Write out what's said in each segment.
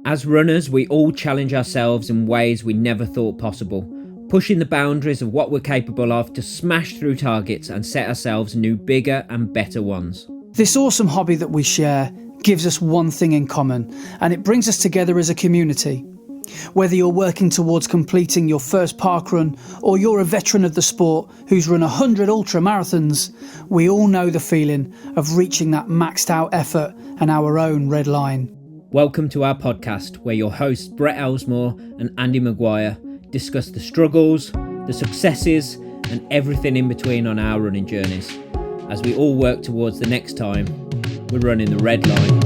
As runners, we all challenge ourselves in ways we never thought possible, pushing the boundaries of what we're capable of to smash through targets and set ourselves new, bigger and better ones. This awesome hobby that we share gives us one thing in common, and it brings us together as a community. Whether you're working towards completing your first parkrun or you're a veteran of the sport who's run 100 ultra marathons, we all know the feeling of reaching that maxed out effort and our own red line. Welcome to our podcast, where your hosts Brett Elesmore and Andy Maguire discuss the struggles, the successes and everything in between on our running journeys, as we all work towards the next time we're running the red line.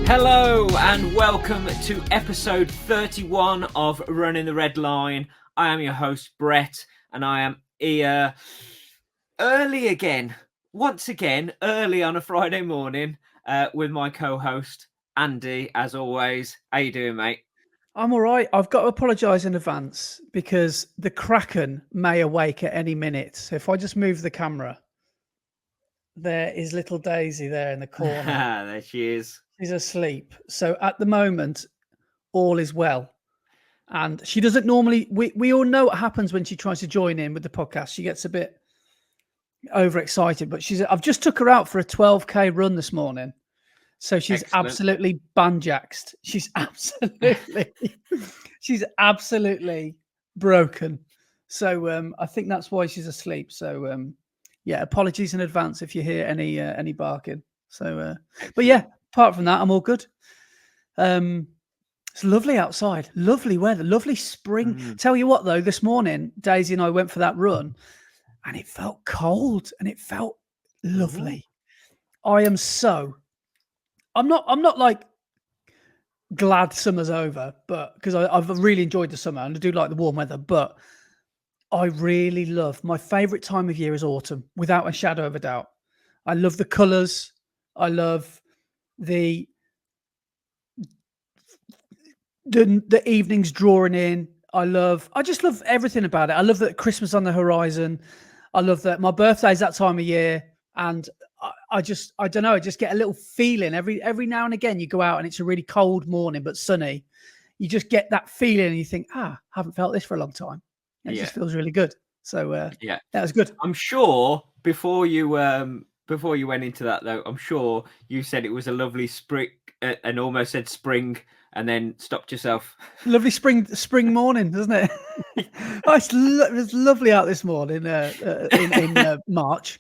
Hello and welcome to episode 31 of Running the Red Line. I am your host Brett, and I am here early again, once again, early on a Friday morning with my co-host Andy, as always. How you doing, mate? I'm all right. I've got to apologise in advance because the Kraken may awake at any minute. So if I just move the camera, there is little Daisy there in the corner. There she is. She's asleep. So at the moment, all is well. And she doesn't normally, we all know what happens when she tries to join in with the podcast. She gets a bit overexcited, but I've just took her out for a 12K run this morning. So she's Excellent. Absolutely banjaxed. She's absolutely broken. So I think that's why she's asleep. So yeah, apologies in advance if you hear any barking. So, but yeah, apart from that, I'm all good. It's lovely outside, lovely weather, lovely spring. Tell you what, though, this morning, Daisy and I went for that run, and it felt cold and it felt lovely. I'm not like glad summer's over, but because I've really enjoyed the summer and I do like the warm weather, but I really love, my favorite time of year is autumn, without a shadow of a doubt. I love the colors. I love the evenings drawing in. I just love everything about it. I love that Christmas on the horizon. I love that my birthday's that time of year, and I don't know, I just get a little feeling every now and again. You go out and it's a really cold morning but sunny. You just get that feeling and you think, I haven't felt this for a long time. It just feels really good. So yeah, that was good. I'm sure before you went into that, though, I'm sure you said it was a lovely spring and almost said spring and then stopped yourself. Lovely spring morning, doesn't it? It was lovely out this morning in March.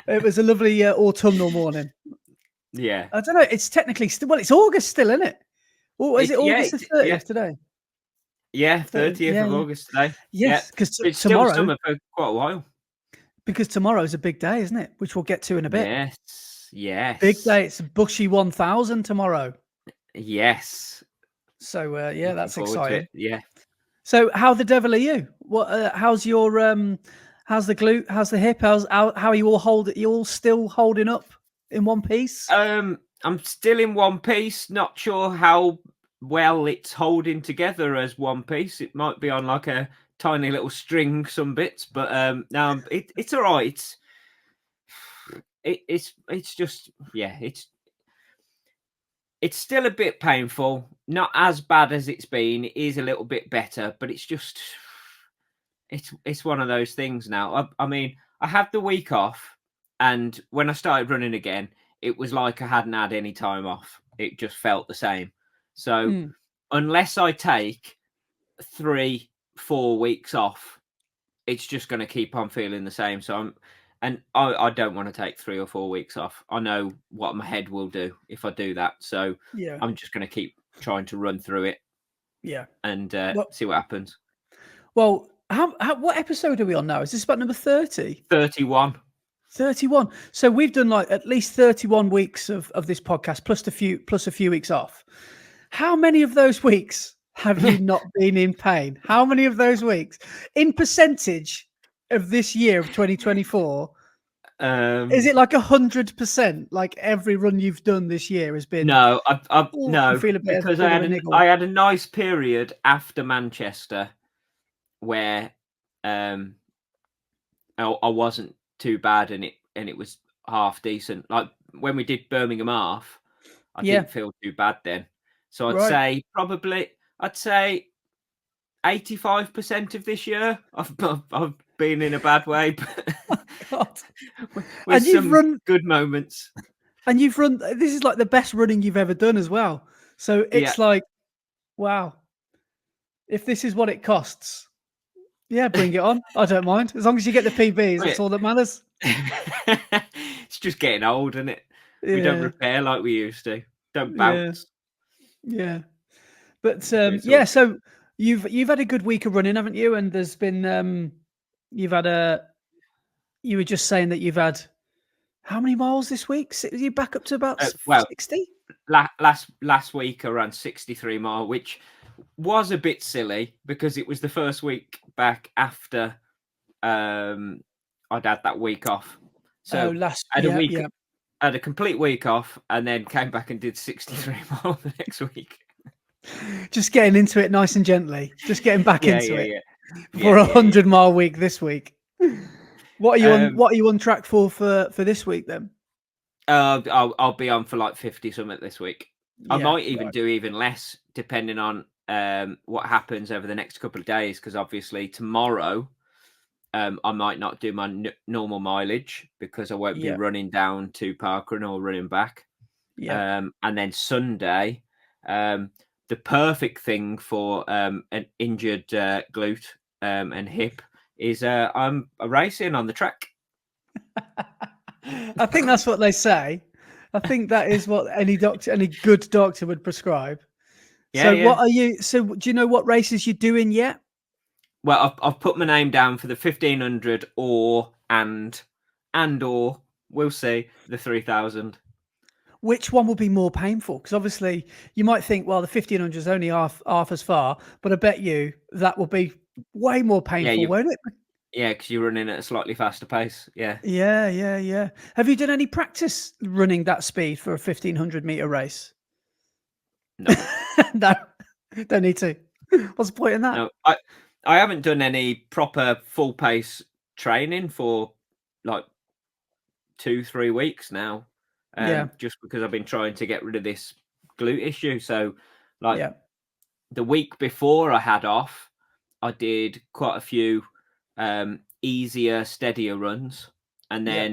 It was a lovely autumnal morning. Yeah. I don't know. It's technically still, well, it's August still, isn't it? Or is it August the 30th today? Yeah, 30th of August today. Yes, because it's tomorrow, still summer for quite a while. Because tomorrow's a big day, isn't it? Which we'll get to in a bit. Yes. Big day. It's Bushy 1000 tomorrow. Yes. So yeah, that's exciting. Yeah. So how the devil are you? What? How's your how's the glute? How's the hip? How are you all you all still holding up in one piece? I'm still in one piece. Not sure how well it's holding together as one piece. It might be on like a tiny little string, some bits, but no, it's all right. It's just, yeah, it's still a bit painful. Not as bad as it's been. It is a little bit better, but it's just, it's one of those things now. I mean, I had the week off, and when I started running again, it was like I hadn't had any time off. It just felt the same. So unless I take 3-4 weeks off, it's just going to keep on feeling the same. So I don't want to take 3 or 4 weeks off. I know what my head will do if I do that. So yeah, I'm just going to keep trying to run through it. Yeah, and see what happens. Well, what episode are we on now? Is this about number 30? 31. 31. So we've done like at least 31 weeks of this podcast plus a few weeks off. How many of those weeks have you not been in pain? How many of those weeks in percentage of this year of 2024 Is it like 100%? Like every run you've done this year has been, No, oh, I no, feel a because bit of a niggle. I had a nice period after Manchester where I wasn't too bad, and it was half decent. Like when we did Birmingham half, I Yeah, didn't feel too bad then. So right. I'd say 85% of this year I've been in a bad way, but God. with And you've some run good moments. this is like the best running you've ever done as well. So Yeah. it's like, wow, if this is what it costs, yeah, bring it on. I don't mind. As long as you get the PBs, that's all that matters. It's just getting old, isn't it? We don't Yeah, repair like we used to. Don't yeah, bounce. yeah. But But it's all yeah, so you've had a good week of running, haven't you? And there's been you've had a you were just saying that you've had how many miles this week? You back up to about well, 60? last week I ran 63 mile, which was a bit silly because it was the first week back after I'd had that week off. Oh, So I had a week, yeah. I had a complete week off, and then came back and did 63 mile the next week. Just getting into it nice and gently. Just getting back Yeah, into yeah, it yeah, for yeah, a yeah, yeah. 100-mile week this week. What are you on? Um, What are you on track for this week then? I'll be on for like 50 something this week. I Yeah, might even right. do even less depending on what happens over the next couple of days, because obviously tomorrow I might not do my normal mileage because I won't be Yeah, running down to Parkrun or running back. yeah. And then Sunday, the perfect thing for an injured glute and hip is I'm racing on the track. I think that's what they say. I think that is what any good doctor would prescribe. Yeah, So yeah. what are you? So do you know what races you're doing yet? Well, I've put my name down for the 1500 or we'll see the 3000. Which one will be more painful? Because obviously you might think, well, the 1500 is only half as far, but I bet you that will be way more Yeah, painful, won't it? because you're running at a slightly faster pace. Yeah, Yeah, yeah, yeah. Have you done any practice running that speed for a 1500-meter race? no, No, don't need to. What's the point in that? no. I haven't done any proper full pace training for like 2-3 weeks now, Yeah, just because I've been trying to get rid of this glute issue. So, like yeah, the week before I had off, I did quite a few easier, steadier runs, and yeah.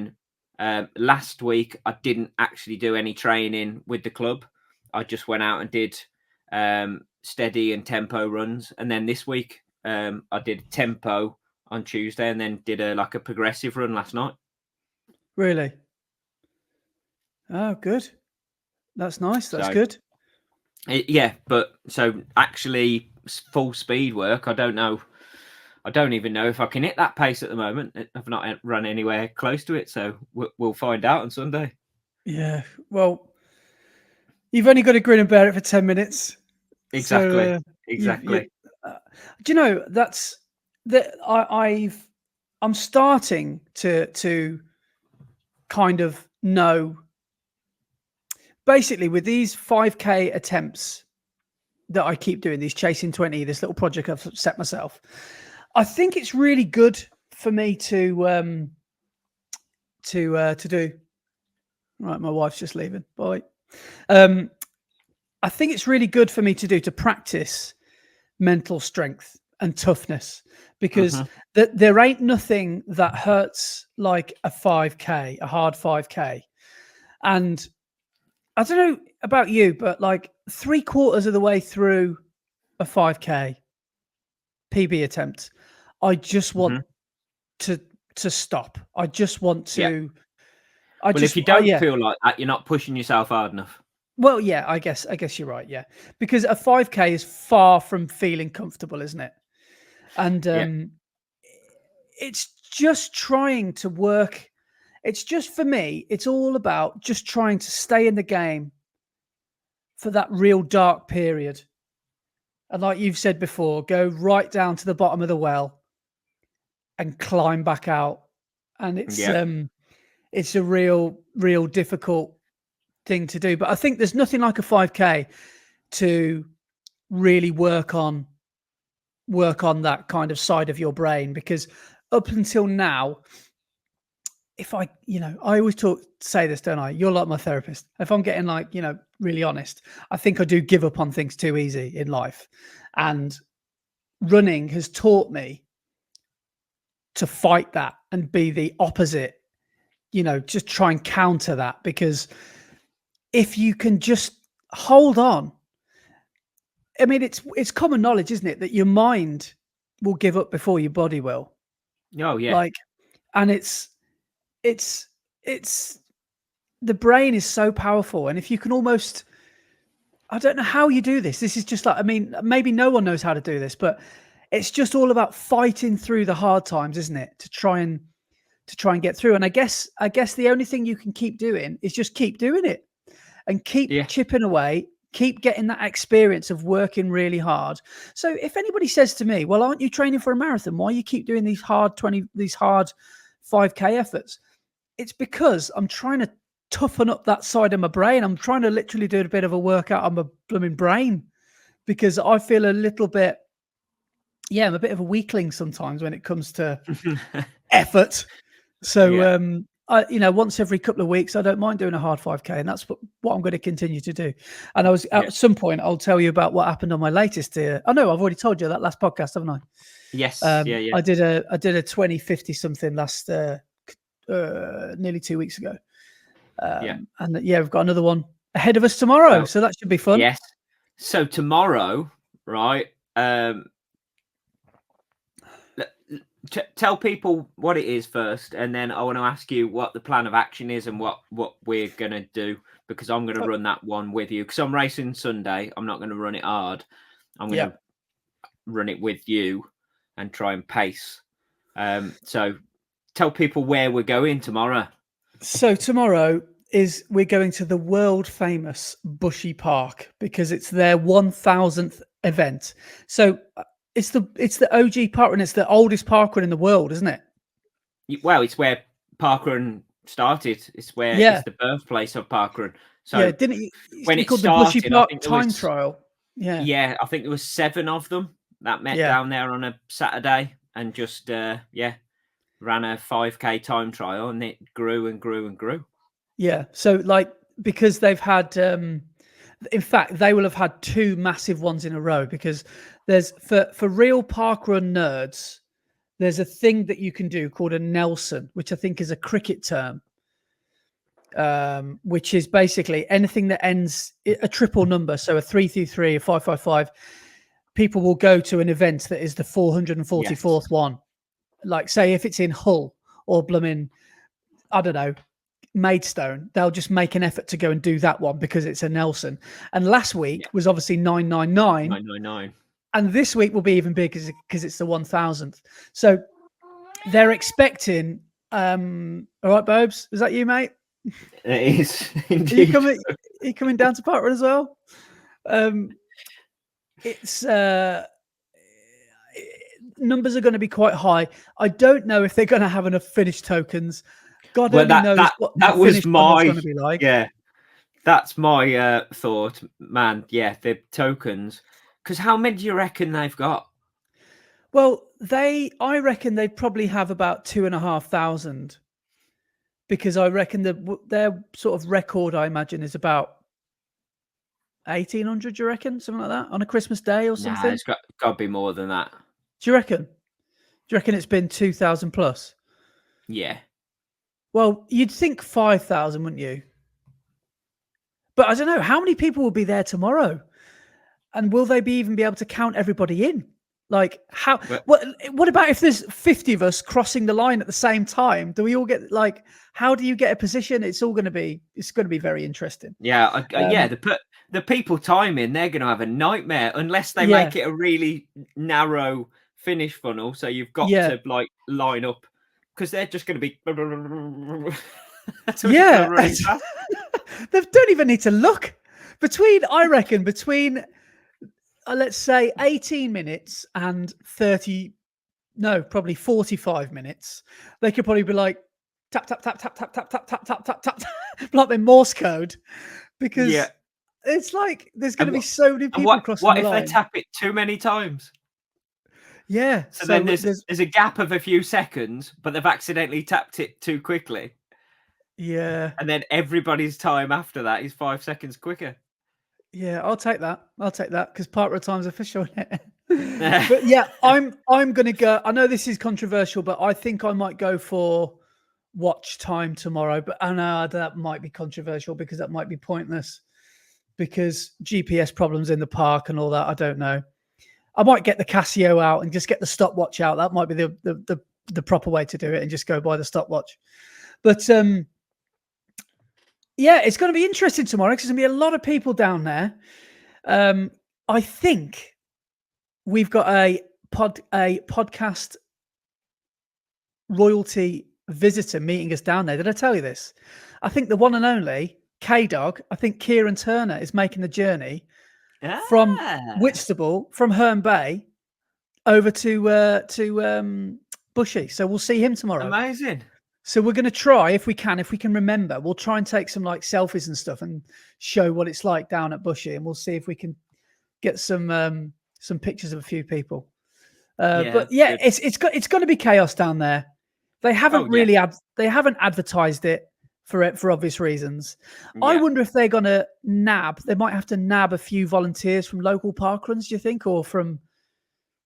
then last week I didn't actually do any training with the club. I just went out and did steady and tempo runs, and then this week I did tempo on Tuesday, and then did a progressive run last night. Really? Oh, good. That's nice. That's So good. yeah, but so actually full speed work, I don't know. I don't even know if I can hit that pace at the moment. I've not run anywhere close to it, so we'll find out on Sunday. Yeah. Well, you've only got to grin and bear it for 10 minutes. Exactly, So you exactly. uh, do you know that's that I'm starting to kind of know basically with these 5K attempts that I keep doing, these chasing 20, this little project I've set myself. I think it's really good for me to do. Right, my wife's just leaving. Bye. Um, I think it's really good for me to do to practice mental strength and toughness because Hmm. there ain't nothing that hurts like a 5K, a hard 5K. And I don't know about you, but like 3/4 of the way through a 5K PB attempt, I just want Hmm. to stop. I just want Yeah. to. Well, if you don't Yeah. feel like that, you're not pushing yourself hard enough. Well, yeah. I guess you're right. Yeah, because a 5K is far from feeling comfortable, isn't it? And Yeah, it's just trying to work. It's just for me. It's all about just trying to stay in the game for that real dark period. And like you've said before, go right down to the bottom of the well and climb back out. And yeah. it's a real difficult thing to do. But I think there's nothing like a 5K to really work on that kind of side of your brain, because up until now, if I always say this, don't I? You're like my therapist. If I'm getting really honest, I think I do give up on things too easy in life. And running has taught me to fight that and be the opposite, just try and counter that. Because if you can just hold on, I mean, it's common knowledge, isn't it, that your mind will give up before your body will. Oh yeah. And it's the brain is so powerful. And if you can almost, I don't know how you do this. This is just maybe no one knows how to do this, but it's just all about fighting through the hard times, isn't it? To try and get through. And I guess the only thing you can keep doing is just keep doing it and keep chipping away, keep getting that experience of working really hard. So if anybody says to me, well, aren't you training for a marathon? Why you keep doing these hard 5K efforts? It's because I'm trying to toughen up that side of my brain. I'm trying to literally do a bit of a workout on my blooming brain, because I feel a little bit, I'm a bit of a weakling sometimes when it comes to effort. So, once every couple of weeks, I don't mind doing a hard 5K, and that's what I'm going to continue to do. And I was at some point, I'll tell you about what happened on my latest. I know I've already told you that last podcast, haven't I? Yes. I did a 2050 something last nearly 2 weeks ago. And we've got another one ahead of us tomorrow, so that should be fun. Yes. So tomorrow, right? Tell people what it is first, and then I want to ask you what the plan of action is and what we're going to do, because I'm going to run that one with you, because I'm racing Sunday. I'm not going to run it hard. I'm going to run it with you and try and pace. So tell people where we're going tomorrow. So tomorrow we're going to the world famous Bushy Park, because it's their 1000th event. So it's the OG parkrun. It's the oldest parkrun in the world, isn't it? Well, it's where Parkrun started. It's where it's the birthplace of Parkrun. So didn't it, when it called started, the Bushy Park time trial? Yeah, I think there was 7 of them that met down there on a Saturday and just ran a 5K time trial, and it grew and grew and grew. Yeah, so because they've had, in fact, they will have had 2 massive ones in a row, because there's for real parkrun nerds, there's a thing that you can do called a Nelson, which I think is a cricket term, which is basically anything that ends a triple number, so a 333, a 555. People will go to an event that is the 444th one. Like, say, if it's in Hull or blooming, I don't know, Maidstone, they'll just make an effort to go and do that one because it's a Nelson. And last week was obviously 999. 999. And this week will be even bigger because it's the 1000th. So they're expecting. All right, Bobes, is that you, mate? It is. Indeed. Are you coming down to Parkrun as well? It's numbers are going to be quite high. I don't know if they're going to have enough finish tokens. God only knows what that was my going to be like. Yeah, that's my thought, man. Yeah, the tokens. Because how many do you reckon they've got? Well, I reckon they probably have about 2,500, because I reckon their sort of record, I imagine, is about 1,800. Do you reckon, something like that, on a Christmas day or something? Nah, it's got to be more than that. Do you reckon? Do you reckon it's been 2,000 plus? Yeah. Well, you'd think 5,000, wouldn't you? But I don't know, how many people will be there tomorrow, and will they even be able to count everybody in? Like, how? What about if there's 50 of us crossing the line at the same time? Do we all get, like, how do you get a position? It's going to be very interesting. Yeah, the people timing, they're going to have a nightmare unless they make it a really narrow finish funnel. So you've got to like line up, because they're just going to be. They don't even need to look between. I reckon between. Let's say 18 minutes and 30, no, probably 45 minutes. They could probably be like, tap tap tap tap tap tap tap tap tap tap tap, like in Morse code, Yeah. because it's like there's going to And be so many and people crossing what the if they line. tap it too many times? Yeah. So then So there's there's a gap of a few seconds, but they've accidentally tapped it too quickly, yeah. and then everybody's time after that is 5 seconds quicker. Yeah, I'll take that. I'll take that because Parkrun time's official. But yeah, I'm gonna go. I know this is controversial, but I think I might go for watch time tomorrow. But I know that might be controversial because that might be pointless because GPS problems in the park and all that. I don't know. I might get the Casio out and just get the stopwatch out. That might be the proper way to do it and just go by the stopwatch. But yeah, it's going to be interesting tomorrow because there's going to be a lot of people down there. I think we've got a podcast royalty visitor meeting us down there. Did I tell you this? I think the one and only K-Dog, I think Kieran Turner is making the journey from Whitstable, from Herne Bay, over to Bushy. So we'll see him tomorrow. Amazing. So we're going to try, if we can remember, we'll try and take some like selfies and stuff and show what it's like down at Bushy, and we'll see if we can get some pictures of a few people. But yeah, good. It's going to be chaos down there. They haven't they haven't advertised it for obvious reasons. Yeah. I wonder if they're going to they might have to nab a few volunteers from local parkruns, do you think, or from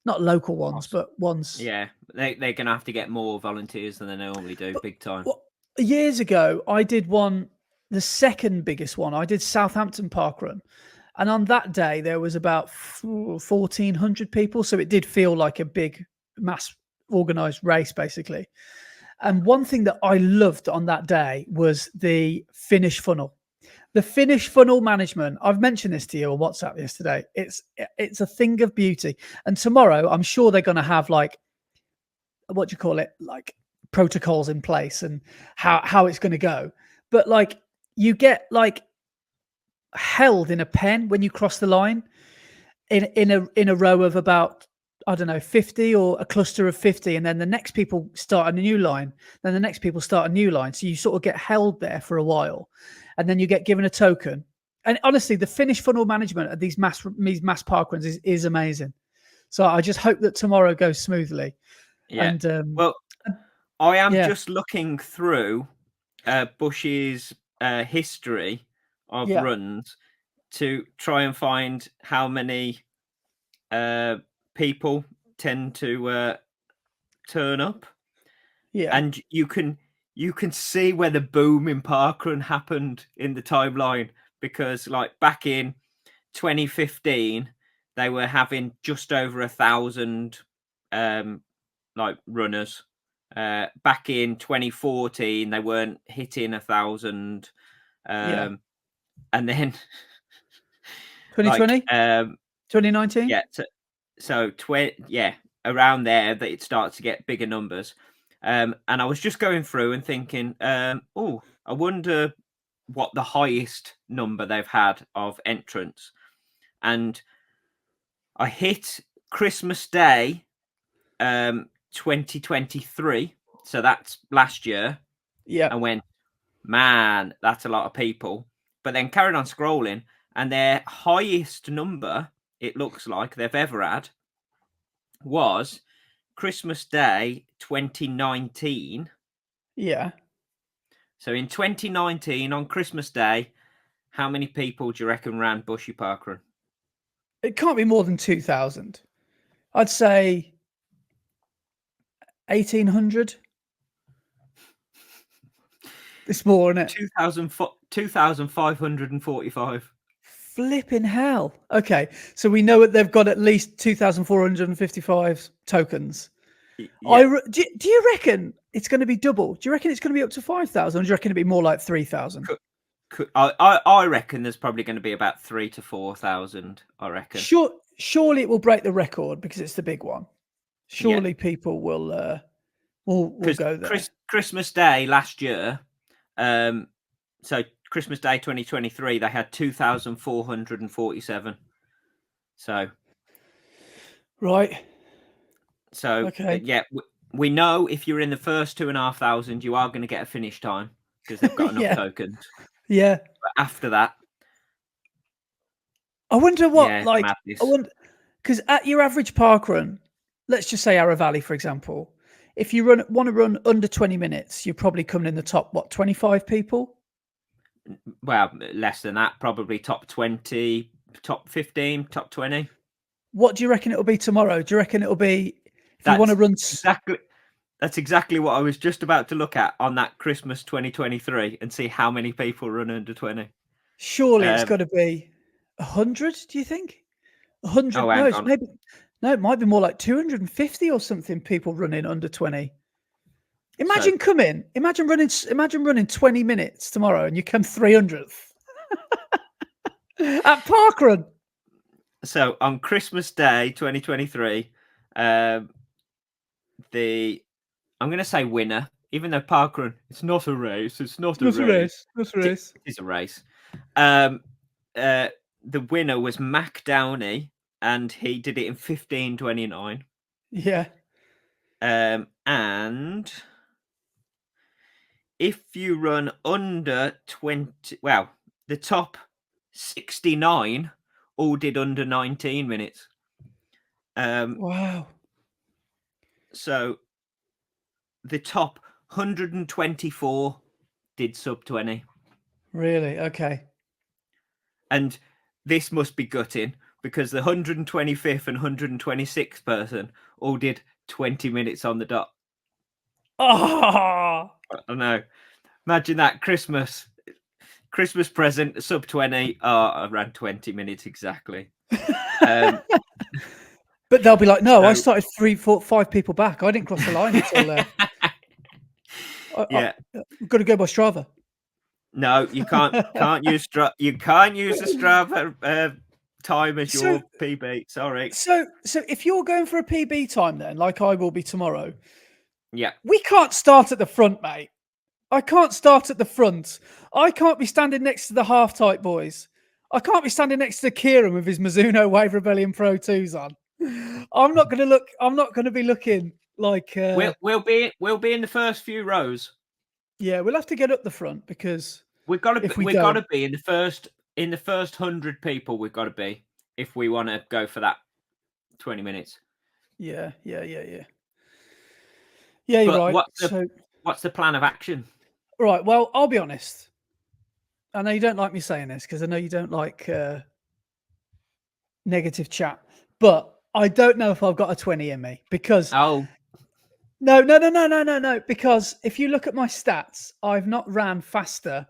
not local ones, but ones. Yeah, they're going to have to get more volunteers than they normally do, big time. Years ago, I did one, the second biggest one. I did Southampton Parkrun. And on that day, there was about 1,400 people. So it did feel like a big mass organized race, basically. And one thing that I loved on that day was the finish funnel. The finish funnel management. I've mentioned this to you on WhatsApp yesterday. It's a thing of beauty. And tomorrow, I'm sure they're going to have like, what do you call it? Like protocols in place and how it's going to go. But like you get like held in a pen when you cross the line in a row of about, I don't know, 50 or a cluster of 50, and then the next people start a new line, then the next people start a new line, so you sort of get held there for a while, and then you get given a token. And honestly, the finish funnel management of these mass parkruns is amazing. So I just hope that tomorrow goes smoothly. Yeah. And well, I am just looking through Bush's history of runs to try and find how many people tend to turn up. Yeah. And you can see where the boom in Parkrun happened in the timeline, because like back in 2015 they were having just over 1,000 like runners. Back in 2014 they weren't hitting 1,000, and then 2020, 2019, so around there that it starts to get bigger numbers. And I was just going through and thinking, I wonder what the highest number they've had of entrants. And I hit Christmas Day 2023, so that's last year. Yeah. And went, man, that's a lot of people. But then carried on scrolling, and their highest number, it looks like, they've ever had was Christmas Day 2019. Yeah. So in 2019, on Christmas Day, how many people do you reckon ran Bushy Parkrun? It can't be more than 2,000. I'd say 1,800. It's more, isn't it? 2,545. Flipping hell. Okay, so we know that they've got at least 2,455 tokens. Yeah. Do you reckon it's going to be double? Do you reckon it's going to be up to 5,000? Or do you reckon it'll be more like 3,000? I reckon there's probably going to be about 3,000 to 4,000. I reckon. Surely it will break the record because it's the big one. Surely people will go there. Christmas Day last year, so Christmas Day 2023, they had 2,447. So right. So okay. we know if you're in the first 2,500, you are going to get a finish time because they've got enough Yeah. tokens. Yeah. But after that, I wonder what, yeah, it's like, madness. I wonder, because at your average park run, let's just say Arrow Valley, for example, if you want to run under 20 minutes, you're probably coming in the top, 25 people? Well, less than that, probably top 20, top 15, top 20. What do you reckon it'll be tomorrow? Do you reckon it'll be, if you want to run... That's exactly what I was just about to look at on that Christmas 2023 and see how many people run under 20. Surely it's got to be 100, do you think? 100? Oh, No, hang on. it might be more like 250 or something people running under 20. Imagine running 20 minutes tomorrow and you come 300th at Parkrun. So on Christmas Day 2023, I'm going to say winner, even though Parkrun, it's not a race. It's not a race. It is a race. The winner was Mac Downey, and he did it in 15:29. Yeah. And if you run under 20, well, the top 69 all did under 19 minutes. Wow. So the top 124 did sub 20. Really? Okay. And this must be gutting because the 125th and 126th person all did 20 minutes on the dot. Oh, I know. Imagine that Christmas present, sub 20. Oh, I ran 20 minutes exactly. But they'll be like, no, I started 3, 4, 5 people back. I didn't cross the line until yeah. I've got to go by Strava. No, you can't use you can't use the Strava time as your PB. Sorry. So if you're going for a PB time then, like I will be tomorrow, yeah, we can't start at the front, mate. I can't start at the front. I can't be standing next to the half-type boys. I can't be standing next to Kieran with his Mizuno Wave Rebellion Pro 2s on. I'm not going to be looking like we'll be in the first few rows. Yeah, we'll have to get up the front because we've got to be in the first 100 people. We've got to be if we want to go for that 20 minutes. Yeah. Yeah, you're right. What's the plan of action? Right. Well, I'll be honest. I know you don't like me saying this because I know you don't like negative chat, but I don't know if I've got a 20 in me because No. Because if you look at my stats, I've not ran faster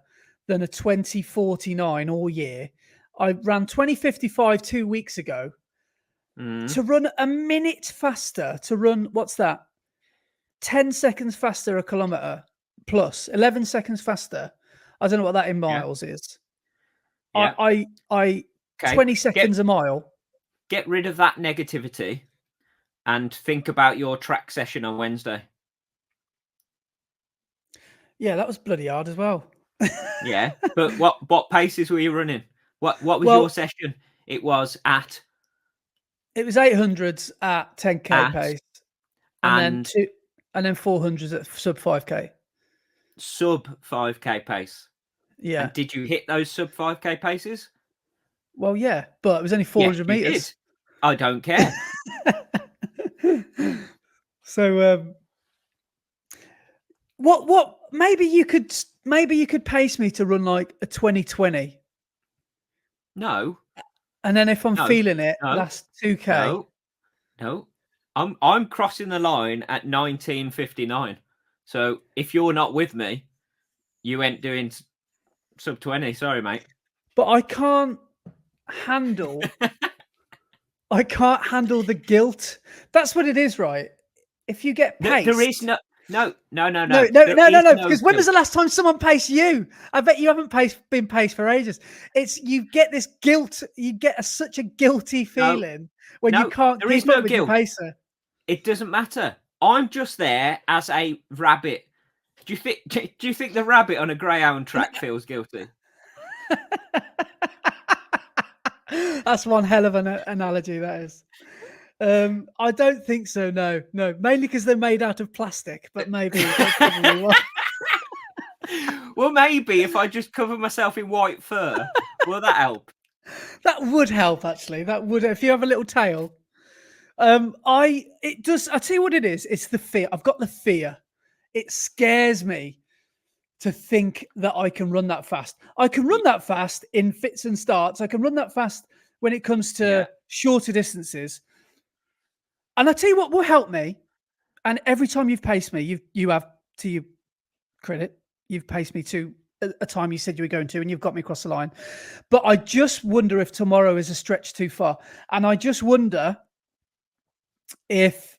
than a 20:49 all year. I ran 20:55 2 weeks ago. To run a minute faster, what's that? 10 seconds faster a kilometer plus 11 seconds faster. I don't know what that in miles is. Yeah. I 20 seconds a mile. Get rid of that negativity and think about your track session on Wednesday. Yeah, that was bloody hard as well. Yeah, but what paces were you running? What was your session? It was 800s at 10k pace, and then 400s at sub 5k. Sub 5k pace. Yeah. And did you hit those sub 5k paces? Well, yeah, but it was only 400 meters. I don't care. So, what? Maybe you could pace me to run like a 20:20. No. And then if I'm feeling it, last 2k. No. I'm crossing the line at 19:59. So if you're not with me, you ain't doing sub 20. Sorry, mate. But I can't handle. I can't handle the guilt. That's what it is, right? If you get paced, there is no. No. Because when was the last time someone paced you? I bet you haven't been paced for ages. You get this guilt. You get such a guilty feeling when you can't keep up with your pacer. It doesn't matter. I'm just there as a rabbit. Do you think the rabbit on a greyhound track feels guilty? That's one hell of an analogy. That is. I don't think so. No, mainly because they're made out of plastic. But maybe that's probably why. Well, maybe if I just cover myself in white fur, will that help? That would help, actually. That would, if you have a little tail. It does. I tell you what it is. It's the fear. I've got the fear. It scares me to think that I can run that fast. I can run that fast in fits and starts. I can run that fast when it comes to shorter distances. And I tell you what will help me. And every time you've paced me, you have, to your credit, you've paced me to a time you said you were going to, and you've got me across the line. But I just wonder if tomorrow is a stretch too far. And I just wonder if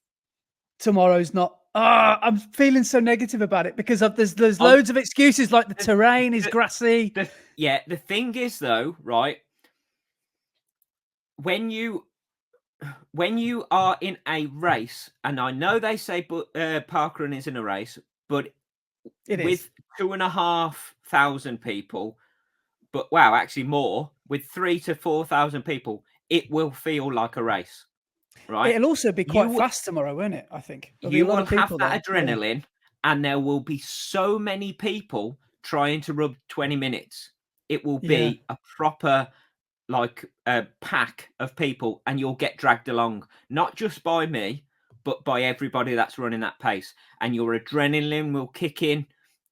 tomorrow's not. I'm feeling so negative about it because there's loads of excuses, like the terrain is grassy. The thing is, though, right, when you are in a race, and I know they say Parkrun is in a race, but with 2,500 people, but wow, actually more, with 3,000 to 4,000 people, it will feel like a race. Right. It'll also be quite fast tomorrow, won't it? I think you will have that adrenaline, and there will be so many people trying to rub 20 minutes. It will be a proper, like, a pack of people, and you'll get dragged along, not just by me, but by everybody that's running that pace. And your adrenaline will kick in.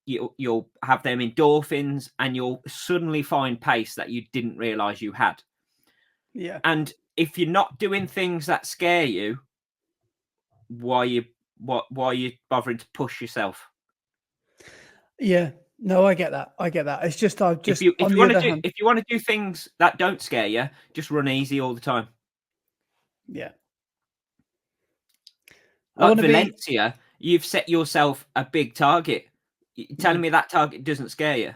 You'll have them endorphins, and you'll suddenly find pace that you didn't realize you had. Yeah. And if you're not doing things that scare you, why are you bothering to push yourself? Yeah. No, I get that. It's just if you want to do things that don't scare you, just run easy all the time. Yeah. Like Valencia, you've set yourself a big target. You're telling me that target doesn't scare you?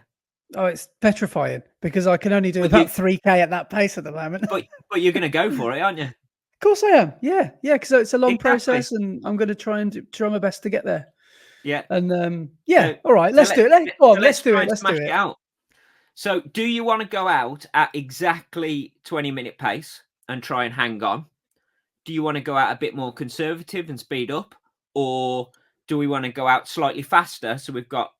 Oh, it's petrifying because I can only do about 3K at that pace at the moment. But you're going to go for it, aren't you? Of course I am. Yeah, because it's a long process, and I'm going to try my best to get there. Yeah. And all right, let's do it. Let's do it. Out. So, do you want to go out at exactly 20-minute pace and try and hang on? Do you want to go out a bit more conservative and speed up, or do we want to go out slightly faster so we've got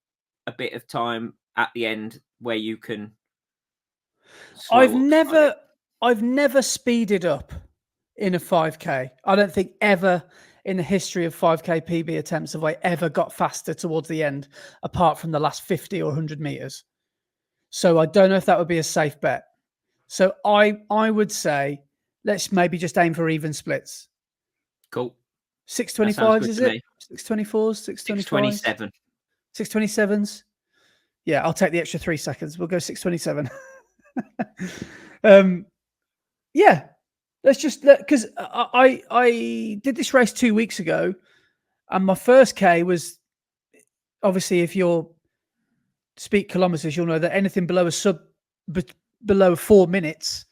a bit of time at the end where you can? I've never speeded up in a 5K. I don't think ever in the history of 5K PB attempts have I ever got faster towards the end, apart from the last 50 or 100 meters. So I don't know if that would be a safe bet. So I would say let's maybe just aim for even splits. Cool. 625s, is it? 624s, 625s? 627s. Yeah, I'll take the extra 3 seconds. We'll go 627. Yeah, let's just because I did this race 2 weeks ago, and my first K was obviously, if you're speak kilometers, you'll know that anything below 4 minutes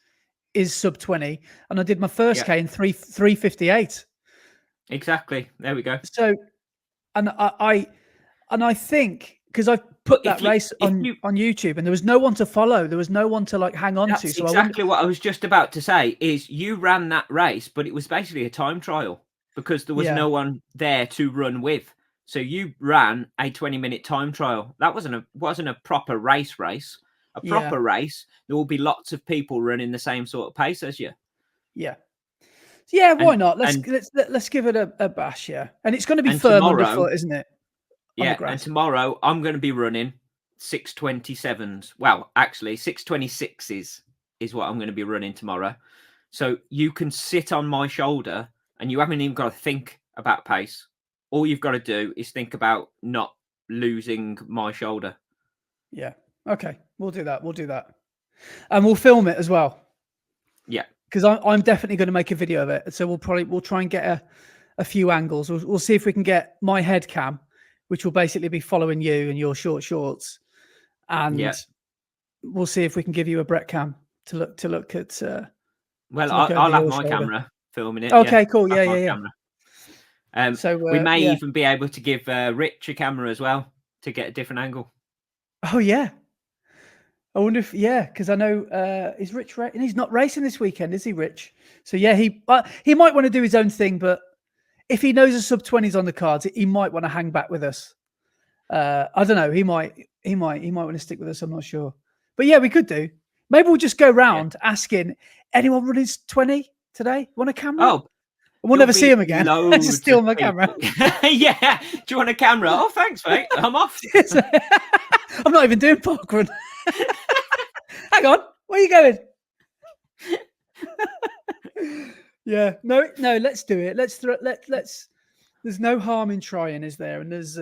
is sub 20, and I did my first K in 3:58. Exactly. There we go. So, and I think because I put that race on YouTube, and there was no one to follow. There was no one to hang on to. So exactly what I was just about to say is you ran that race, but it was basically a time trial because there was no one there to run with. So you ran a 20-minute time trial. That wasn't a proper race. A proper race, there will be lots of people running the same sort of pace as you. Yeah. Why not? Let's give it a bash. Yeah, and it's going to be firm underfoot, isn't it? Yeah, and tomorrow I'm going to be running 6:27s. Well, actually 6:26s is what I'm going to be running tomorrow. So you can sit on my shoulder, and you haven't even got to think about pace. All you've got to do is think about not losing my shoulder. Yeah. Okay, we'll do that. And we'll film it as well. Yeah. Because I'm definitely going to make a video of it. So we'll try and get a few angles. We'll see if we can get my head cam, which will basically be following you and your short shorts, and we'll see if we can give you a Brett cam to look at. Well, I'll have my camera filming it. Okay, cool. Yeah. So we may even be able to give Rich a camera as well to get a different angle. Oh yeah. I wonder if, because I know is Rich and he's not racing this weekend, is he, Rich? So yeah, he might want to do his own thing, but if he knows a sub-20's on the cards, he might want to hang back with us. I don't know. He might want to stick with us. I'm not sure, but yeah, we could do. Maybe we'll just go round asking anyone running 20 today. Want a camera? Oh, We'll never see him again. Just steal my camera. Yeah. Do you want a camera? Oh, thanks, mate. I'm off. I'm not even doing parkrun. Hang on. Where are you going? Yeah. No. Let's do it. Let's. There's no harm in trying, is there? And there's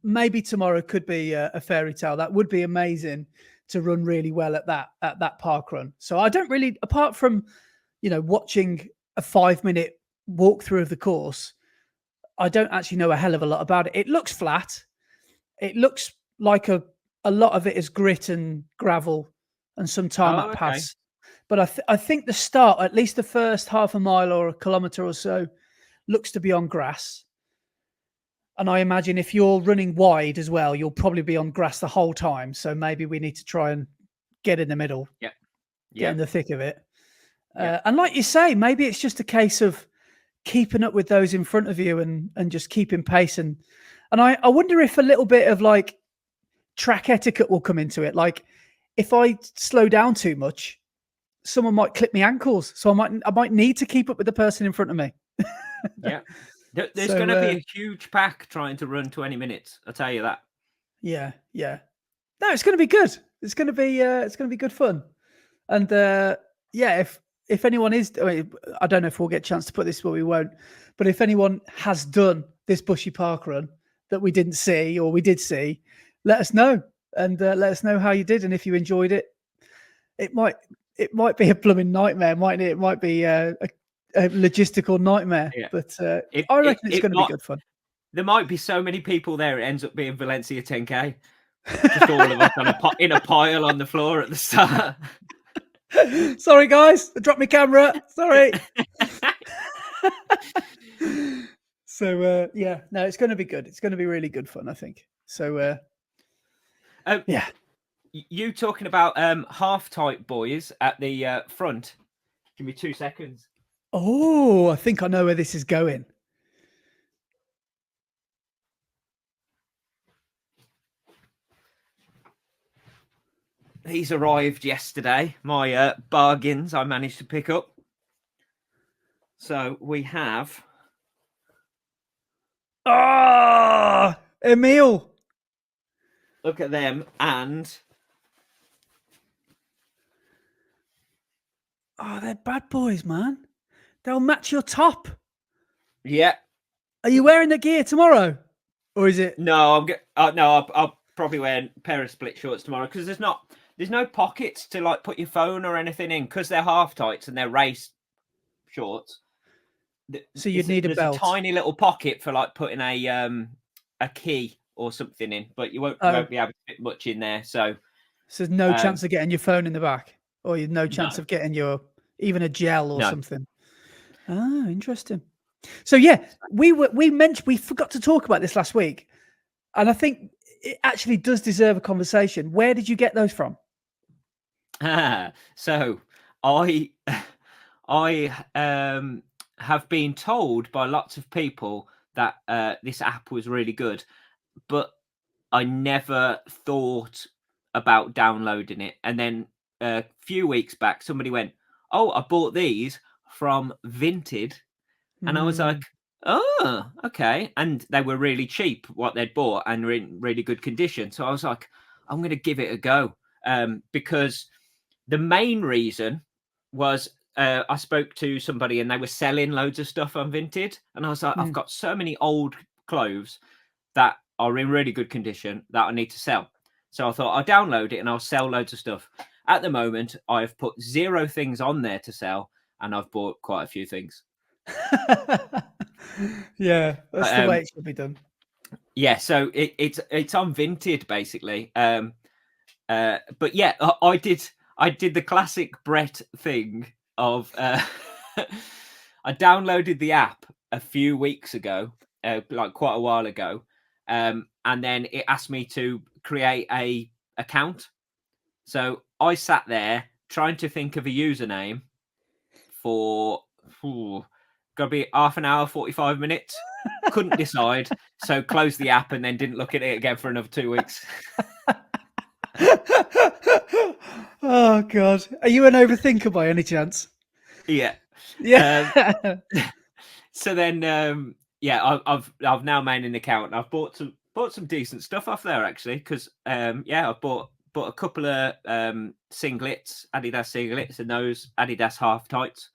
maybe tomorrow could be a fairy tale. That would be amazing to run really well at that park run. So I don't really, apart from watching a 5-minute walkthrough of the course, I don't actually know a hell of a lot about it. It looks flat. It looks like a lot of it is grit and gravel and some tarmac paths. But I think the start, at least the first half a mile or a kilometre or so, looks to be on grass. And I imagine if you're running wide as well, you'll probably be on grass the whole time. So maybe we need to try and get in the middle. Yeah. Get in the thick of it. And like you say, maybe it's just a case of keeping up with those in front of you and just keeping pace. And I wonder if a little bit of like track etiquette will come into it. Like if I slow down too much, someone might clip my ankles. So I might need to keep up with the person in front of me. Yeah. There's going to be a huge pack trying to run 20 minutes. I'll tell you that. Yeah. No, it's going to be good. It's going to be good fun. And if anyone is, I don't know if we'll get a chance to put this, but we won't. But if anyone has done this bushy park run that we didn't see or we did see, let us know and let us know how you did and if you enjoyed it. It might be a blooming nightmare, mightn't it? It might be a logistical nightmare, but I reckon it's going to be good fun. There might be so many people there, it ends up being Valencia 10K. Just all of us in a pile on the floor at the start. Sorry, guys, I dropped my camera. Sorry. So no, it's going to be good. It's going to be really good fun, I think. So yeah. You talking about half type boys at the front? Give me 2 seconds. Oh, I think I know where this is going. These arrived yesterday. My bargains I managed to pick up. So we have. Emil. Look at them and. Oh, they're bad boys, man. They'll match your top. Yeah. Are you wearing the gear tomorrow, or is it? No, I'll probably wear a pair of split shorts tomorrow because there's no pockets to like put your phone or anything in because they're half tights and they're race shorts. So you'd need a belt. A tiny little pocket for like putting a key or something in, but you won't be able to fit much in there. So there's no chance of getting your phone in the back, or you've no chance of getting even a gel or something. Ah, interesting. So yeah, we forgot to talk about this last week, and I think it actually does deserve a conversation. Where did you get those from? So I have been told by lots of people that this app was really good, but I never thought about downloading it. And then a few weeks back, somebody went, "Oh, I bought these from Vinted," and I was like, "Oh, okay." And they were really cheap, what they'd bought, and in really good condition. So I was like, "I'm going to give it a go," because the main reason was I spoke to somebody and they were selling loads of stuff on Vinted, and I was like, "I've got so many old clothes that are in really good condition that I need to sell." So I thought I'll download it and I'll sell loads of stuff. At the moment, I've put 0 things on there to sell, and I've bought quite a few things. Yeah, that's the way it should be done. Yeah, so it's on Vinted basically. But yeah, I did the classic Brett thing of I downloaded the app a few weeks ago, like quite a while ago, and then it asked me to create a account. So I sat there trying to think of a username for gotta be half an hour, 45 minutes. Couldn't decide, so closed the app and then didn't look at it again for another 2 weeks. Oh God, are you an overthinker by any chance? Yeah. Yeah. So then, yeah, I've now made an account. I've bought some decent stuff off there actually, because yeah, I've bought a couple of singlets, Adidas singlets, and those Adidas half tights.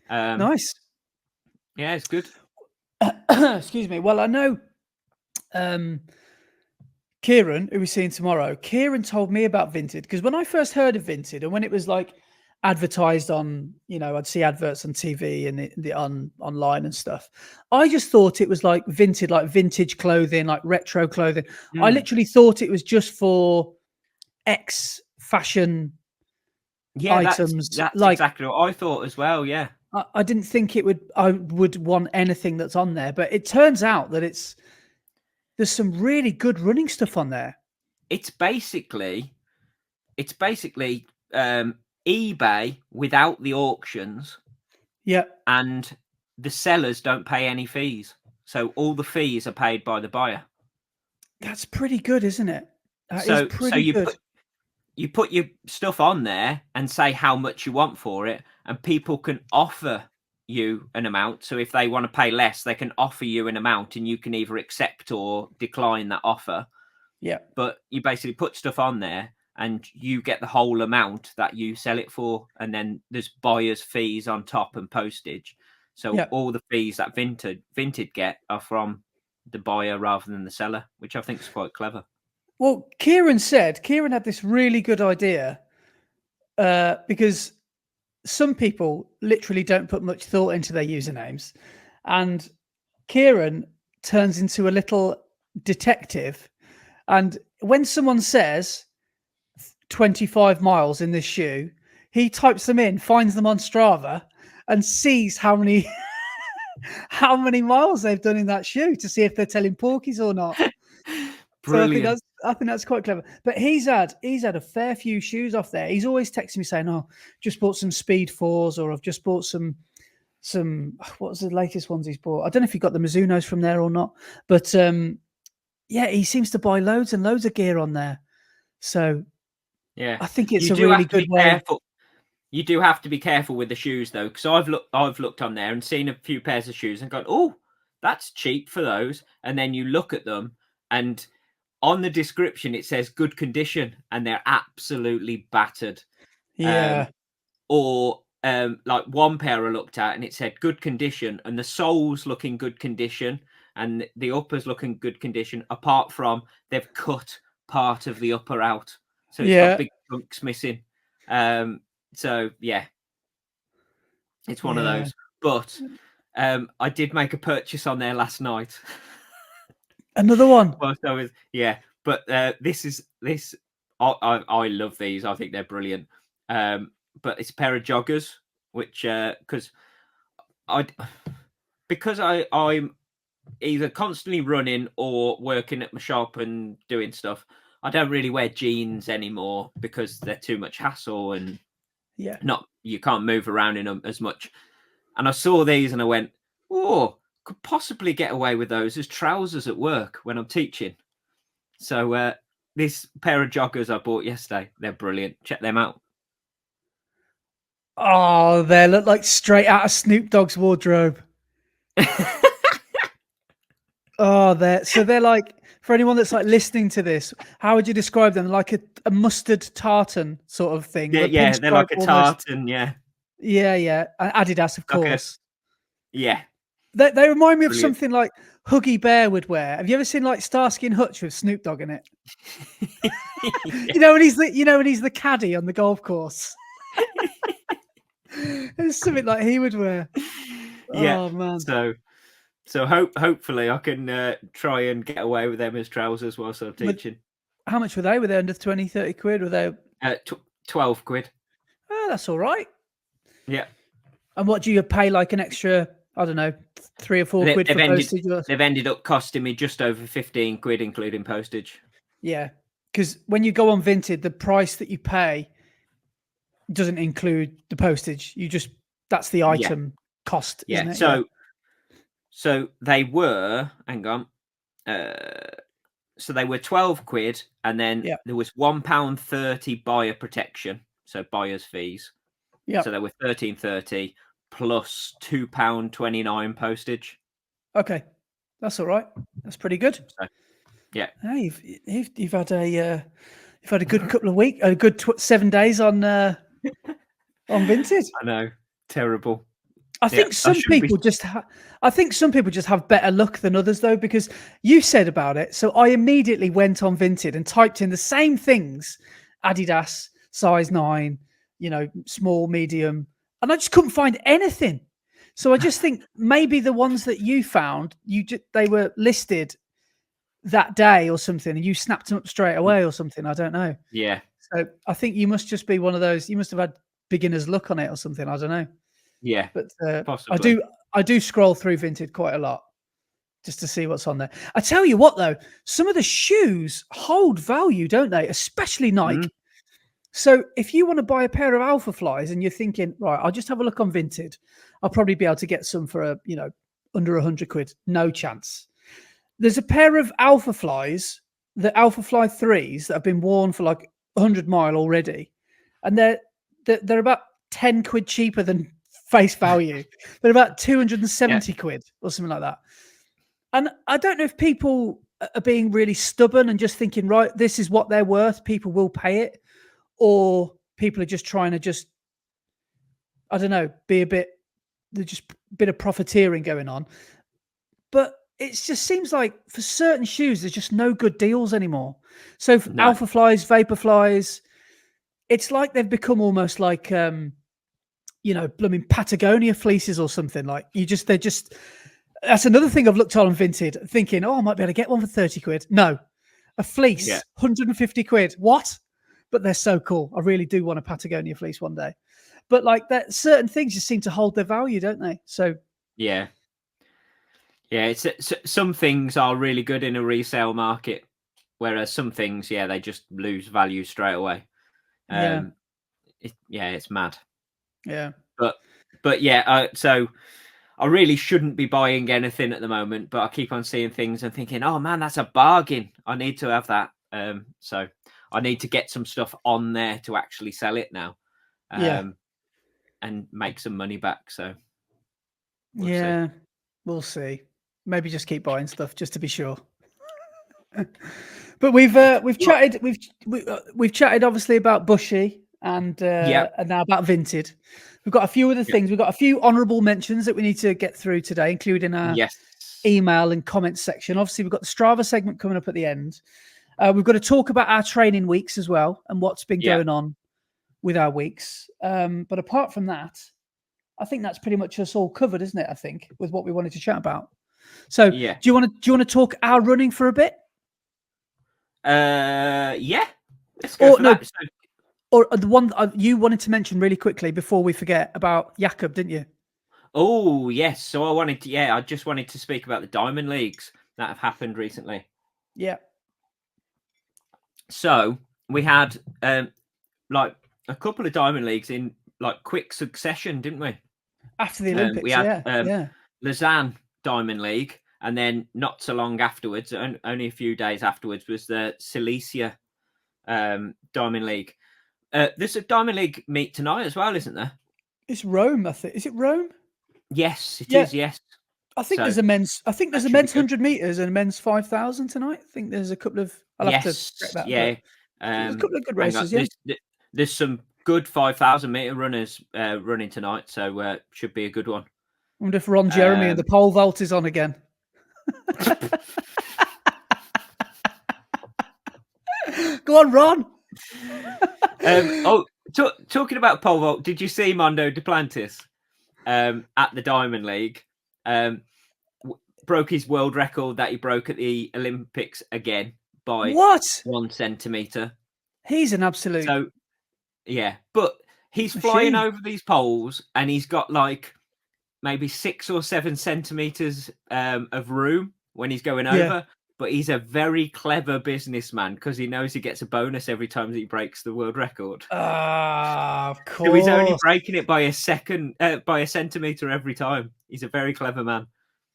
Nice. Yeah, it's good. Excuse me. Well, I know Kieran, who we're seeing tomorrow, Kieran told me about Vinted, because when I first heard of Vinted and when it was like advertised on, I'd see adverts on TV and online and stuff, I just thought it was like Vinted, like vintage clothing, like retro clothing. I literally thought it was just for X fashion items. That's like, exactly what I thought as well. Yeah. I didn't think I would want anything that's on there, but it turns out that there's some really good running stuff on there. It's basically eBay without the auctions. Yeah. And the sellers don't pay any fees. So all the fees are paid by the buyer. That's pretty good, isn't it? That is pretty good. You put your stuff on there and say how much you want for it, and people can offer you an amount. So if they want to pay less, they can offer you an amount, and you can either accept or decline that offer. Yeah. But you basically put stuff on there and you get the whole amount that you sell it for, and then there's buyer's fees on top and postage. So all the fees that Vinted get are from the buyer rather than the seller, which I think is quite clever. Well, Kieran had this really good idea, because some people literally don't put much thought into their usernames, and Kieran turns into a little detective. And when someone says 25 miles in this shoe, he types them in, finds them on Strava, and sees how many miles they've done in that shoe to see if they're telling porkies or not. Brilliant. So I think that's quite clever. But he's had a fair few shoes off there. He's always texting me saying, "Oh, just bought some Speed 4s, or I've just bought some what was the latest ones he's bought? I don't know if he got the Mizunos from there or not, but yeah, he seems to buy loads and loads of gear on there. So yeah, I think it's a really good way. Careful. You do have to be careful with the shoes though, because I've looked on there and seen a few pairs of shoes and gone, "Oh, that's cheap for those." And then you look at them, and on the description it says good condition, and they're absolutely battered. Yeah. Or like one pair I looked at and it said good condition, and the soles look in good condition and the uppers look in good condition, apart from they've cut part of the upper out, so it's got big chunks missing. So yeah, it's one of those. But I did make a purchase on there last night. Another one. Well, so but this. I love these. I think they're brilliant. But it's a pair of joggers, which because I'm either constantly running or working at my shop and doing stuff. I don't really wear jeans anymore because they're too much hassle, and you can't move around in them as much. And I saw these and I went, "Oh, could possibly get away with those as trousers at work when I'm teaching." So this pair of joggers I bought yesterday, they're brilliant. Check them out. Oh, they look like straight out of Snoop Dogg's wardrobe. Oh, they're like, for anyone that's like listening to this, how would you describe them? Like a mustard tartan sort of thing. Yeah, they're like a tartan, yeah. Yeah. Adidas, of course. Yeah. They remind me of something like Huggy Bear would wear. Have you ever seen like Starsky and Hutch with Snoop Dogg in it? When he's the caddy on the golf course. It's something like he would wear. Yeah. Oh man. So hopefully I can try and get away with them as trousers whilst I'm teaching. How much were they? Were they under 20, 30 quid? Were they 12 quid? Oh, that's all right. Yeah. And what do you pay, like an extra, I don't know, 3 or 4 quid for postage? They've ended up costing me just over 15 quid, including postage. Yeah. because when you go on Vinted, the price that you pay doesn't include the postage. That's the item cost, isn't it? So they were, hang on, so they were 12 quid, and then there was £1.30 buyer protection, so buyer's fees. Yeah. So they were £13.30 plus £2.29 postage. Okay, that's all right. That's pretty good. So, yeah. Hey, you've had a good couple of weeks, a good 7 days on Vinted. I know, terrible. I think some people just have better luck than others, though, because you said about it. So I immediately went on Vinted and typed in the same things: Adidas, size 9, small, medium, and I just couldn't find anything. So I just think maybe the ones that you found, they were listed that day or something, and you snapped them up straight away or something. I don't know. Yeah. So I think you must just be one of those. You must have had beginner's luck on it or something. I don't know. Yeah, but possibly. I do scroll through Vinted quite a lot just to see what's on there. I tell you what, though, some of the shoes hold value, don't they? Especially Nike. Mm. So if you want to buy a pair of Alpha Flies and you're thinking, right, I'll just have a look on Vinted, I'll probably be able to get some for under 100 quid. No chance. There's a pair of Alpha Flies, the Alpha Fly 3s that have been worn for like 100 mile already, and they're about 10 quid cheaper than face value. They're about 270 quid or something like that. And I don't know if people are being really stubborn and just thinking, right, this is what they're worth, people will pay it, or people are just trying to I don't know, there's just a bit of profiteering going on. But it just seems like for certain shoes, there's just no good deals anymore. So for Alpha Flies, Vapor Flies, it's like they've become almost like blooming Patagonia fleeces or something. Like that's another thing I've looked on Vinted thinking, I might be able to get one for 30 quid. No, a fleece, 150 quid. What? But they're so cool. I really do want a Patagonia fleece one day. But like that, certain things just seem to hold their value, don't they? So yeah, it's some things are really good in a resale market, whereas some things, they just lose value straight away. It's mad. Yeah. But yeah, so I really shouldn't be buying anything at the moment, but I keep on seeing things and thinking, oh man, that's a bargain. I need to have that. So I need to get some stuff on there to actually sell it now. And make some money back. So we'll see. Maybe just keep buying stuff just to be sure. But we've chatted obviously about Bushy and now about Vinted. We've got a few other things. We've got a few honourable mentions that we need to get through today, including our email and comments section. Obviously, we've got the Strava segment coming up at the end. We've got to talk about our training weeks as well and what's been going on with our weeks. But apart from that, I think that's pretty much us all covered, isn't it? I think with what we wanted to chat about. So, do you want to talk our running for a bit? Let's go for that. Or the one you wanted to mention really quickly before we forget about Jakob, didn't you? Oh yes. So I just wanted to speak about the Diamond Leagues that have happened recently. Yeah. So we had like a couple of Diamond Leagues in like quick succession, didn't we? After the Olympics, we had Lausanne Diamond League, and then not so long afterwards, only a few days afterwards, was the Silesia Diamond League. There's a Diamond League meet tonight as well, isn't there? It's Rome, I think. Is it Rome? Yes, it is. Yes. I think there's a men's. I think there's a men's 100 meters and a men's 5,000 tonight. I think there's a couple of. I'll have to check that. Yeah. There's a couple of good races. There's some good 5,000 meter runners running tonight, so should be a good one. I wonder if Ron Jeremy and the pole vault is on again. Go on, Ron. Talking about pole vault, did you see Mondo Duplantis at the Diamond League? Broke his world record that he broke at the Olympics again by 1 centimeter. He's an absolute. So, but he's flying over these poles and he's got like maybe 6 or 7 centimeters of room when he's going over. but he's a very clever businessman because he knows he gets a bonus every time that he breaks the world record. Ah, of So he's only course. breaking it by a centimeter every time. He's a very clever man.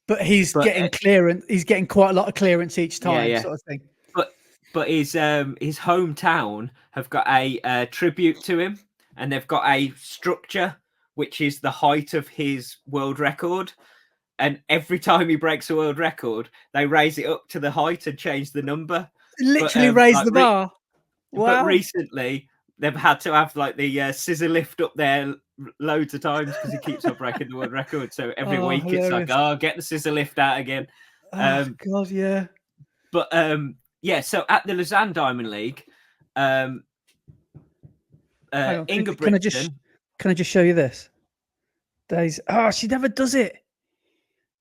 But he's getting clearance. He's getting quite a lot of clearance each time, sort of thing. But his hometown have got a tribute to him, and they've got a structure which is the height of his world record. And every time he breaks a world record, they raise it up to the height and change the number. Literally raise the bar. Wow. But recently, they've had to have like the scissor lift up there loads of times because he keeps on breaking the world record. So every week hilarious. it's like, oh, get the scissor lift out again. Oh, God, yeah. But so at the Lausanne Diamond League, Ingebrigtsen. Can I just show you this? Daisy. Oh, she never does it.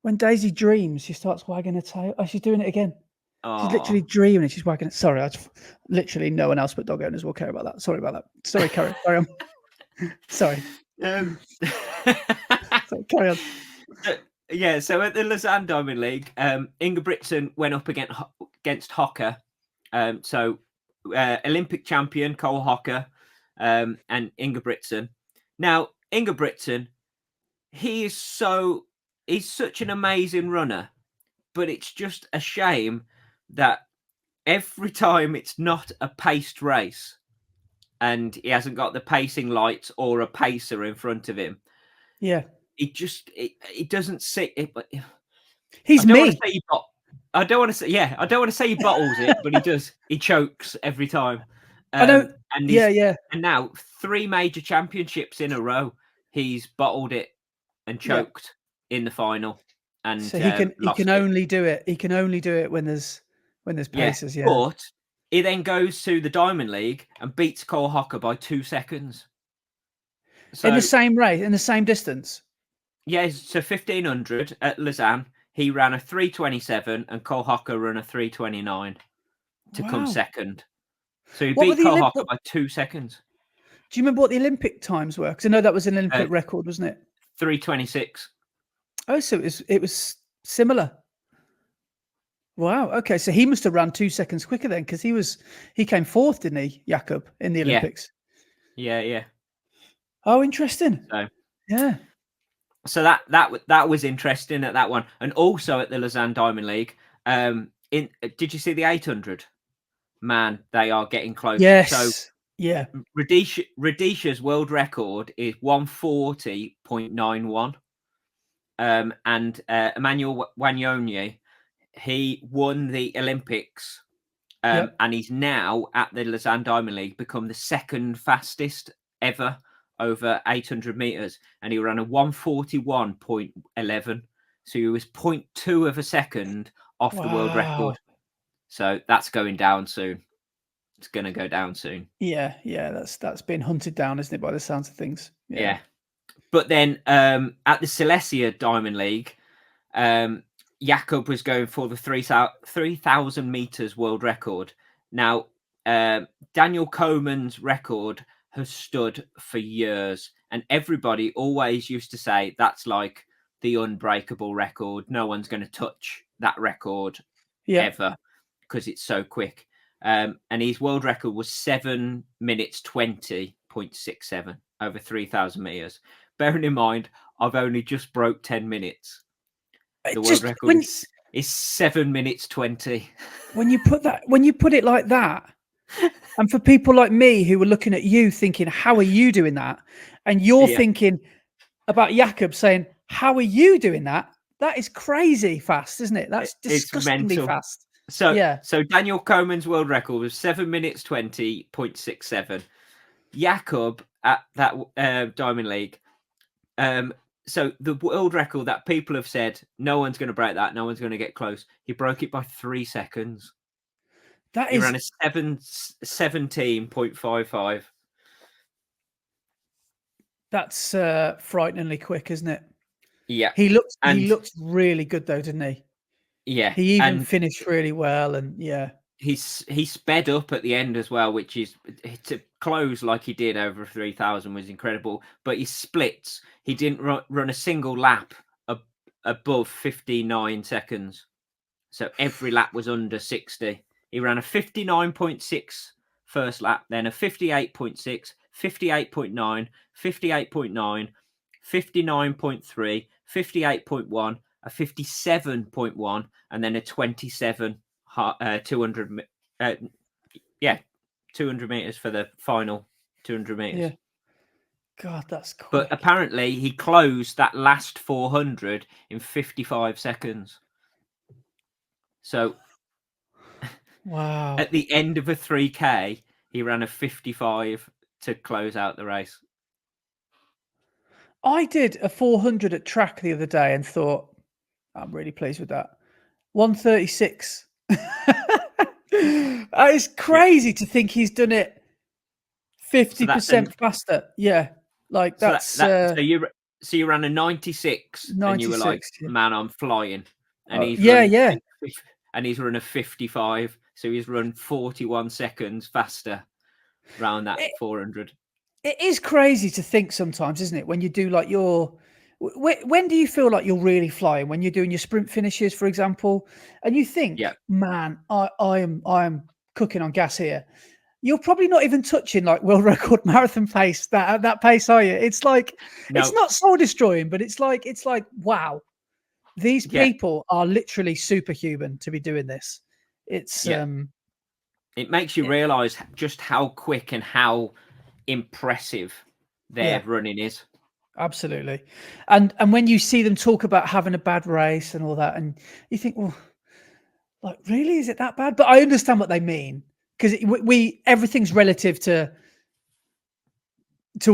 When Daisy dreams, she starts wagging her tail. Oh, she's doing it again. Aww. She's literally dreaming and she's wagging it. Sorry, literally no one else but dog owners will care about that. Sorry about that. Sorry, carry on. Sorry. Sorry, carry on. So at the Lausanne Diamond League, Ingebrigtsen went up against Hocker. Olympic champion Cole Hocker and Ingebrigtsen. Now, Ingebrigtsen, he's such an amazing runner, but it's just a shame that every time it's not a paced race and he hasn't got the pacing lights or a pacer in front of him. Yeah. It doesn't sit. He's me. I don't want to say he bottles it, but he does. He chokes every time. I know. And And now 3 major championships in a row, he's bottled it and choked in the final. And so he can only do it. He can only do it when there's paces. Yeah. But he then goes to the Diamond League and beats Cole Hocker by 2 seconds. So, in the same race, in the same distance. Yeah, so 1500 at Lausanne, he ran a 3:27 and Cole Hocker ran a 3:29 to come second. So he beat Cole Hocker by 2 seconds. Do you remember what the Olympic times were? Because I know that was an Olympic record, wasn't it? 3:26. Oh, so it was similar. Wow. Okay, so he must have run 2 seconds quicker then, because he came fourth, didn't he, Jakob, in the Olympics? Yeah. Oh, interesting. So, yeah. So that was interesting at that one, and also at the Lausanne Diamond League. Did you see the 800? Man, they are getting close. Yes. So yeah. Radisha's world record is 140.91. And Emmanuel Wanyonyi, he won the Olympics, and he's now at the Lausanne Diamond League become the second fastest ever over 800 meters, and he ran a 141.11. So he was 0.2 of a second off the world record. So that's going down soon. It's going to go down soon. Yeah. That's been hunted down, isn't it, by the sounds of things? Yeah. But then at the Silesia Diamond League, Jakob was going for the 3,000 meters world record. Now, Daniel Koeman's record has stood for years, and everybody always used to say that's like the unbreakable record. No one's going to touch that record ever because it's so quick. And his world record was 7 minutes 20.67 over 3,000 meters. Bearing in mind, I've only just broke 10 minutes. The world record is 7 minutes 20. When you put it like that, and for people like me who were looking at you thinking, how are you doing that? And you're thinking about Jakob saying, how are you doing that? That is crazy fast, isn't it? That's disgustingly fast. So Daniel Koeman's world record was 7 minutes 20.67. Jakob at that Diamond League. So the world record that people have said, no one's going to break that, no one's going to get close. He broke it by 3 seconds. He ran a 17.55. That's frighteningly quick, isn't it? Yeah. He looked really good though, didn't he? Yeah. He even finished really well, and he sped up at the end as well, which is to close like he did over 3,000 was incredible. But his splits, he didn't run a single lap above 59 seconds. So every lap was under 60. He ran a 59.6 first lap, then a 58.6, 58.9, 58.9, 59.3, 58.1, a 57.1, and then a 27 200 200 meters for the final 200 meters. Yeah. God, that's quick. But apparently he closed that last 400 in 55 seconds. So wow. at the end of a 3K, he ran a 55 to close out the race. I did a 400 at track the other day and thought, I'm really pleased with that. 136. It's crazy to think he's done it 50% faster. Yeah. Like that's so you ran a 96 and you were like, yeah. man, I'm flying. And he's and he's run a 55. So he's run 41 seconds faster around that 400. It is crazy to think sometimes, isn't it? When you do like when do you feel like you're really flying? When you're doing your sprint finishes, for example, and you think, man, I am cooking on gas here. You're probably not even touching like world record marathon pace that pace, are you? It's like it's not soul destroying, but it's like wow, these people are literally superhuman to be doing this. It's it makes you realize just how quick and how impressive their running is. Absolutely. And when you see them talk about having a bad race and all that, and you think, well, like, really, is it that bad? But I understand what they mean, because everything's relative to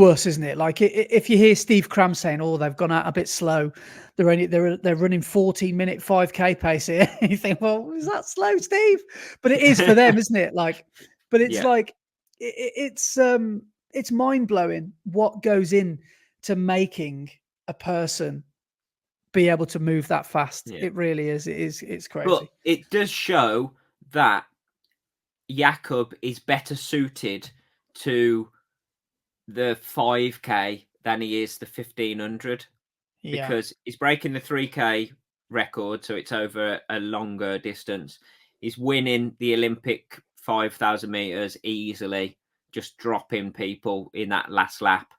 us, isn't it? Like if you hear Steve Cram saying, "Oh, they've gone out a bit slow," they're running 14-minute 5K pace here. You think, well, is that slow, Steve? But it is for them, isn't it? Like, but it's like it's mind blowing what goes in to making a person be able to move that fast. It really is. It's crazy. But it does show that Jakob is better suited to the 5K than he is the 1500 because he's breaking the 3K record, so it's over a longer distance. He's winning the Olympic 5,000 meters easily, just dropping people in that last lap.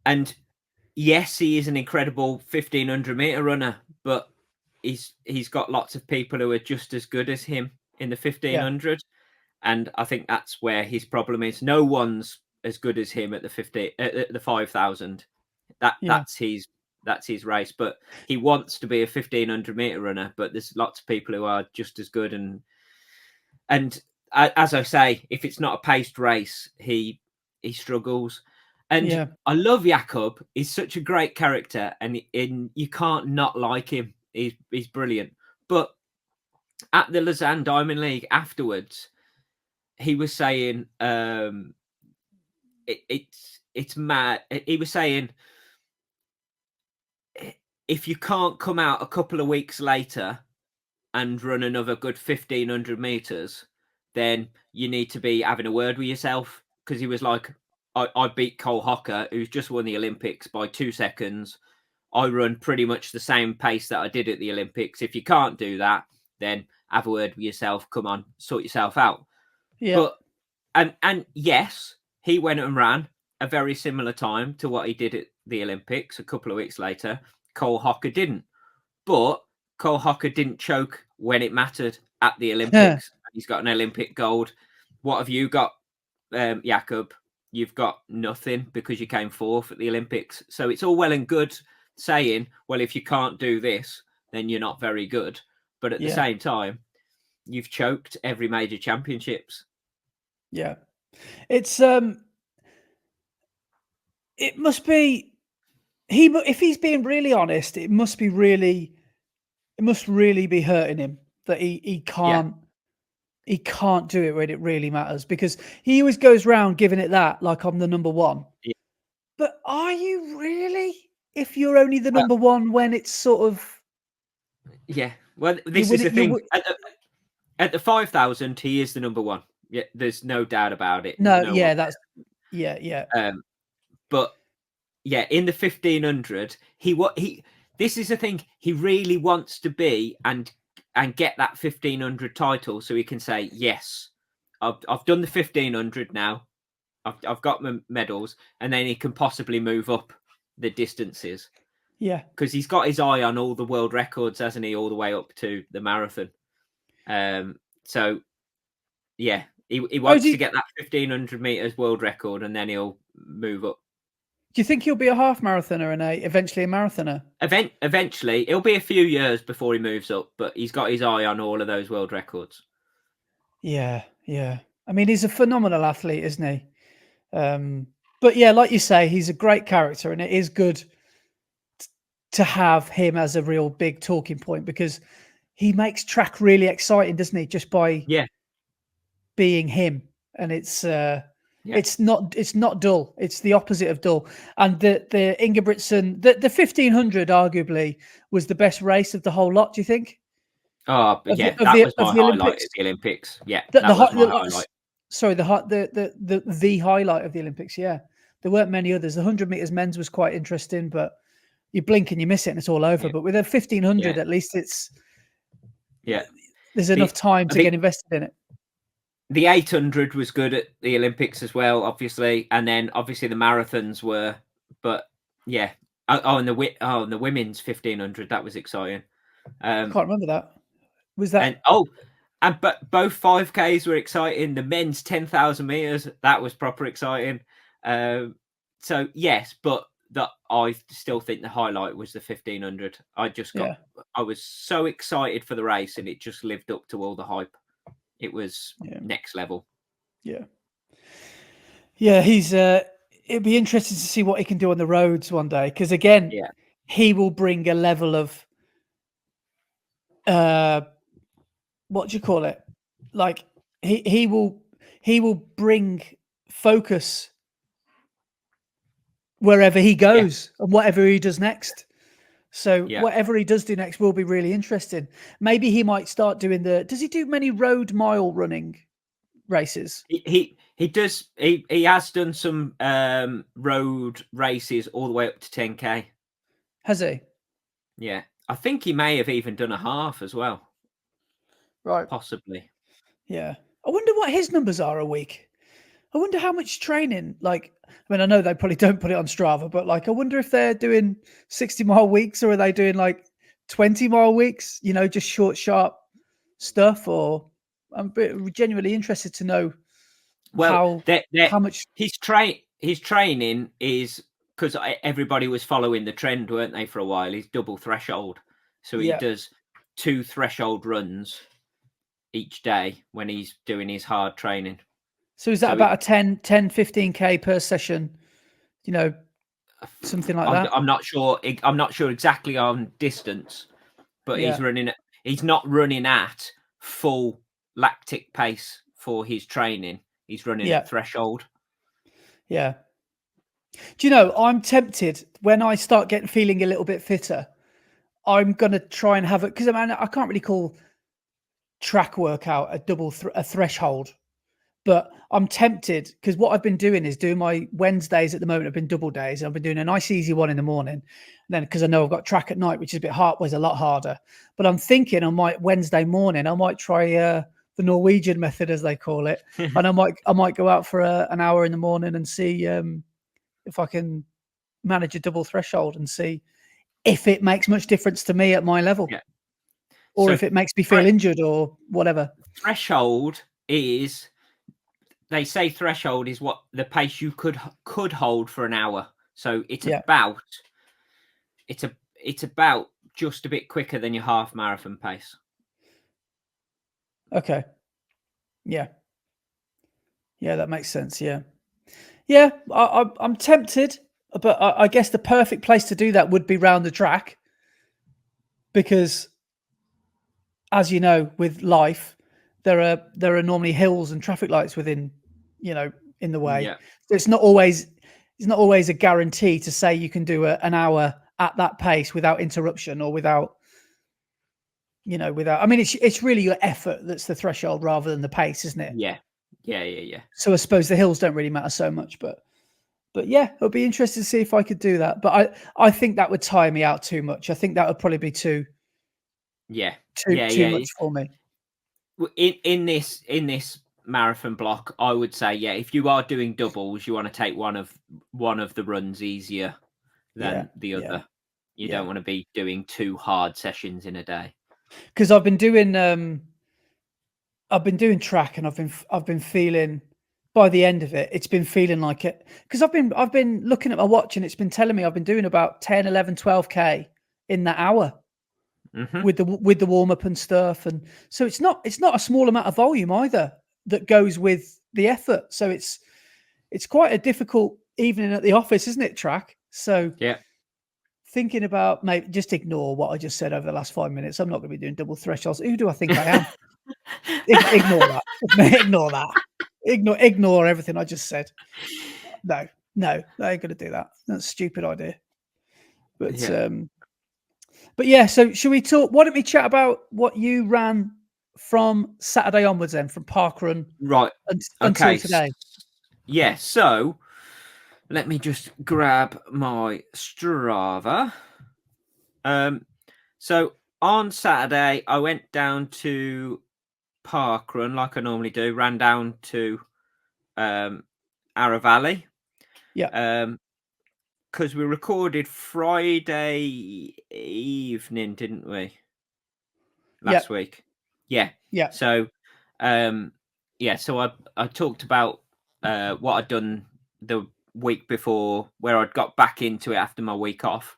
And yes, he is an incredible 1500 meter runner, but he's got lots of people who are just as good as him in the 1500. And I think that's where his problem is. No one's as good as him at the 5,000. That's his race. But he wants to be a 1500 meter runner. But there's lots of people who are just as good. And as I say, if it's not a paced race, he struggles. And I love Jakob. He's such a great character, and you can't not like him. He's brilliant. But at the Lausanne Diamond League afterwards, he was saying, it's mad. He was saying, if you can't come out a couple of weeks later and run another good 1500 meters, then you need to be having a word with yourself. Because he was like, I beat Cole Hocker, who's just won the Olympics, by 2 seconds. I run pretty much the same pace that I did at the Olympics. If you can't do that, then have a word with yourself. Come on, sort yourself out. But and yes, he went and ran a very similar time to what he did at the Olympics a couple of weeks later. Cole Hocker didn't. But Cole Hocker didn't choke when it mattered at the Olympics. He's got an Olympic gold. What have you got, Jakob? You've got nothing because you came fourth at the Olympics. So it's all well and good saying, well, if you can't do this, then you're not very good. But at the same time, you've choked every major championships. Yeah. It's it must be if he's being really honest, it must really be hurting him that he can't he can't do it when it really matters, because he always goes around giving it that, like, I'm the number one. But are you really, if you're only the number one when it's sort of well, this is the thing. At the 5,000, he is the number one. Yeah, there's no doubt about it. No, that's yeah. But in the 1500, this is the thing. He really wants to be and get that 1500 title, so he can say, yes, I've done the 1500 now. I've got my medals, and then he can possibly move up the distances. Yeah, because he's got his eye on all the world records, hasn't he, all the way up to the marathon. So yeah, he wants to get that 1500 meters world record, and then he'll move up. Do you think he'll be a half marathoner and eventually a marathoner? Eventually, it'll be a few years before he moves up, but he's got his eye on all of those world records. Yeah, yeah. I mean, he's a phenomenal athlete, isn't he? But yeah, like you say, he's a great character, and it is good to have him as a real big talking point, because he makes track really exciting, doesn't he? Just by being him, and it's not dull. It's the opposite of dull. And the Ingebrigtsen, the 1500 arguably was the best race of the whole lot. Do you think? Oh, that was my highlight of the Olympics. Yeah, that was my highlight. Sorry, the highlight of the Olympics. Yeah, there weren't many others. The 100 meters men's was quite interesting, but you blink and you miss it and it's all over. But with a 1500, at least there's enough time to get invested in it. The 800 was good at the Olympics as well, obviously, and then obviously the marathons were. But yeah, and the women's 1500, that was exciting. I can't remember that. Was that? But both 5Ks were exciting. The men's 10,000 meters, that was proper exciting. So yes, but I still think the highlight was the 1500. I was so excited for the race, and it just lived up to all the hype. It was next level. Yeah. Yeah, it'd be interesting to see what he can do on the roads one day, because again, he will bring a level of what do you call it? Like he will bring focus wherever he goes and whatever he does next. So whatever he does do next will be really interesting. Maybe he might start doing does he do many road mile running races? He does. He has done some road races all the way up to 10K. Has he? Yeah. I think he may have even done a half as well. Right. Possibly. Yeah. I wonder what his numbers are a week. I wonder how much training, I know they probably don't put it on Strava, but I wonder if they're doing 60-mile weeks, or are they doing 20-mile weeks, just short, sharp stuff, or I'm genuinely interested to know how much his training is, because everybody was following the trend, weren't they, for a while? He's double threshold. So he does 2 threshold runs each day when he's doing his hard training. So is that about a 10, 15K per session? Something like that? I'm not sure. I'm not sure exactly on distance, but he's not running at full lactic pace for his training. He's running at threshold. Yeah. Do you know, I'm tempted when I start feeling a little bit fitter, I'm going to try and have it, because I can't really call track workout a threshold. But I'm tempted, because what I've been doing is doing my Wednesdays at the moment have been double days. I've been doing a nice easy one in the morning. And then, because I know I've got track at night, which is a lot harder. But I'm thinking on my Wednesday morning, I might try the Norwegian method, as they call it. And I might go out for an hour in the morning and see if I can manage a double threshold, and see if it makes much difference to me at my level. Yeah. Or if it makes me feel injured or whatever. Threshold is... They say threshold is what the pace you could hold for an hour. So it's about just a bit quicker than your half marathon pace. Okay. Yeah. Yeah, that makes sense. Yeah. Yeah, I'm tempted, but I guess the perfect place to do that would be round the track, because, as you know, with life, there are normally hills and traffic lights within, in the way. Yeah. So it's not always a guarantee to say you can do an hour at that pace without interruption, or without. I mean, it's really your effort that's the threshold rather than the pace, isn't it? Yeah. Yeah. So I suppose the hills don't really matter so much, but But yeah, it'll be interesting to see if I could do that. But I think that would tire me out too much. I think that would probably be too Yeah, much for me. In this marathon block, I would say, yeah, if you are doing doubles, you want to take one of the runs easier than the other. You don't want to be doing 2 hard sessions in a day. Because I've been doing track, and I've been feeling, by the end of it, it's been feeling like it, because I've been looking at my watch, and it's been telling me I've been doing about 10, 11, 12K in that hour. Mm-hmm. with the warm up and stuff, and so it's not a small amount of volume either that goes with the effort. So it's quite a difficult evening at the office, isn't it, track? So yeah, thinking about, maybe just ignore what I just said over the last 5 minutes. I'm not going to be doing double thresholds. Who do I think I am? Ignore that. Ignore that. Ignore everything I just said. No, I ain't going to do that. That's a stupid idea. But yeah, so should we talk? Why don't we chat about what you ran from Saturday onwards, then, from Parkrun right. until today? Yeah, so let me just grab my Strava. So on Saturday, I went down to Parkrun like I normally do. Ran down to Ara Valley. Yeah. Because we recorded Friday evening, didn't we? Last week. Yeah. Yeah. So, so I talked about what I'd done the week before, where I'd got back into it after my week off.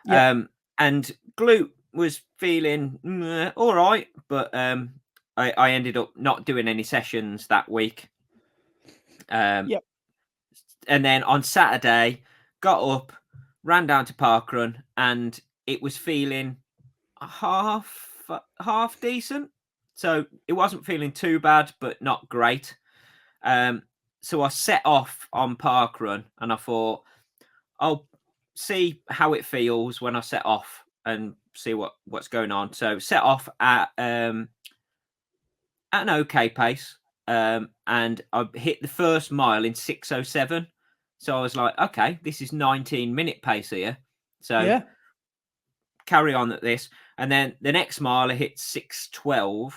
Yeah. And glute was feeling all right, but I ended up not doing any sessions that week. Yep. And then on Saturday, got up, ran down to Parkrun, and it was feeling half decent. So it wasn't feeling too bad, but not great. So I set off on Parkrun, and I thought, I'll see how it feels when I set off and see what's going on. So set off at an okay pace, and I hit the first mile in 6:07. So I was like, okay, this is 19-minute pace here. So carry on at this. And then the next mile I hit 6:12.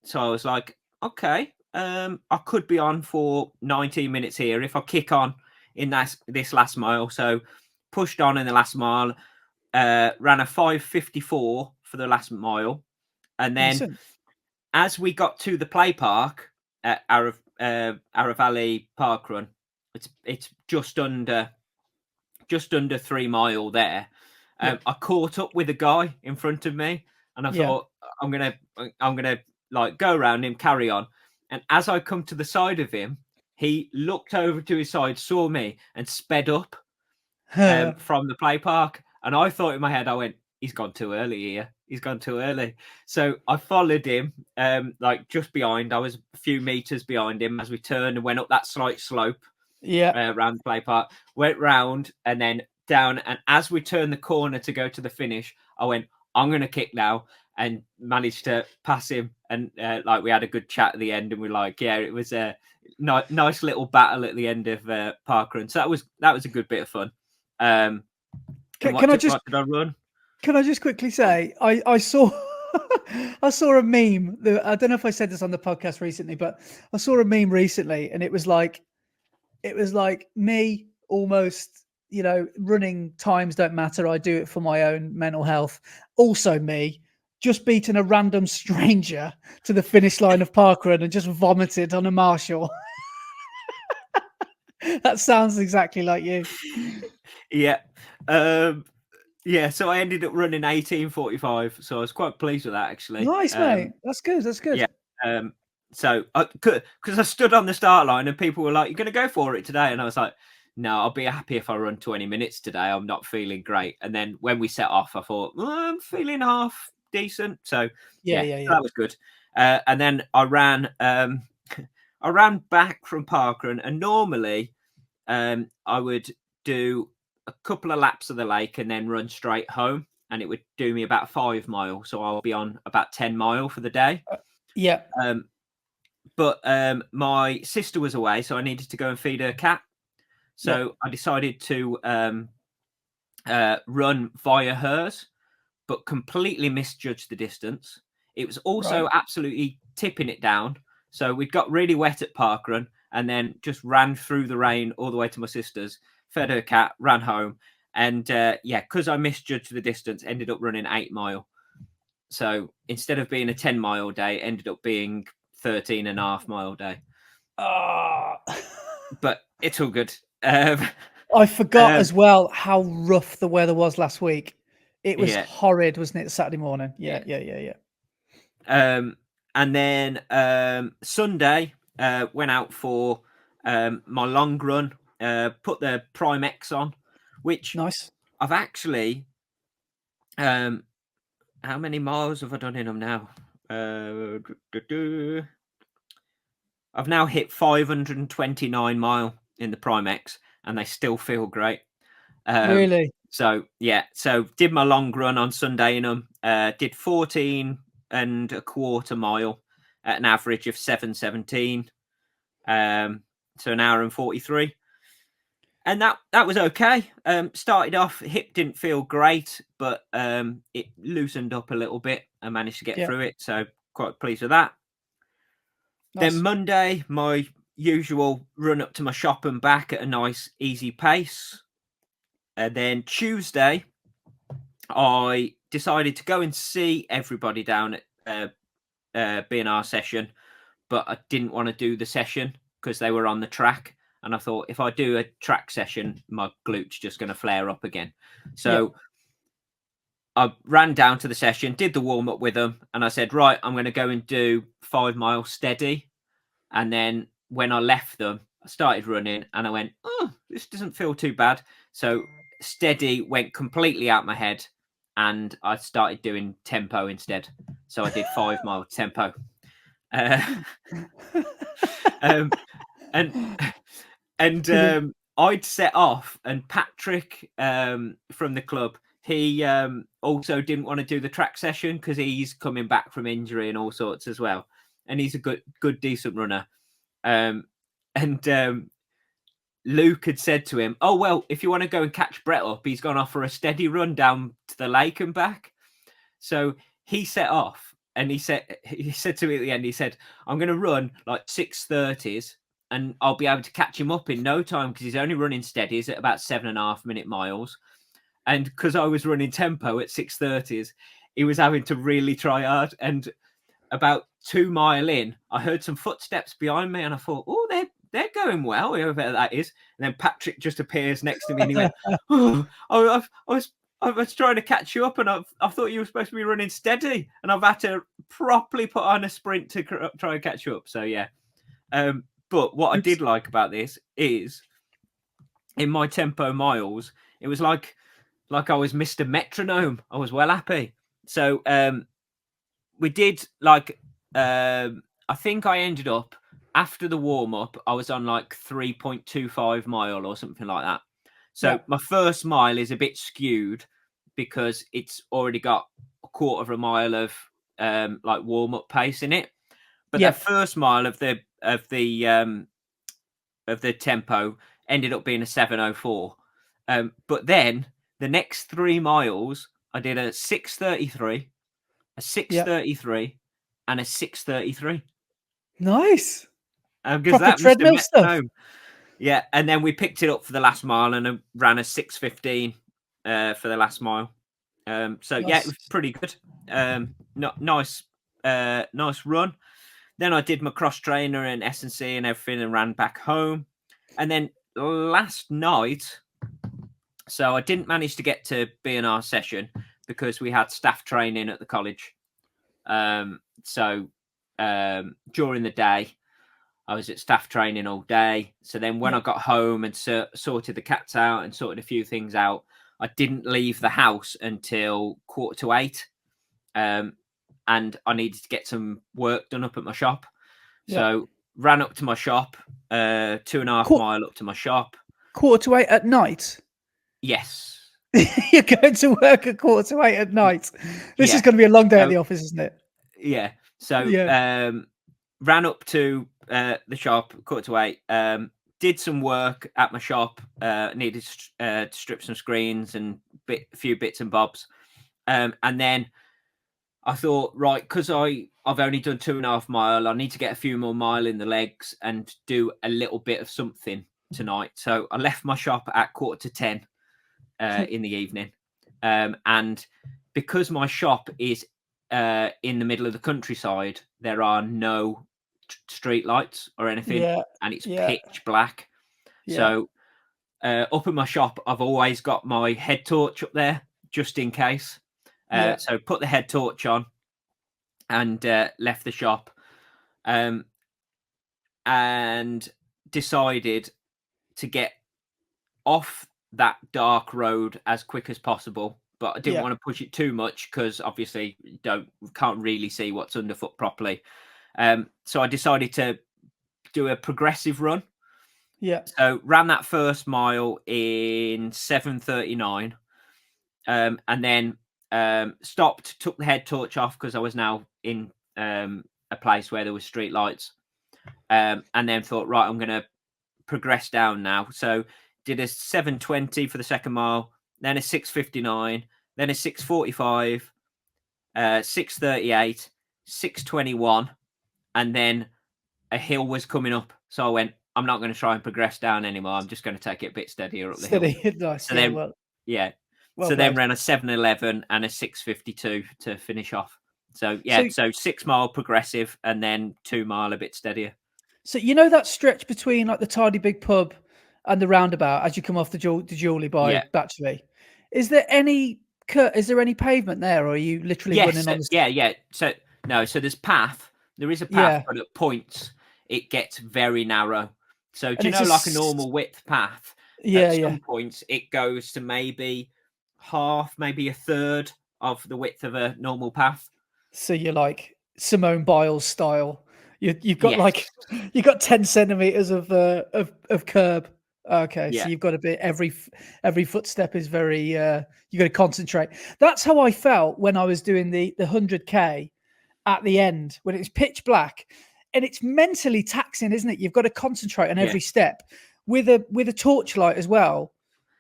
So I was like, okay, I could be on for 19 minutes here if I kick on in this last mile. So pushed on in the last mile, ran a 5:54 for the last mile. And then as we got to the play park at Ara Valley Parkrun, it's just under 3 mile there. I caught up with a guy in front of me, and I thought, I'm gonna like go around him, carry on. And as I come to the side of him, he looked over to his side, saw me, and sped up from the play park. And I thought in my head, I went, he's gone too early here. He's gone too early. So I followed him, like just behind. I was a few meters behind him as we turned and went up that slight slope. Around the play park, went round and then down. And as we turned the corner to go to the finish, I went, I'm going to kick now, and managed to pass him. And like we had a good chat at the end, and we're like, yeah, it was a nice little battle at the end of Parkrun. So that was a good bit of fun. What did I run? Can I just quickly say, I saw I saw a meme. I don't know if I said this on the podcast recently, but I saw a meme recently, and it was like me almost, running times don't matter. I do it for my own mental health. Also me just beating a random stranger to the finish line of Parkrun and just vomited on a marshal. That sounds exactly like you. Yeah. Yeah, so I ended up running 18:45, so I was quite pleased with that, actually. Nice, mate. That's good. Yeah. So because I stood on the start line and people were like, "You're going to go for it today?" And I was like, "No, I'll be happy if I run 20 minutes today. I'm not feeling great." And then when we set off, I thought, I'm feeling half decent. So yeah. That was good. And then I ran back from Parkrun, and normally I would do a couple of laps of the lake and then run straight home, and it would do me about 5 miles. So I'll be on about 10 mile for the day. But my sister was away, so I needed to go and feed her cat. So I decided to run via hers, but completely misjudged the distance. It was also absolutely tipping it down. So we'd got really wet at Parkrun and then just ran through the rain all the way to my sister's, fed her cat, ran home. And because I misjudged the distance, ended up running 8 mile. So instead of being a 10-mile day, it ended up being 13.5-mile day. But it's all good. I forgot as well how rough the weather was last week. It was horrid, wasn't it? Saturday morning. Yeah. And then Sunday, went out for my long run, put the Prime X on, which nice. I've actually, how many miles have I done in them now? I've now hit 529 mile in the Prime X, and they still feel great. Really? So did my long run on Sunday in them. Did 14.25 mile at an average of 7:17. So an hour and 43. And that was okay. Started off, hip didn't feel great, but it loosened up a little bit. I managed to get through it, so quite pleased with that. Nice. Then Monday, my usual run up to my shop and back at a nice, easy pace. And then Tuesday, I decided to go and see everybody down at B&R session, but I didn't want to do the session because they were on the track. And I thought, if I do a track session, my glute's just going to flare up again. So I ran down to the session, did the warm-up with them, and I said, right, I'm going to go and do 5 miles steady. And then when I left them, I started running, and I went, oh, this doesn't feel too bad. So steady went completely out my head, and I started doing tempo instead. So I did 5 mile tempo. And I'd set off, and Patrick from the club, he also didn't want to do the track session because he's coming back from injury and all sorts as well, and he's a good decent runner. And Luke had said to him, oh well, if you want to go and catch Brett up, he's gone off for a steady run down to the lake and back. So he set off, and he said to me at the end, he said, I'm going to run like 6:30s, and I'll be able to catch him up in no time because he's only running steadies at about 7.5 minute miles. And because I was running tempo at 6:30s, he was having to really try hard. And about 2 mile in, I heard some footsteps behind me, and I thought, oh, they're going well, whoever that is. And then Patrick just appears next to me, and he went, oh, I was trying to catch you up, and I thought you were supposed to be running steady, and I've had to properly put on a sprint to try and catch you up. So yeah. But what I did like about this is, in my tempo miles, it was like I was Mr. Metronome. I was well happy. So we did I think I ended up, after the warm-up, I was on like 3.25 mile or something like that. So my first mile is a bit skewed because it's already got a quarter of a mile of like warm-up pace in it. But the first mile of the tempo ended up being a 7:04. But then the next 3 miles, I did a 6:33, a 6:33, and a 6:33. Nice. Because that treadmill stuff. Yeah, and then we picked it up for the last mile and ran a 6:15 for the last mile. So nice. Yeah, it was pretty good. Nice run. Then I did my cross trainer and S&C and everything and ran back home. And then last night, so I didn't manage to get to B&R session because we had staff training at the college. So during the day, I was at staff training all day. So then when I got home and sorted the cats out and sorted a few things out, I didn't leave the house until 7:45. And I needed to get some work done up at my shop. So ran up to my shop, 2.5 mile up to my shop. 7:45 at night? Yes. You're going to work at 7:45 at night. This is going to be a long day at the office, isn't it? Yeah. So ran up to the shop, 7:45, did some work at my shop. Needed to strip some screens and a few bits and bobs. And then I thought, right, because I've only done 2.5 mile, I need to get a few more mile in the legs and do a little bit of something tonight. So I left my shop at 9:45 in the evening. And because my shop is in the middle of the countryside, there are no street lights or anything, and it's pitch black. So up in my shop, I've always got my head torch up there just in case. So put the head torch on and left the shop, and decided to get off that dark road as quick as possible. But I didn't want to push it too much because obviously can't really see what's underfoot properly. So I decided to do a progressive run. So ran that first mile in 7:39, and then stopped, took the head torch off because I was now in a place where there was street lights, and then thought, right, I'm going to progress down now. So did a 7:20 for the second mile, then a 6:59, then a 6:45, 6:38, 6:21, and then a hill was coming up. So I went, I'm not going to try and progress down anymore. I'm just going to take it a bit steadier up the hill. Nice. So then, then ran a 7:11 and a 6:52 to finish off. So so 6 mile progressive and then 2 mile a bit steadier. So you know that stretch between like the Tidy Big Pub and the roundabout as you come off the Julie by Batchley, is there any pavement there, or are you literally running on the... So there's path. There is a path, but at points it gets very narrow. So do you know, like a normal width path? At some points it goes to maybe half, maybe a third of the width of a normal path. So you're like Simone Biles style. You've got like you've got 10 centimeters of curb. Okay, so you've got to be every footstep is very you got to concentrate. That's how I felt when I was doing the 100K at the end, when it's pitch black, and it's mentally taxing, isn't it? You've got to concentrate on every step with a torchlight as well.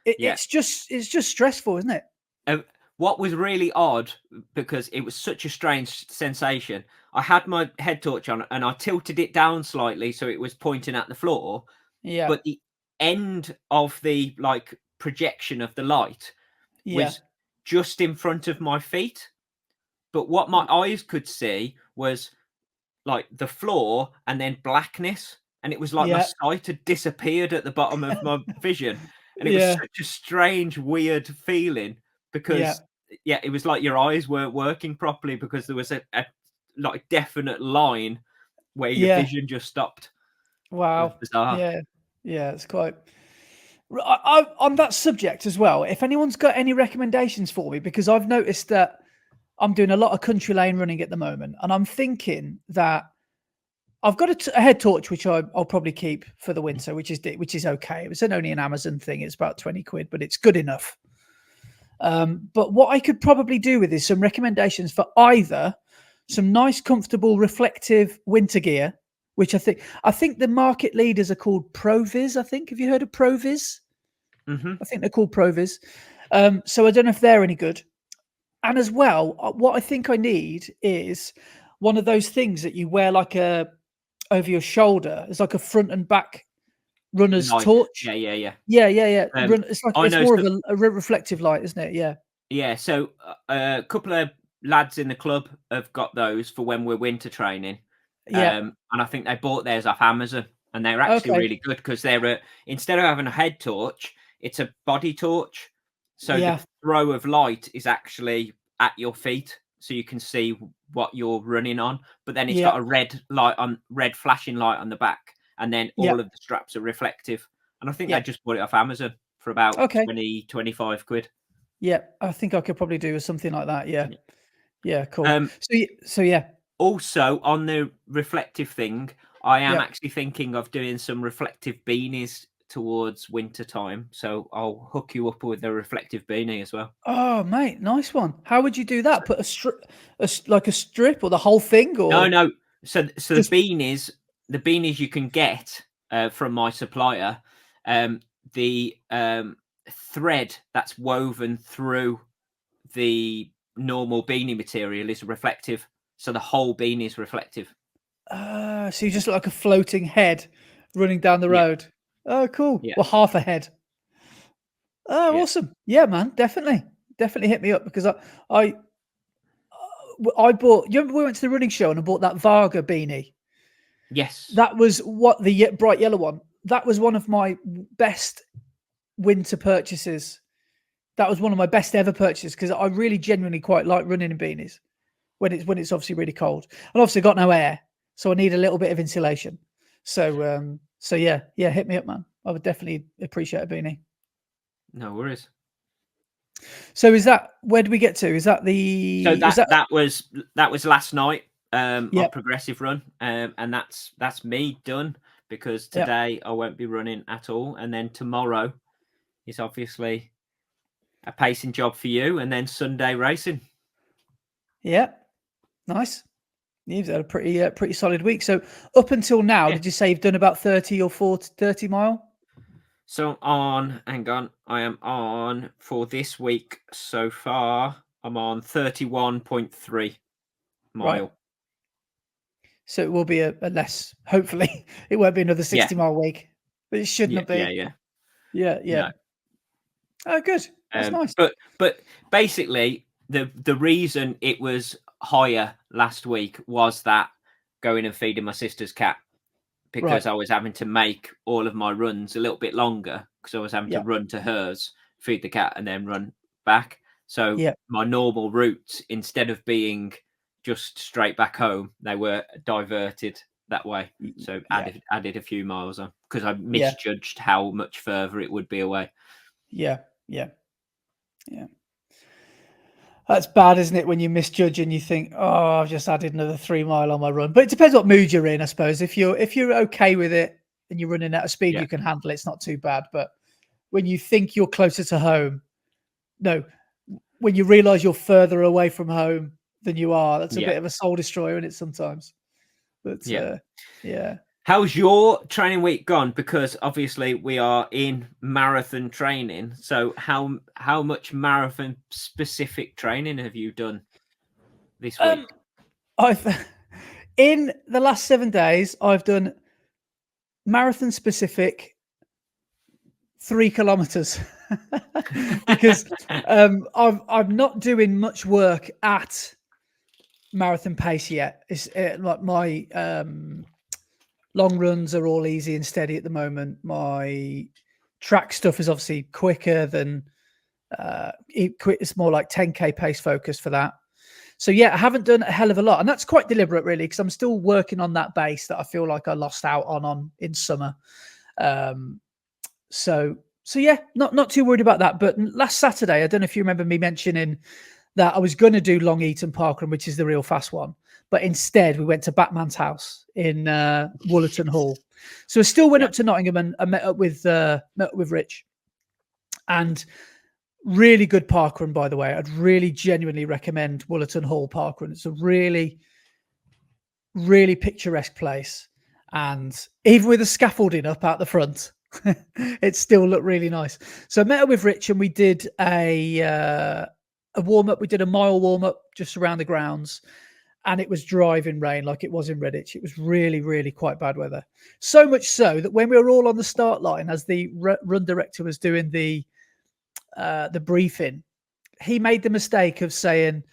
It's just stressful, isn't it? What was really odd, because it was such a strange sensation, I had my head torch on and I tilted it down slightly so it was pointing at the floor. But the end of the like projection of the light was just in front of my feet. But what my eyes could see was like the floor and then blackness. And it was like my sight had disappeared at the bottom of my vision. And it was such a strange, weird feeling, because it was like your eyes weren't working properly because there was a like definite line where your vision just stopped. Wow. It was bizarre. Yeah, it's quite... on that subject as well, if anyone's got any recommendations for me, because I've noticed that I'm doing a lot of country lane running at the moment, and I'm thinking that I've got a head torch, which I'll probably keep for the winter, which is okay. It was only an Amazon thing. It's about 20 quid, but it's good enough. But what I could probably do with is some recommendations for either some nice, comfortable, reflective winter gear, which I think the market leaders are called Provis. I think. Have you heard of Provis? Mm-hmm. I think they're called Provis. So I don't know if they're any good. And as well, what I think I need is one of those things that you wear like over your shoulder. It's like a front and back runner's torch. Yeah. It's more of a reflective light, isn't it? Yeah. So a couple of lads in the club have got those for when we're winter training. And I think they bought theirs off Amazon, and they're actually really good because they're instead of having a head torch, it's a body torch. So the throw of light is actually at your feet, so you can see what you're running on. But then it's got a red flashing light on the back, and then all of the straps are reflective. And I think they just bought it off Amazon for about 20-25 quid. Yeah, I think I could probably do something like that. Yeah, cool. So Also, on the reflective thing, I am actually thinking of doing some reflective beanies towards winter time. So I'll hook you up with a reflective beanie as well. Oh, mate, nice one. How would you do that? Put a strip or the whole thing? Or no. So the beanies you can get from my supplier, the thread that's woven through the normal beanie material is reflective, so the whole beanie is reflective. So you just look like a floating head running down the Yeah, road. Oh, cool. yeah, Well, half a head. Oh, yeah. awesome. Yeah, man. Definitely hit me up because I bought. You remember we went to the running show and I bought that Varga beanie. Yes. That was what the bright yellow one. That was one of my best winter purchases. That was one of my best ever purchases because I really genuinely quite like running in beanies when it's obviously really cold. And obviously got no air, so I need a little bit of insulation. So yeah, hit me up, man. I would definitely appreciate a beanie. No worries. So is that where do we get to? Is that So is that that was last night on Yep. Progressive Run, and that's me done because Yep. today I won't be running at all, and then tomorrow is obviously a pacing job for you, and then Sunday racing. Yeah, nice. You've had a pretty solid week. So up until now, Yeah. did you say you've done about 30 or 40, 30 mile? So hang on, I am on for this week so far. I'm on 31.3 mile. Right. So it will be a less. Hopefully, it won't be another 60-mile week, but it shouldn't be. Yeah. Yeah. No. Oh, good. That's nice. But basically, the reason it was higher last week was that going and feeding my sister's cat, because Right. I was having to make all of my runs a little bit longer because I was having to Yeah. run to hers, feed the cat, and then run back. So Yeah. my normal routes, instead of being just straight back home, they were diverted that way. So Yeah. added a few miles on because I Yeah. misjudged how much further it would be away. Yeah. Yeah. Yeah. That's bad, isn't it? When you misjudge and you think, "Oh, I've just added another 3 mile on my run." But it depends what mood you're in, I suppose. If you're okay with it and you're running at a speed Yeah. you can handle, it's not too bad. But when you think you're closer to home, no, when you realise you're further away from home than you are, that's a Yeah. bit of a soul destroyer, isn't it? Sometimes. But Yeah. yeah. How's your training week gone? Because obviously we are in marathon training. So how much marathon specific training have you done this week? I've in the last 7 days, I've done marathon specific 3 kilometers because I'm not doing much work at marathon pace yet. It's like my long runs are all easy and steady at the moment. My track stuff is obviously quicker than it's more like 10K pace focused for that. So yeah, I haven't done a hell of a lot, and that's quite deliberate, really, because I'm still working on that base that I feel like I lost out on in summer. So yeah, not too worried about that. But last Saturday, I don't know if you remember me mentioning that I was going to do Long Eaton Parkrun, which is the real fast one, but instead we went to Batman's house in Woollerton Hall. So I still went up to Nottingham and I met up with Rich, and really good parkrun, by the way. I'd really genuinely recommend Woollerton Hall Parkrun. It's a really, really picturesque place. And even with the scaffolding up out the front, it still looked really nice. So I met up with Rich and we did a warm-up. We did a mile warm-up just around the grounds. And it was driving rain like it was in Redditch. It was really, really quite bad weather. So much so that when we were all on the start line, as the run director was doing the briefing, he made the mistake of saying,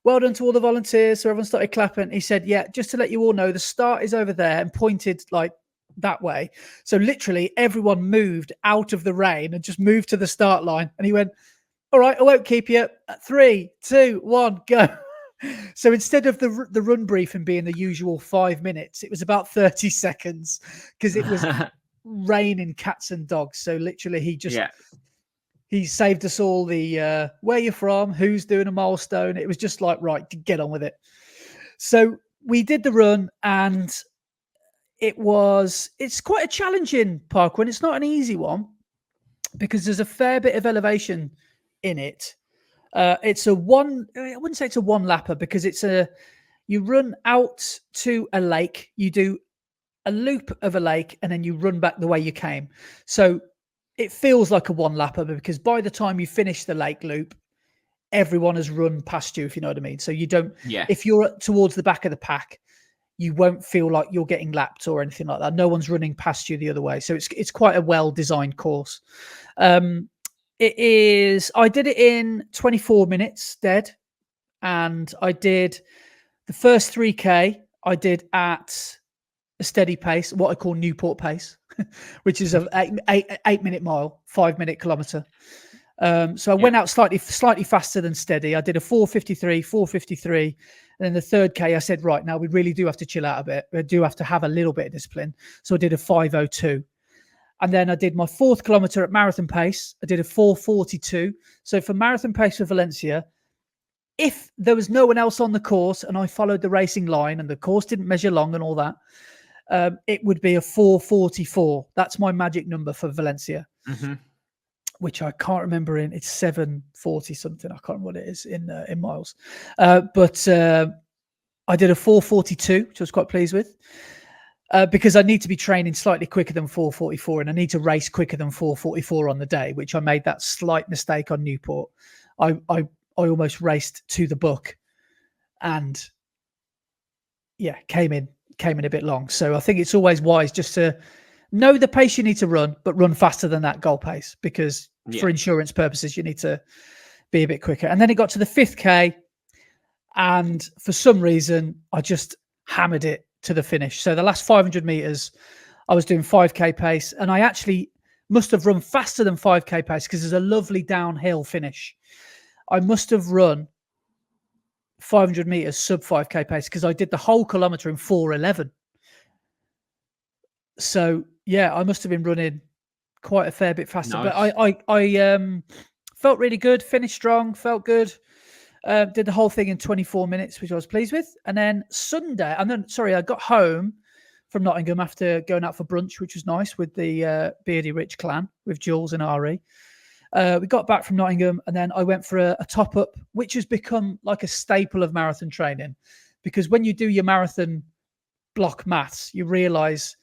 "Well done to all the volunteers." So everyone started clapping. He said, "Yeah, just to let you all know, the start is over there," and pointed like that way. So literally everyone moved out of the rain and just moved to the start line. And he went, "All right, I won't keep you. 3, 2, 1, go." So instead of the run briefing being the usual 5 minutes, it was about 30 seconds because it was raining cats and dogs. So literally he saved us all the where you're from, who's doing a milestone. It was just like, right, get on with it. So we did the run, and it's quite a challenging parkrun. It's not an easy one because there's a fair bit of elevation in it. It's I wouldn't say it's a one lapper because you run out to a lake. You do a loop of a lake, and then you run back the way you came. So it feels like a one lapper, because by the time you finish the lake loop, everyone has run past you, if you know what I mean. So you don't, Yeah. if you're towards the back of the pack, you won't feel like you're getting lapped or anything like that. No one's running past you the other way. So it's quite a well-designed course. It is, I did it in 24 minutes dead. And I did the first 3K, I did at a steady pace, what I call Newport pace, which is an 8-minute mile, 5-minute kilometer. So I went out slightly faster than steady. I did a 4:53, and then the third K, I said, right, now we really do have to chill out a bit. We do have to have a little bit of discipline. So I did a 5:02. And then I did my 4th kilometer at marathon pace. I did a 4:42. So for marathon pace for Valencia, if there was no one else on the course and I followed the racing line and the course didn't measure long and all that, it would be a 4:44. That's my magic number for Valencia. Mm-hmm. Which I can't remember it's 740 something. I can't remember what it is in miles. But I did a 4:42, which I was quite pleased with, because I need to be training slightly quicker than 4:44, and I need to race quicker than 4:44 on the day, which I made that slight mistake on Newport. I almost raced to the book, and came in a bit long. So I think it's always wise just to know the pace you need to run, but run faster than that goal pace, because for insurance purposes, you need to be a bit quicker. And then it got to the 5th K, and for some reason, I just hammered it to the finish. So the last 500 meters, I was doing 5K pace, and I actually must have run faster than 5K pace because there's a lovely downhill finish. I must have run 500 meters sub 5K pace because I did the whole kilometer in 4:11. So I must have been running quite a fair bit faster. Nice. But I felt really good, finished strong, felt good. Did the whole thing in 24 minutes, which I was pleased with. And then I got home from Nottingham after going out for brunch, which was nice with the Beardy Rich clan, with Jules and Ari. We got back from Nottingham, and then I went for a top up, which has become like a staple of marathon training, because when you do your marathon block maths, you realize,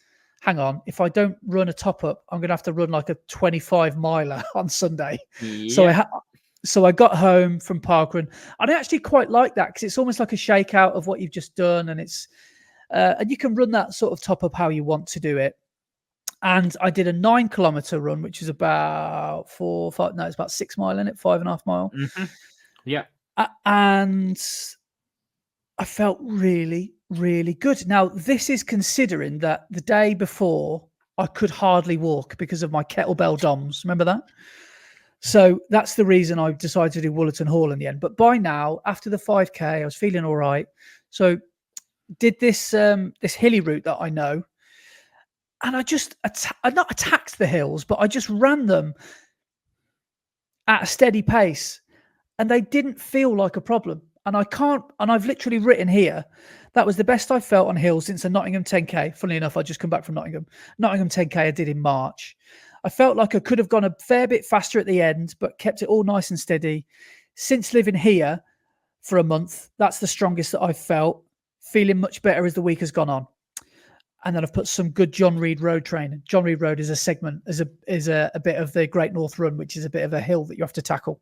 hang on, if I don't run a top up, I'm going to have to run like a 25 miler on Sunday. Yeah. So I got home from Parkrun, and I actually quite like that because it's almost like a shakeout of what you've just done, and it's and you can run that sort of top up how you want to do it. And I did a 9-kilometer run, which is about it's about 6 mile in it, 5.5 mile. Mm-hmm. Yeah. And I felt really, really good. Now, this is considering that the day before I could hardly walk because of my kettlebell DOMs. Remember that? So that's the reason I decided to do Woollerton Hall in the end. But by now, after the 5K, I was feeling all right. So did this hilly route that I know. And I just, I not attacked the hills, but I just ran them at a steady pace. And they didn't feel like a problem. And I've literally written here, that was the best I felt on hills since the Nottingham 10K. Funnily enough, I just come back from Nottingham 10K I did in March. I felt like I could have gone a fair bit faster at the end, but kept it all nice and steady. Since living here for a month, that's the strongest that I've felt. Feeling much better as the week has gone on. And then I've put some good John Reed Road training. John Reed Road is a segment, is a bit of the Great North Run, which is a bit of a hill that you have to tackle.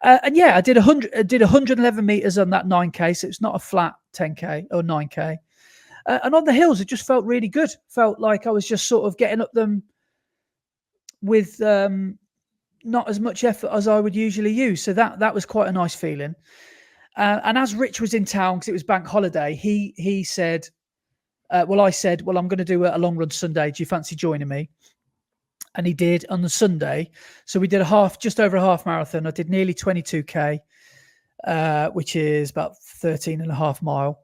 I did 111 meters on that 9K, so it's not a flat 10K or 9K. And on the hills, it just felt really good. Felt like I was just sort of getting up them with not as much effort as I would usually use. So that was quite a nice feeling. And as Rich was in town, because it was bank holiday, he said, I said, I'm going to do a long run Sunday. Do you fancy joining me? And he did on the Sunday. So we did just over a half marathon. I did nearly 22K, which is about 13.5 mile.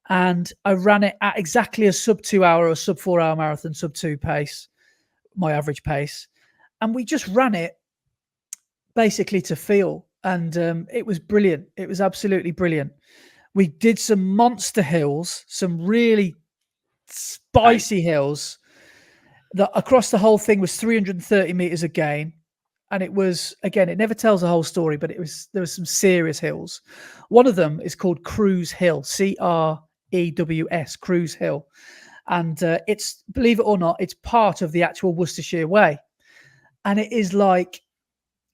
And I ran it at exactly a sub 2 hour or sub 4 hour marathon, sub 2 pace, my average pace. And we just ran it basically to feel. And it was brilliant. It was absolutely brilliant. We did some monster hills, some really spicy hills. That across the whole thing was 330 meters a gain. And it was, again, it never tells the whole story, but there was some serious hills. One of them is called Cruise Hill, Crews, Cruise Hill. and it's, believe it or not, it's part of the actual Worcestershire Way, and it is like,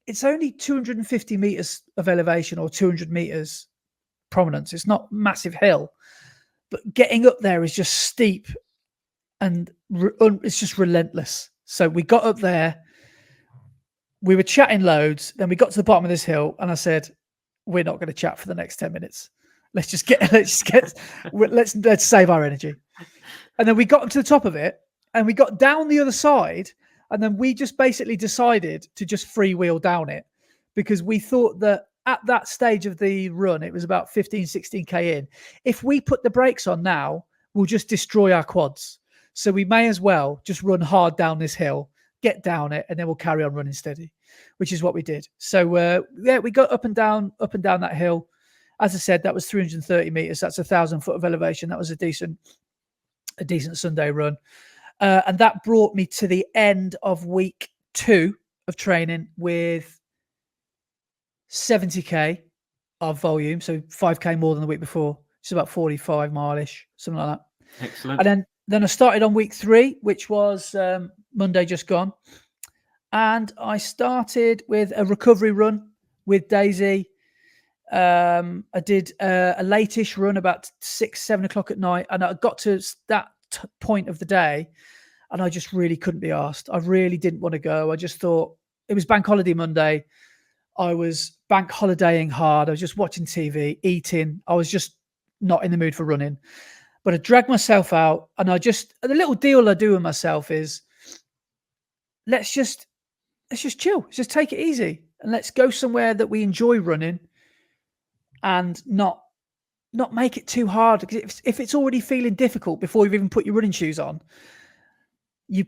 it's only 250 meters of elevation or 200 meters prominence. It's not massive hill, but getting up there is just steep and it's just relentless. So we got up there, we were chatting loads, then we got to the bottom of this hill, and I said, we're not going to chat for the next 10 minutes. Let's save our energy. And then we got up to the top of it, and we got down the other side, and then we just basically decided to just freewheel down it, because we thought that at that stage of the run, it was about 15, 16K in. If we put the brakes on now, we'll just destroy our quads. So we may as well just run hard down this hill, get down it, and then we'll carry on running steady, which is what we did. So we got up and down that hill. As I said, that was 330 meters. That's 1,000 foot of elevation. That was a decent Sunday run. And that brought me to the end of week 2 of training with 70K of volume. So 5K more than the week before. It's about 45 mile-ish, something like that. Excellent. And then I started on week 3, which was Monday just gone. And I started with a recovery run with Daisy. I did a late-ish run about 6, 7 o'clock at night. And I got to that point of the day, and I just really couldn't be asked. I really didn't want to go. I just thought, it was bank holiday Monday. I was bank holidaying hard. I was just watching TV, eating. I was just not in the mood for running. But I dragged myself out, and the little deal I do with myself is, let's just chill. Let's just take it easy, and let's go somewhere that we enjoy running, and not make it too hard. Because if it's already feeling difficult before you've even put your running shoes on, you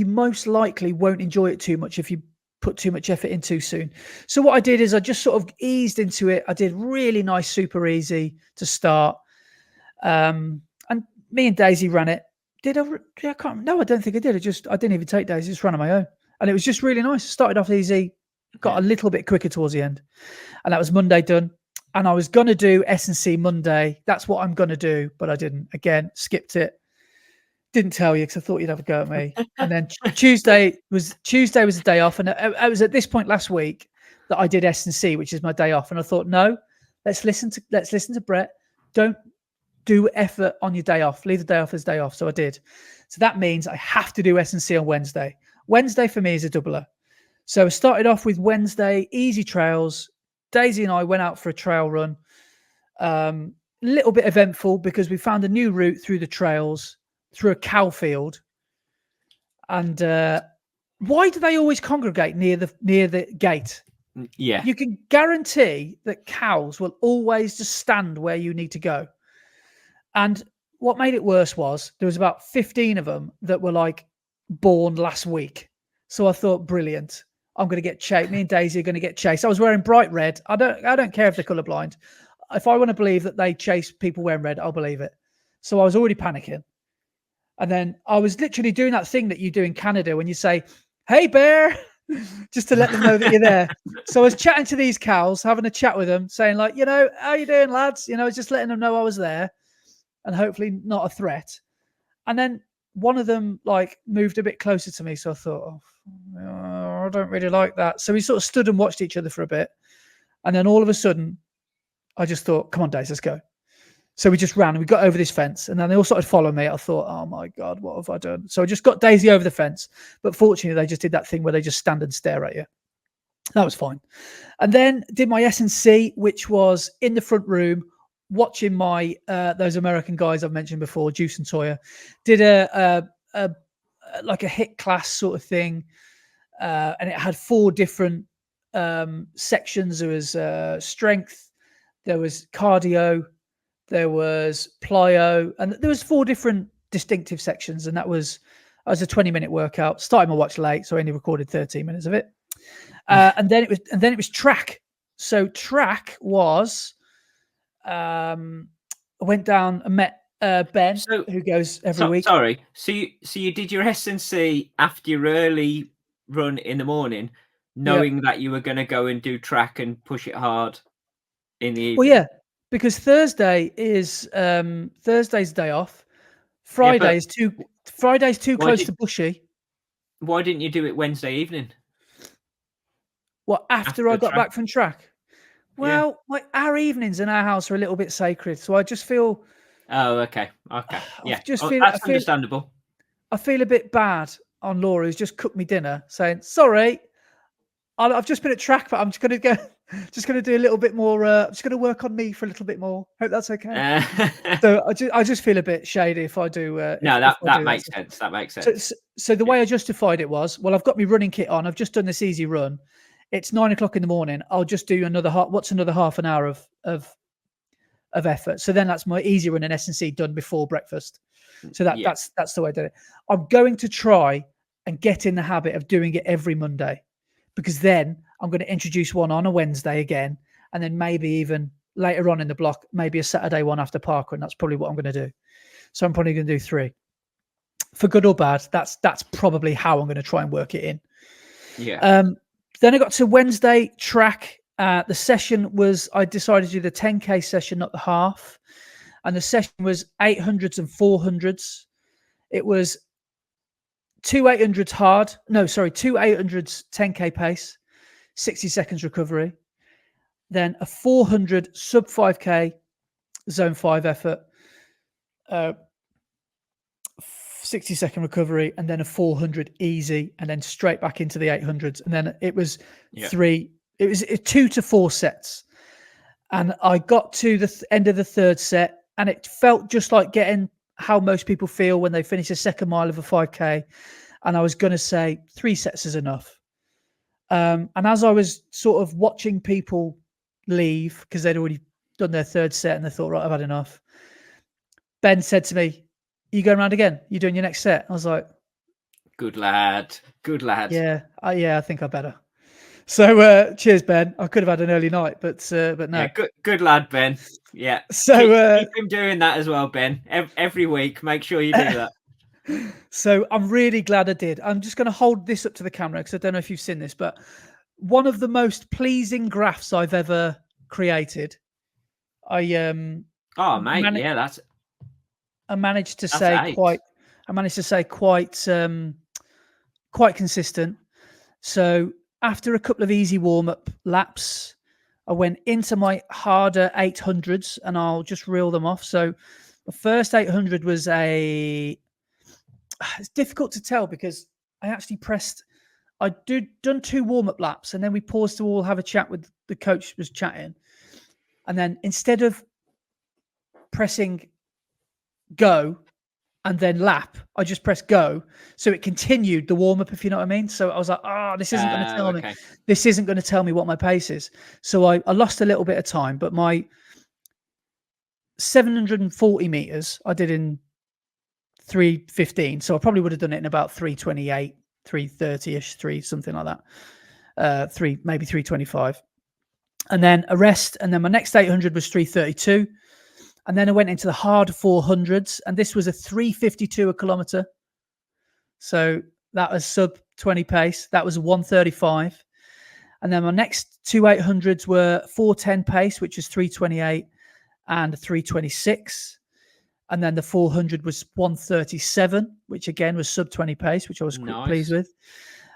most likely won't enjoy it too much if you put too much effort in too soon. So what I did is I just sort of eased into it. I did really nice, super easy to start. And me and Daisy ran it. I can't. No, I don't think I did. I didn't even take Daisy. Just ran on my own, and it was just really nice. Started off easy, got a little bit quicker towards the end, and that was Monday done. And I was gonna do S&C Monday. That's what I'm gonna do, but I didn't. Again, skipped it. Didn't tell you because I thought you'd have a go at me. And then Tuesday was the day off, and I was at this point last week that I did S&C, which is my day off, and I thought, no, let's listen to Brett. Don't do effort on your day off. Leave the day off as day off. So I did. So that means I have to do S&C on Wednesday. Wednesday for me is a doubler. So I started off with Wednesday, easy trails. Daisy and I went out for a trail run. Little bit eventful because we found a new route through the trails, through a cow field. And why do they always congregate near the gate? Yeah. You can guarantee that cows will always just stand where you need to go. And what made it worse was there was about 15 of them that were like born last week. So I thought, brilliant. I'm going to get chased. Me and Daisy are going to get chased. I was wearing bright red. I don't care if they're colorblind. If I want to believe that they chase people wearing red, I'll believe it. So I was already panicking. And then I was literally doing that thing that you do in Canada when you say, "Hey, bear," just to let them know that you're there. So I was chatting to these cows, having a chat with them, saying like, how you doing, lads? Just letting them know I was there and hopefully not a threat. And then one of them like moved a bit closer to me. So I thought, I don't really like that. So we sort of stood and watched each other for a bit. And then all of a sudden, I just thought, come on, Daisy, let's go. So we just ran and we got over this fence, and then they all started following me. I thought, oh my God, what have I done? So I just got Daisy over the fence. But fortunately, they just did that thing where they just stand and stare at you. That was fine. And then did my S&C, which was in the front room, watching my those American guys I've mentioned before, Juice and Toya. Did a like a HIIT class sort of thing, and it had 4 different sections. There was strength, there was cardio, there was plyo, and there was 4 different distinctive sections. And that was a 20-minute workout. Started my watch late, so I only recorded 13 minutes of it. And then it was track. So track was I went down and met Ben, who goes every week. Sorry. So you did your S&C after your early run in the morning, knowing that you were going to go and do track and push it hard in the evening. Well, yeah, because Thursday's day off. Friday's too close did- to Bushy. Why didn't you do it Wednesday evening? What, after I got track? back from track? Well, our evenings in our house are a little bit sacred, so I just feel. Oh, okay. Yeah, that's understandable. I feel a bit bad on Laura, who's just cooked me dinner, saying, "Sorry, I've just been at track, but I'm just going to do a little bit more. I'm just going to work on me for a little bit more. Hope that's okay." So I just feel a bit shady if I do. No, that makes sense. That makes sense. So the way I justified it was, well, I've got my running kit on. I've just done this easy run. It's 9 o'clock in the morning. I'll just do another half an hour of effort. So then that's my easy run in S&C done before breakfast. So that's the way I did it. I'm going to try and get in the habit of doing it every Monday, because then I'm going to introduce one on a Wednesday again, and then maybe even later on in the block, maybe a Saturday one after Parkrun. That's probably what I'm going to do. So I'm probably going to do 3. For good or bad, that's probably how I'm going to try and work it in. Yeah. Then I got to Wednesday track. The session was, I decided to do the 10K session, not the half. And the session was 800s and 400s. It was 2 800s hard. No, sorry, 2 800s 10K pace, 60 seconds recovery. Then a 400 sub 5K zone 5 effort, 60-second recovery, and then a 400 easy, and then straight back into the 800s. And then it was 2 to 4 sets. And I got to the end of the third set, and it felt just like getting how most people feel when they finish a second mile of a 5K. And I was going to say 3 sets is enough. And as I was sort of watching people leave, because they'd already done their third set and they thought, right, I've had enough, Ben said to me, "You going around again? You doing your next set?" I was like, "Good lad, good lad." Yeah, I think I better. So cheers, Ben. I could have had an early night, but no. Yeah, good lad, Ben. Yeah. So keep him doing that as well, Ben. Every week, make sure you do that. So I'm really glad I did. I'm just going to hold this up to the camera because I don't know if you've seen this, but one of the most pleasing graphs I've ever created. I oh mate, yeah, that's. I managed to say quite. I managed to say quite consistent. So after a couple of easy warm-up laps, I went into my harder 800s, and I'll just reel them off. So the first 800 was it's difficult to tell because I actually pressed. I done 2 warm-up laps, and then we paused to all have a chat with the coach was chatting. And then instead of pressing go and then lap, I just pressed go. So it continued the warm-up, if you know what I mean. So I was like, this isn't going to tell me. This isn't going to tell me what my pace is. So I lost a little bit of time, but my 740 meters I did in 3:15. So I probably would have done it in about 3:28, 3:30-ish, something like that. Maybe 3:25. And then a rest. And then my next 800 was 3:32. And then I went into the hard 400s, and this was a 3:52 a kilometer. So that was sub 20 pace. That was 1:35. And then my next 2 800s were 4:10 pace, which is 3:28 and 3:26. And then the 400 was 1:37, which again was sub 20 pace, which I was quite pleased with.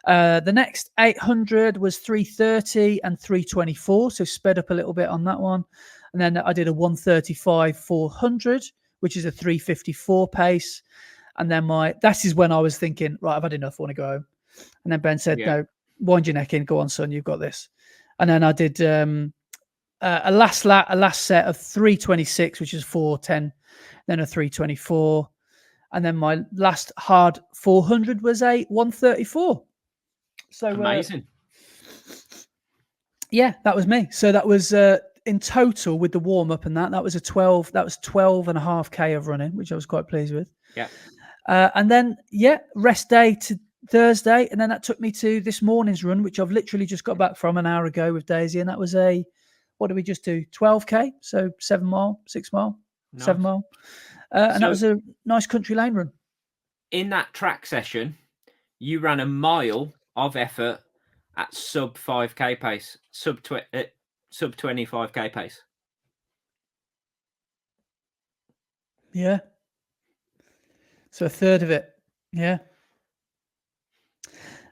The next 800 was 3:30 and 3:24, so sped up a little bit on that one. And then I did a 1:35 400, which is a 3:54 pace. And then that is when I was thinking, right, I've had enough, I want to go home. And then Ben said, no, wind your neck in, go on, son, you've got this. And then I did a last set of 3:26, which is 4:10, then a 3:24. And then my last hard 400 was a 1:34. So amazing. Yeah, that was me. So that was in total with the warm up and that was 12 and a half K of running, which I was quite pleased with. Yeah. And then rest day to Thursday, and then that took me to this morning's run, which I've literally just got back from an hour ago with Daisy, and that was what did we just do? 12K, so 7 mile, 6 mile, nice. 7 mile, and that was a nice country lane run. In that track session, you ran a mile of effort at sub 5K pace, sub 25K pace. Yeah. So a third of it. Yeah.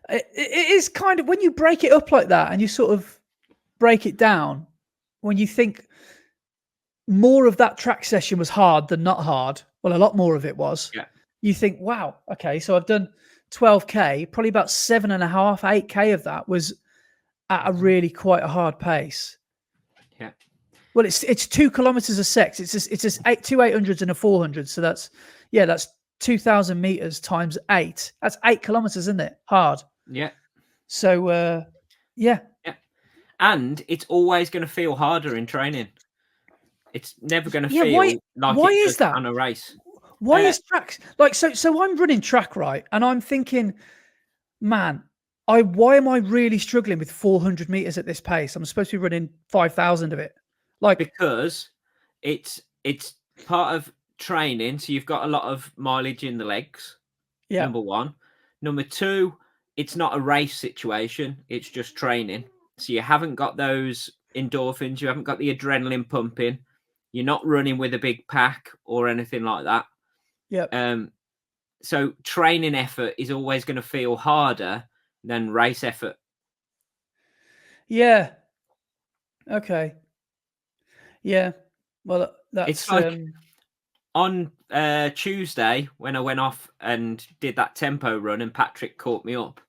It is kind of, when you break it up like that and you sort of break it down, when you think more of that track session was hard than not hard, well, a lot more of it was. Yeah. You think, wow, okay, so I've done 12K, probably about 7.5, 8K of that was at a really quite a hard pace. Yeah. Well, it's 2 kilometers a sec. It's just two 800s and a 400. So that's 2,000 meters times 8. That's 8 kilometers, isn't it? Hard. Yeah. So yeah. And it's always going to feel harder in training. It's never going to feel Why like it is does that? on a race. Why is track like so I'm running track, right? And I'm thinking, man, why am I really struggling with 400 meters at this pace? I'm supposed to be running 5,000 of it. Like, because it's part of training, so you've got a lot of mileage in the legs. Yeah. Number one. Number two, it's not a race situation, it's just training. So you haven't got those endorphins, you haven't got the adrenaline pumping, you're not running with a big pack or anything like that. Yeah. So training effort is always going to feel harder than race effort. Yeah. Okay. Yeah. Well, that's It's like on Tuesday when I went off and did that tempo run and Patrick caught me up.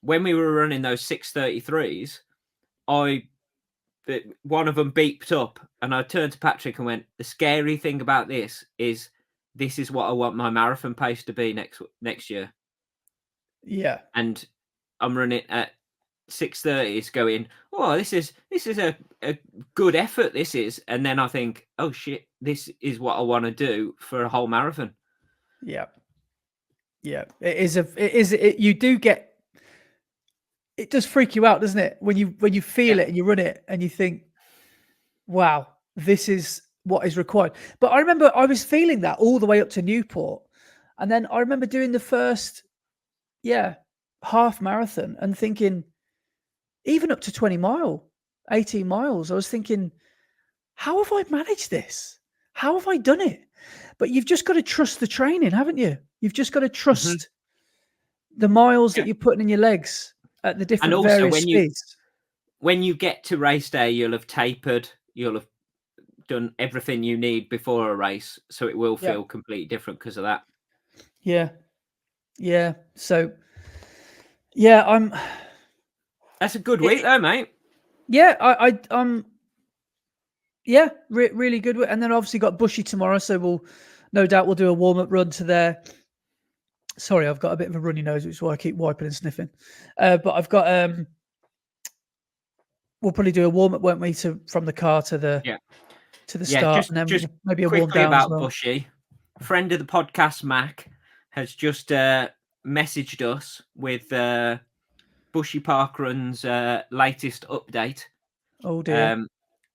When we were running those 6:33s, one of them beeped up and I turned to Patrick and went, the scary thing about this is what I want my marathon pace to be next year. Yeah. And I'm running at 6:30s going, oh, this is a good effort, this is. And then I think, oh shit, this is what I want to do for a whole marathon. Yeah. Yeah. You do get, it does freak you out, doesn't it? When you feel it and you run it and you think, wow, this is what is required. But I remember I was feeling that all the way up to Newport. And then I remember doing the first, half marathon and thinking, even up to 20 mile, 18 miles, I was thinking, how have I managed this? How have I done it? But you've just got to trust the training, haven't you? You've just got to trust the miles that you're putting in your legs at the different and also various speeds. When you get to race day, you'll have tapered, you'll have done everything you need before a race, so it will feel completely different because of that. Yeah. So I'm. That's a good week though, mate. Yeah, really good. And then obviously got Bushy tomorrow, so we'll no doubt we'll do a warm-up run to there. Sorry, I've got a bit of a runny nose, which is why I keep wiping and sniffing. But I've got we'll probably do a warm-up, won't we, from the car to the start, and then just maybe a warm down about as well. Bushy. Friend of the podcast, Mac, has just messaged us with Bushy Parkrun's latest update. Oh dear.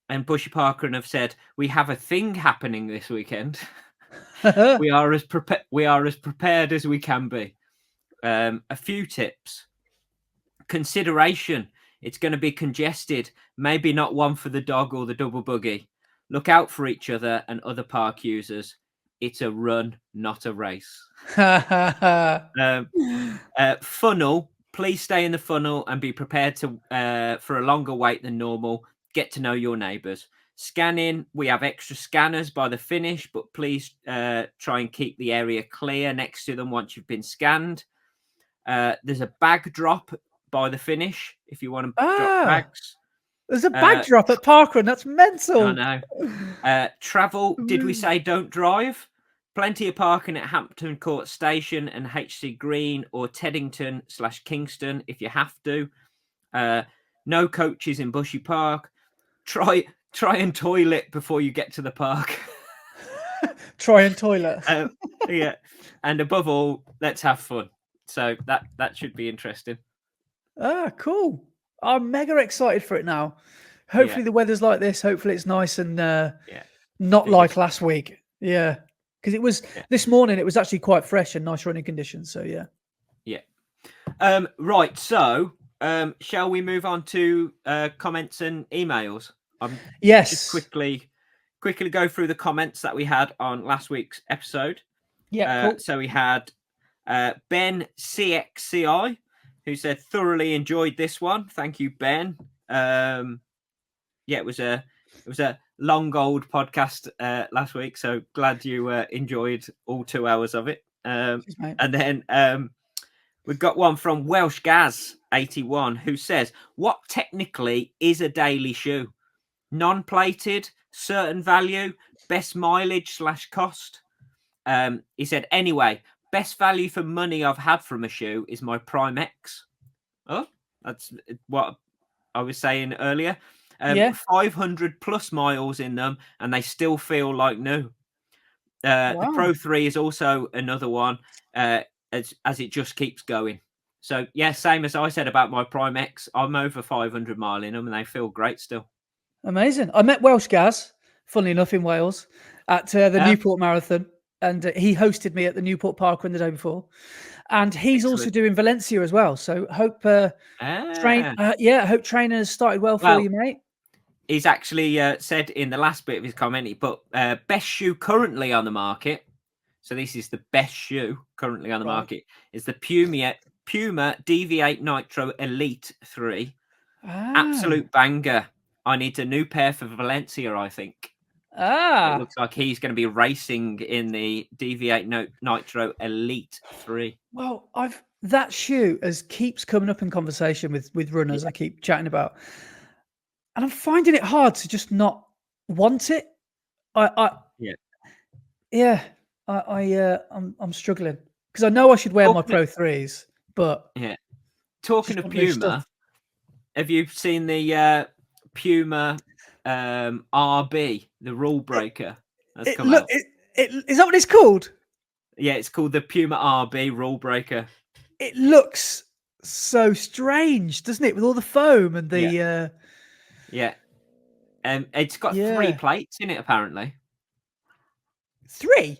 And Bushy Parkrun have said, we have a thing happening this weekend. we are as prepared as we can be. A few tips. Consideration. It's going to be congested. Maybe not one for the dog or the double buggy. Look out for each other and other park users. It's a run, not a race. Funnel. Please stay in the funnel and be prepared for a longer wait than normal. Get to know your neighbours. Scanning, we have extra scanners by the finish, but please try and keep the area clear next to them once you've been scanned. There's a bag drop by the finish if you want to drop bags. There's a bag drop at Parkrun. That's mental. I know. Travel, did we say don't drive? Plenty of parking at Hampton Court Station and HC Green or Teddington/Kingston if you have to. No coaches in Bushy Park. Try and toilet before you get to the park. Try and toilet. Yeah. And above all, let's have fun. So that should be interesting. Cool. I'm mega excited for it now. Hopefully the weather's like this. Hopefully it's nice and not like last week. Yeah. Because it was this morning, it was actually quite fresh and nice running conditions. So yeah. Right. So shall we move on to comments and emails? Yes. Just quickly go through the comments that we had on last week's episode. Yeah, cool. So we had Ben CXCI, who said thoroughly enjoyed this one. Thank you, Ben. Yeah, it was a long old podcast last week, so glad you enjoyed all 2 hours of it. Cheers, mate. And then we've got one from Welsh Gaz 81, who says, "What technically is a daily shoe? Non-plated, certain value, best mileage / cost." He said, "Anyway, best value for money I've had from a shoe is my Prime X." Oh, that's what I was saying earlier. Yeah. 500 plus miles in them, and they still feel like new. The Wow. Pro 3 is also another one, as it just keeps going. So, yeah, same as I said about my Prime X. I'm over 500 mile in them, and they feel great still. Amazing. I met Welsh Gaz, funnily enough, in Wales at the Newport Marathon, and he hosted me at the Newport Parkrun the day before. And he's also Excellent. doing Valencia as well. So hope hope trainers started well for you, mate. He's actually said in the last bit of his comment, he put best shoe currently on the market. So this is the best shoe currently on the market. Is the Puma DV8 Nitro Elite 3. Absolute banger. I need a new pair for Valencia, I think. It looks like he's going to be racing in the DV8 Nitro Elite 3. Well, that shoe keeps coming up in conversation with runners. I keep chatting about, and I'm finding it hard to just not want it. I'm struggling because I know I should wear my Pro 3s, but Talking of Puma, have you seen the Puma RB, the rule breaker? That's come out. Is that what it's called? Yeah, it's called the Puma RB rule breaker. It looks so strange, doesn't it? With all the foam and the it's got 3 plates in it apparently. 3?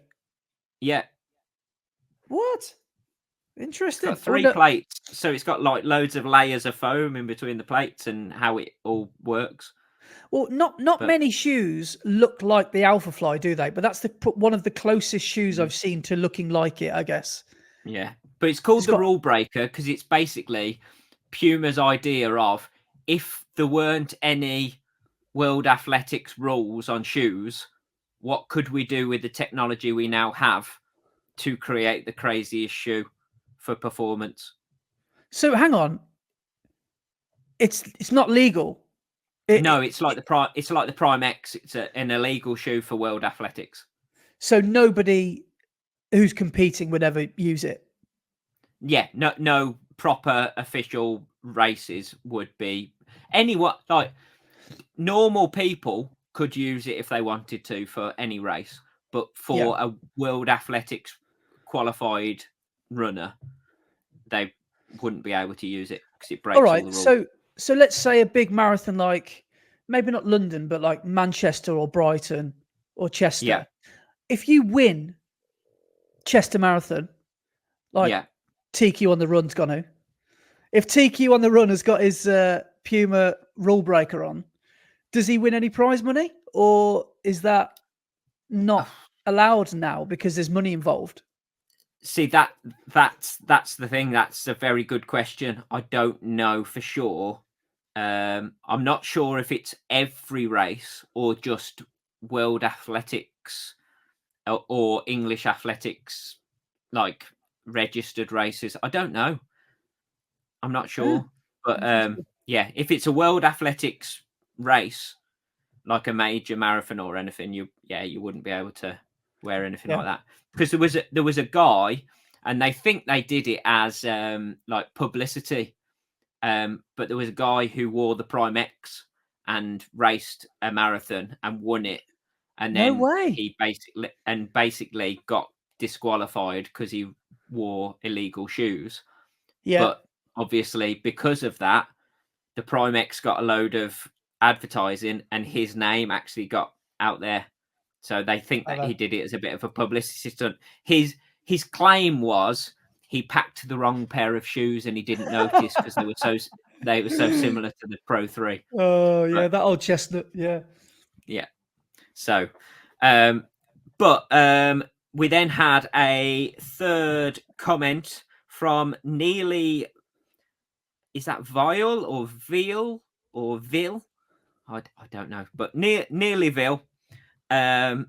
Yeah. What? Interesting. It's got 3 plates, so it's got like loads of layers of foam in between the plates and how it all works. Well, not many shoes look like the Alpha Fly, do they? But that's one of the closest shoes I've seen to looking like it, I guess. Yeah, but it's called the rule breaker because it's basically Puma's idea of if there weren't any World Athletics rules on shoes, what could we do with the technology we now have to create the craziest shoe for performance? So hang on, it's not legal. No, it's like the Prime X. It's an illegal shoe for World Athletics. So nobody who's competing would ever use it. Yeah, no proper official races would be anyone like normal people could use it if they wanted to for any race, but for a World Athletics qualified runner, they wouldn't be able to use it because it breaks all the rules. So let's say a big marathon, like maybe not London, but like Manchester or Brighton or Chester. Yeah. If you win Chester Marathon, like TQ on the run's gonna. If TQ on the run has got his Puma rule breaker on, does he win any prize money, or is that not allowed now because there's money involved? See, that's the thing. That's a very good question. I don't know for sure. I'm not sure if it's every race or just World Athletics or English Athletics, like registered races. I don't know. I'm not sure. But if it's a World Athletics race, like a major marathon or anything, you wouldn't be able to wear anything like that. Because there was a guy, and they think they did it as like publicity. But there was a guy who wore the Prime X and raced a marathon and won it, and then he basically got disqualified because he wore illegal shoes. Yeah. But obviously, because of that, the Prime X got a load of advertising, and his name actually got out there. So they think that he did it as a bit of a publicity stunt. His claim was he packed the wrong pair of shoes and he didn't notice because they were so similar to the Pro 3. Oh yeah, that old chestnut. Yeah. Yeah. So, but we then had a third comment from Nearly. Is that Vile or Veal or Vil? I don't know, but nearly Vil. I'm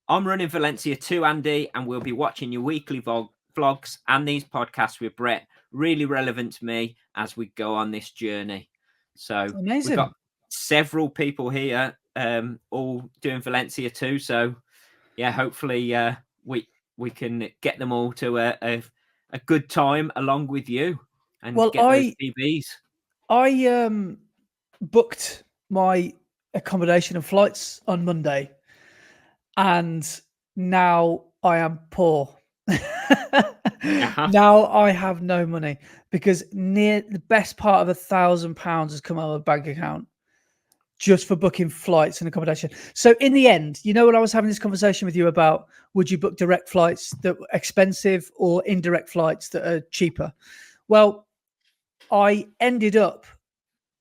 running Valencia too, Andy, and we'll be watching your weekly vlogs and these podcasts with Brett. Really relevant to me as we go on this journey. So Amazing. we've got several people here, all doing Valencia too. So yeah, hopefully we can get them all to a good time along with you and get those PBs. I booked my accommodation and flights on Monday, and now I am poor. Now I have no money because near the best part of £1,000 has come out of a bank account just for booking flights and accommodation. So in the end, you know, when I was having this conversation with you about would you book direct flights that were expensive or indirect flights that are cheaper? Well, I ended up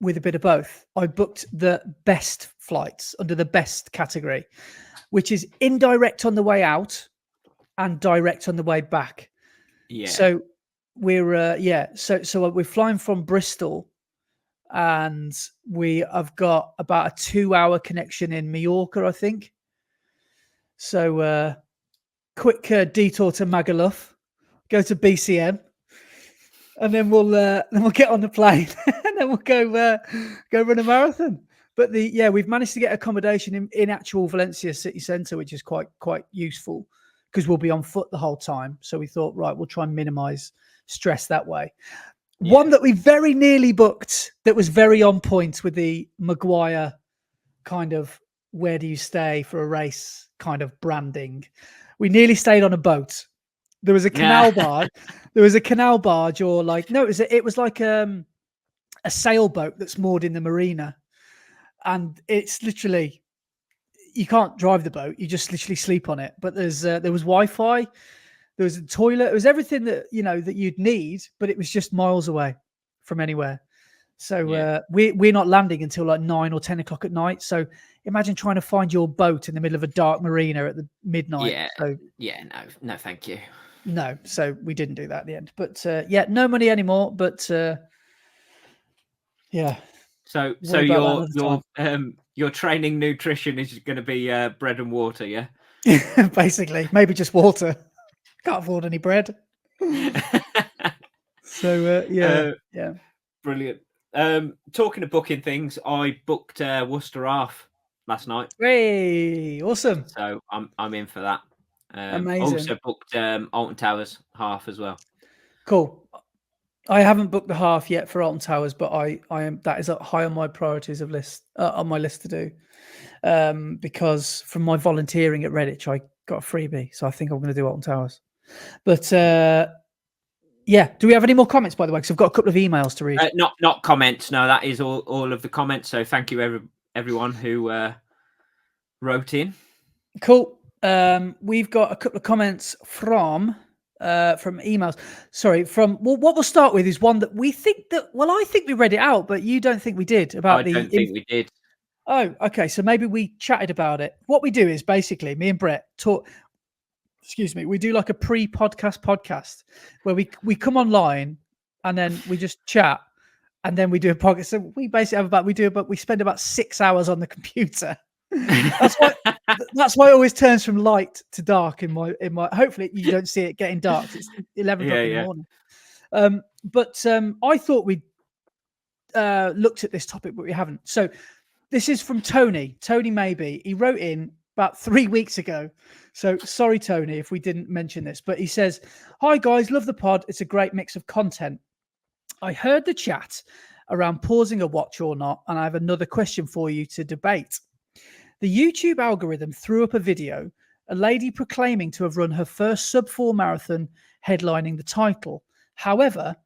with a bit of both. I booked the best flights under the best category, which is indirect on the way out and direct on the way back. Yeah. So we're so we're flying from Bristol, and we have got about a 2-hour connection in Mallorca, I think. So quick detour to Magaluf, go to BCM, and then we'll get on the plane, and then we'll go run a marathon. But we've managed to get accommodation in actual Valencia city centre, which is quite useful because we'll be on foot the whole time. So we thought, right, we'll try and minimise stress that way. Yeah. One that we very nearly booked that was very on point with the Maguire kind of where do you stay for a race kind of branding. We nearly stayed on a boat. There was a canal barge. There was a canal barge, or like it was like a sailboat that's moored in the marina, and it's literally you can't drive the boat. You just literally sleep on it. But there was Wi-Fi, there was a toilet, it was everything that that you'd need, but it was just miles away from anywhere. So we're not landing until like 9 or 10 o'clock at night. So imagine trying to find your boat in the middle of a dark marina at the midnight. No, thank you. No, so we didn't do that at the end. But no money anymore. But yeah. So your training nutrition is going to be bread and water, yeah? Basically, maybe just water. Can't afford any bread. So yeah. Brilliant. Talking of booking things, I booked Worcester half last night. Hey, awesome! So I'm in for that. Amazing. Also booked Alton Towers half as well. Cool. I haven't booked the half yet for Alton Towers, but I am that is high on my priorities on my list to do. Because from my volunteering at Redditch, I got a freebie, so I think I'm going to do Alton Towers. But do we have any more comments, by the way? Because I've got a couple of emails to read. Not comments. No, that is all of the comments. So thank you everyone who wrote in. Cool. We've got a couple of comments from emails. Sorry, what we'll start with is one that we think that. Well, I think we read it out, but you don't think we did. I don't think we did. Oh, okay. So maybe we chatted about it. What we do is basically me and Brett talk. Excuse me. We do like a podcast where we come online and then we just chat and then we do a podcast. So we basically we spend about 6 hours on the computer. That's why it always turns from light to dark in my. Hopefully you don't see it getting dark. It's 11 o'clock in the morning. But I thought we looked at this topic, but we haven't. So this is from Tony Maybe. He wrote in about 3 weeks ago. So sorry, Tony, if we didn't mention this, but he says, "Hi guys, love the pod. It's a great mix of content. I heard the chat around pausing a watch or not, and I have another question for you to debate. The YouTube algorithm threw up a video, a lady proclaiming to have run her first sub-4 marathon headlining the title. However,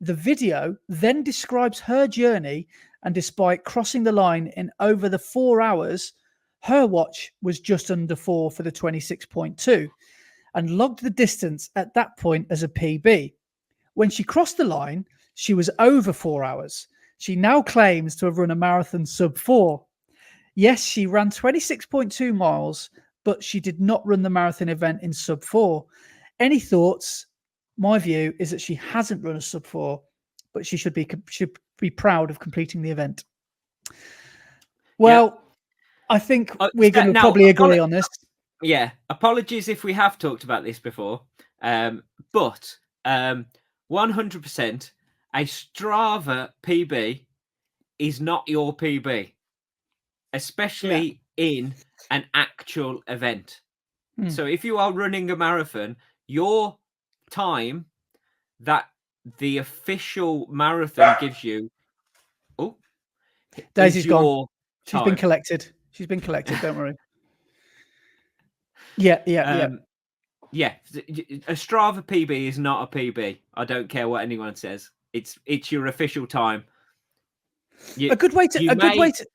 the video then describes her journey, and despite crossing the line in over the 4 hours, her watch was just under 4 for the 26.2 and logged the distance at that point as a PB. When she crossed the line, she was over 4 hours. She now claims to have run a marathon sub-4. Yes, she ran 26.2 miles, but she did not run the marathon event in sub 4. Any thoughts? My view is that she hasn't run a sub 4, but she should be proud of completing the event. Well, I think we're going to probably agree on this. Yeah, apologies if we have talked about this before, but 100% a Strava PB is not your PB, especially in an actual event. So if you are running a marathon, your time that the official marathon gives you, Daisy's gone. She's been collected. Don't worry. Yeah. Yeah, a Strava PB is not a PB. I don't care what anyone says. It's your official time. A good way to.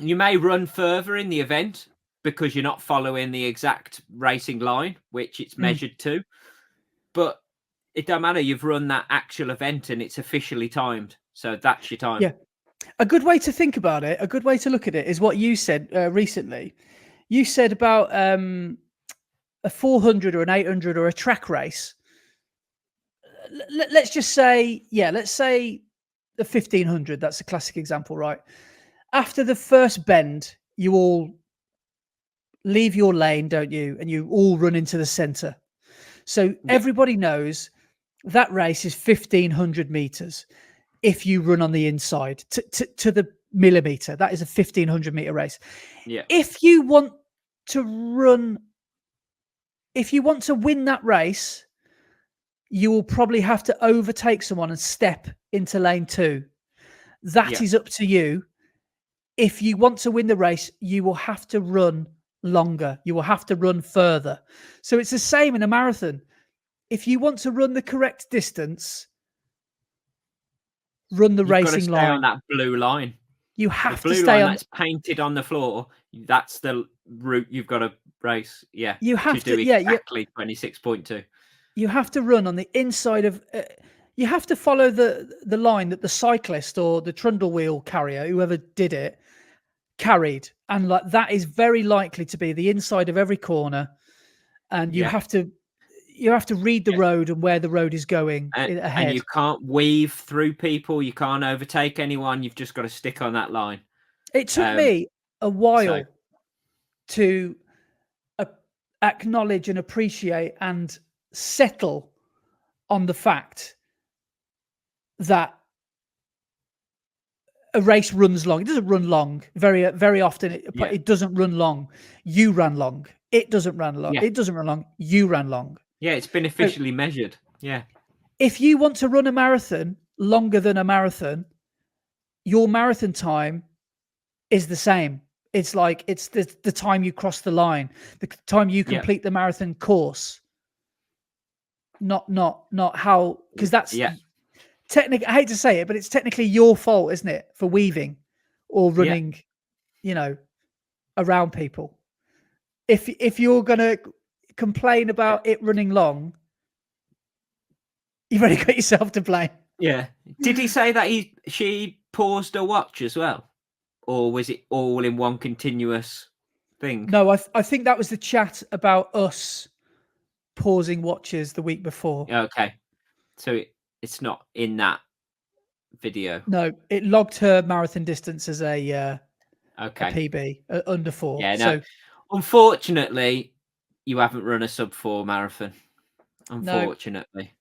You may run further in the event because you're not following the exact racing line, which it's measured to. But it don't matter. You've run that actual event and it's officially timed. So that's your time. Yeah. A good way to think about it, a good way to look at it is what you said recently. You said about a 400 or an 800 or a track race. Let's just say, let's say the 1500. That's a classic example, right? After the first bend, you all leave your lane, don't you? And you all run into the center. So everybody knows that race is 1500 meters. If you run on the inside to the millimeter, that is a 1500 meter race. Yeah. If you want to win that race, you will probably have to overtake someone and step into lane 2. That is up to you. If you want to win the race, you will have to run longer. You will have to run further. So it's the same in a marathon. If you want to run the correct distance, run the racing line. On that blue line. You have to stay on. That's painted on the floor. That's the route you've got to race. Yeah, you have to do exactly 26.2. You have to run on the inside of. You have to follow the line that the cyclist or the trundle wheel carrier, whoever did it, carried, and like that is very likely to be the inside of every corner, and you have to read the road and where the road is going ahead. And you can't weave through people. You can't overtake anyone. You've just got to stick on that line. It took me a while to acknowledge and appreciate and settle on the fact that a race runs long. It doesn't run long very, very often. It doesn't run long. You ran long. It doesn't run long. It doesn't run long. You ran long. Yeah, it's been officially measured. Yeah. If you want to run a marathon longer than a marathon, your marathon time is the same. It's like it's the time you cross the line, the time you complete the marathon course. Not how, because that's technically, I hate to say it, but it's technically your fault, isn't it, for weaving or running, around people. If you're gonna complain about it running long, you've already got yourself to blame. Yeah. Did he say that she paused her watch as well? Or was it all in one continuous thing? No, I think that was the chat about us pausing watches the week before. Okay. So it's not in that video. No, it logged her marathon distance as a PB under 4. Yeah, no. So, unfortunately, you haven't run a sub 4 marathon. Unfortunately.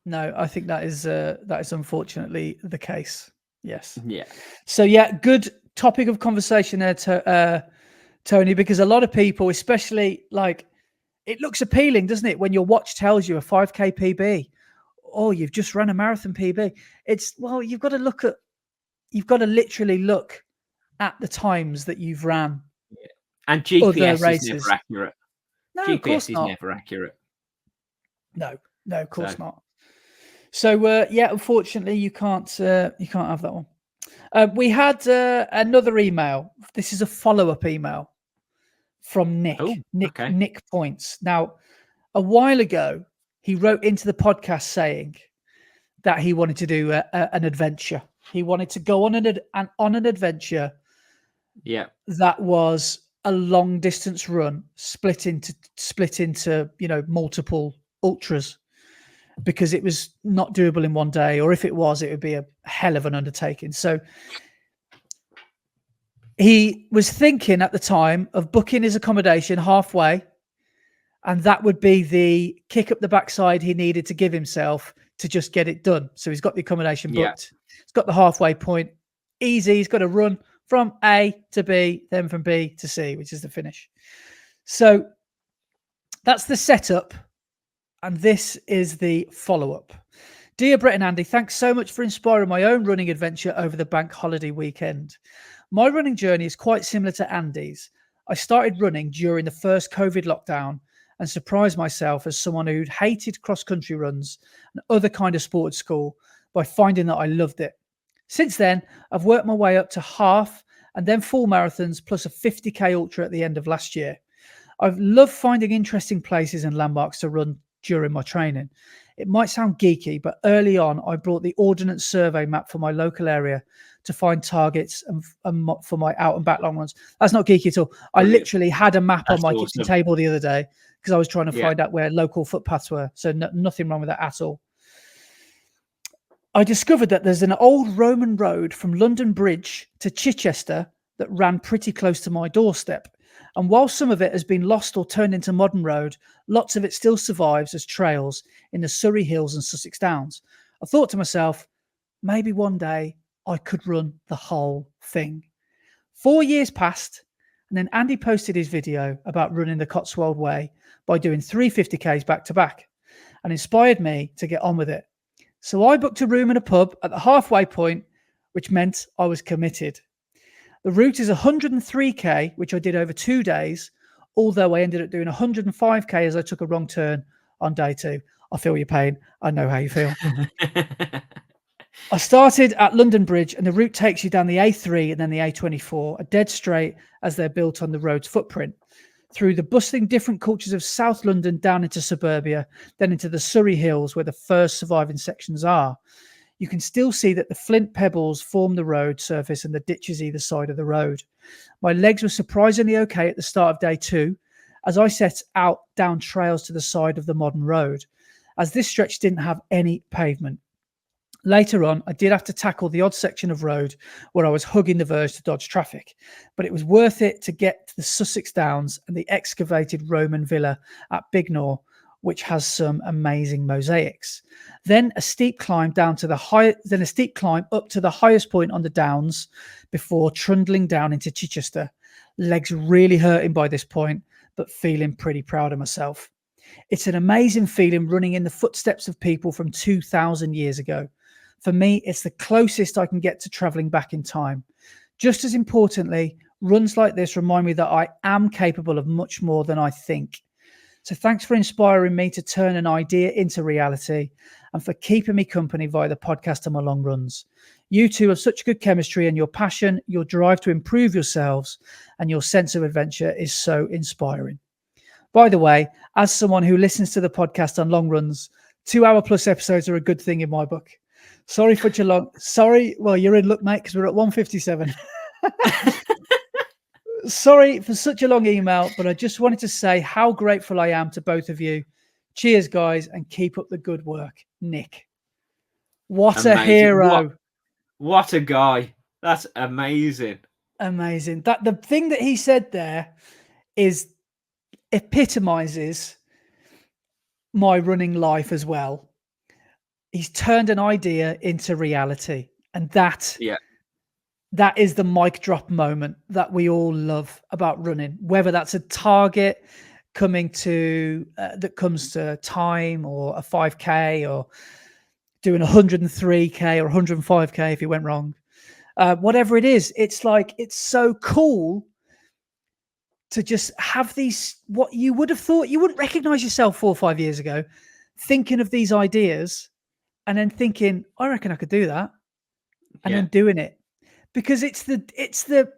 No, I think that is unfortunately the case. Yes. Yeah. So good topic of conversation there, Tony, because a lot of people, especially it looks appealing, doesn't it, when your watch tells you a 5K PB? Oh, you've just run a marathon PB. You've got to literally look at the times that you've ran. Yeah. And GPS is never accurate. No, GPS is never accurate. No, of course not. So unfortunately, you can't have that one. We had another email. This is a follow-up email from Nick. Nick Points. Now, a while ago, he wrote into the podcast saying that he wanted to do an adventure. He wanted to go on an adventure. Yeah. That was a long distance run split into multiple ultras, because it was not doable in one day, or if it was, it would be a hell of an undertaking. So he was thinking at the time of booking his accommodation halfway, and that would be the kick up the backside he needed to give himself to just get it done. So he's got the accommodation booked. He's got the halfway point. Easy. He's got to run from A to B, then from B to C, which is the finish. So that's the setup. And this is the follow-up. Dear Brett and Andy, thanks so much for inspiring my own running adventure over the bank holiday weekend. My running journey is quite similar to Andy's. I started running during the first COVID lockdown and surprised myself as someone who'd hated cross-country runs and other kind of sport at school by finding that I loved it. Since then, I've worked my way up to half and then full marathons plus a 50k ultra at the end of last year. I've loved finding interesting places and landmarks to run during my training. It might sound geeky, but early on, I brought the Ordnance Survey map for my local area to find targets and for my out and back long runs. That's not geeky at all. I literally had a map on my kitchen table the other day because I was trying to find out where local footpaths were. So nothing wrong with that at all. I discovered that there's an old Roman road from London Bridge to Chichester that ran pretty close to my doorstep. And while some of it has been lost or turned into modern road, lots of it still survives as trails in the Surrey Hills and Sussex Downs. I thought to myself, maybe one day I could run the whole thing. 4 years passed, and then Andy posted his video about running the Cotswold Way by doing 350Ks back to back, and inspired me to get on with it. So I booked a room in a pub at the halfway point, which meant I was committed. The route is 103k, which I did over 2 days, although I ended up doing 105k as I took a wrong turn on day 2. I feel your pain. I know how you feel. I started at London Bridge, and the route takes you down the A3 and then the A24, a dead straight as they're built on the road's footprint, through the bustling different cultures of South London down into suburbia, then into the Surrey Hills where the first surviving sections are. You can still see that the flint pebbles form the road surface and the ditches either side of the road. My legs were surprisingly okay at the start of day 2 as I set out down trails to the side of the modern road, as this stretch didn't have any pavement. Later on, I did have to tackle the odd section of road where I was hugging the verge to dodge traffic, but it was worth it to get to the Sussex Downs and the excavated Roman villa at Bignor, which has some amazing mosaics. Then a steep climb up to the highest point on the downs before trundling down into Chichester. Legs really hurting by this point, but feeling pretty proud of myself. It's an amazing feeling running in the footsteps of people from 2,000 years ago. For me, it's the closest I can get to traveling back in time. Just as importantly, runs like this remind me that I am capable of much more than I think. So thanks for inspiring me to turn an idea into reality and for keeping me company via the podcast on my long runs. You two have such good chemistry, and your passion, your drive to improve yourselves, and your sense of adventure is so inspiring. By the way, as someone who listens to the podcast on long runs, 2-hour plus episodes are a good thing in my book. Sorry for too long. Sorry. Well, you're in luck, mate, because we're at 157. Sorry for such a long email, but I just wanted to say how grateful I am to both of you. Cheers, guys, and keep up the good work. Nick. What amazing. A hero. What a guy. That's amazing. Amazing. That the thing that he said there is epitomizes my running life as well. He's turned an idea into reality, and that is the mic drop moment that we all love about running, whether that's a target coming to that comes to time, or a 5k, or doing 103k or 105k if it went wrong, whatever it is. It's like, it's so cool to just have these, what you would have thought, you wouldn't recognize yourself 4 or 5 years ago, thinking of these ideas and then thinking, I reckon I could do that, and then doing it. Because it's the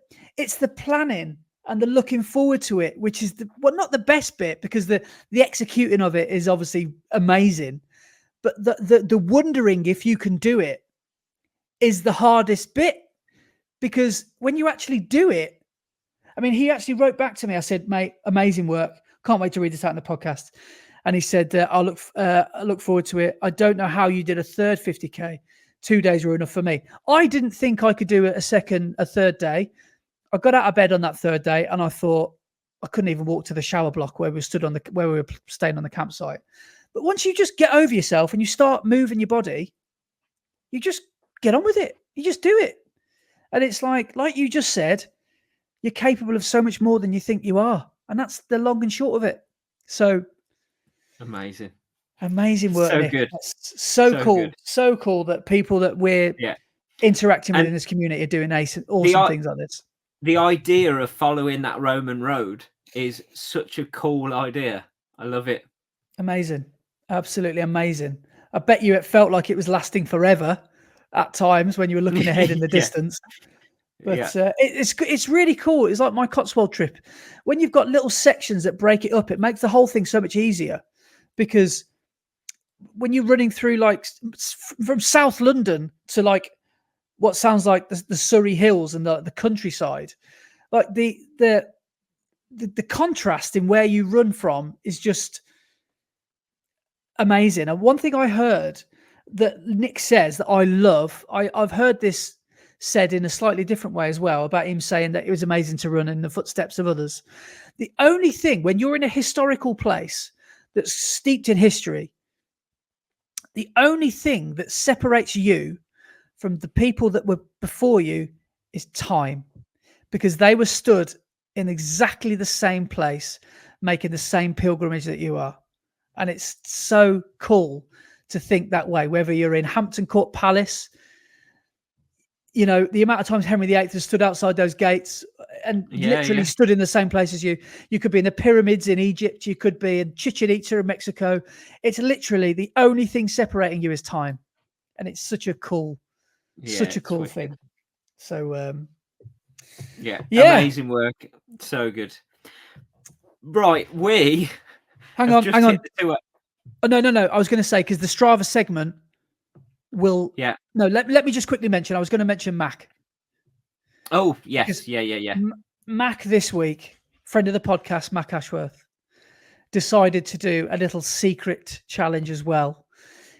planning and the looking forward to it, which is not the best bit, because the executing of it is obviously amazing, but the wondering if you can do it is the hardest bit, because when you actually do it, I mean, he actually wrote back to me. I said, mate, amazing work. Can't wait to read this out in the podcast. And he said, I look forward to it. I don't know how you did a third 50K. 2 days were enough for me. I didn't think I could do a third day. I got out of bed on that third day and I thought I couldn't even walk to the shower block where we were staying on the campsite. But once you just get over yourself and you start moving your body, you just get on with it. You just do it. And it's like you just said, you're capable of so much more than you think you are. And that's the long and short of it. So amazing work, so Nick. good. That's so cool. Good. So cool that people that we're interacting with in this community are doing awesome things like this. The idea of following that Roman road is such a cool idea. I love it. Amazing. Absolutely amazing. I bet you it felt like it was lasting forever at times when you were looking ahead in the distance. But it's really cool. It's like my Cotswold trip. When you've got little sections that break it up, it makes the whole thing so much easier. Because when you're running through like from South London to like what sounds like the Surrey Hills and the countryside, like the contrast in where you run from is just amazing. And one thing I heard that Nick says that I love, I've heard this said in a slightly different way as well, about him saying that it was amazing to run in the footsteps of others. The only thing, when you're in a historical place that's steeped in history, the only thing that separates you from the people that were before you is time, because they were stood in exactly the same place, making the same pilgrimage that you are. And it's so cool to think that way, whether you're in Hampton Court Palace, you know, the amount of times Henry VIII has stood outside those gates and literally stood in the same place as you. You could be in the pyramids in Egypt. You could be in Chichen Itza in Mexico. It's literally the only thing separating you is time. And it's such a cool thing. So, amazing work. So good. Right. Hang on. Oh, no. I was going to say, because the Strava segment will... No, let me just quickly mention. I was going to mention Mac. Oh, yes. Yeah. Mac this week, friend of the podcast, Mac Ashworth, decided to do a little secret challenge as well.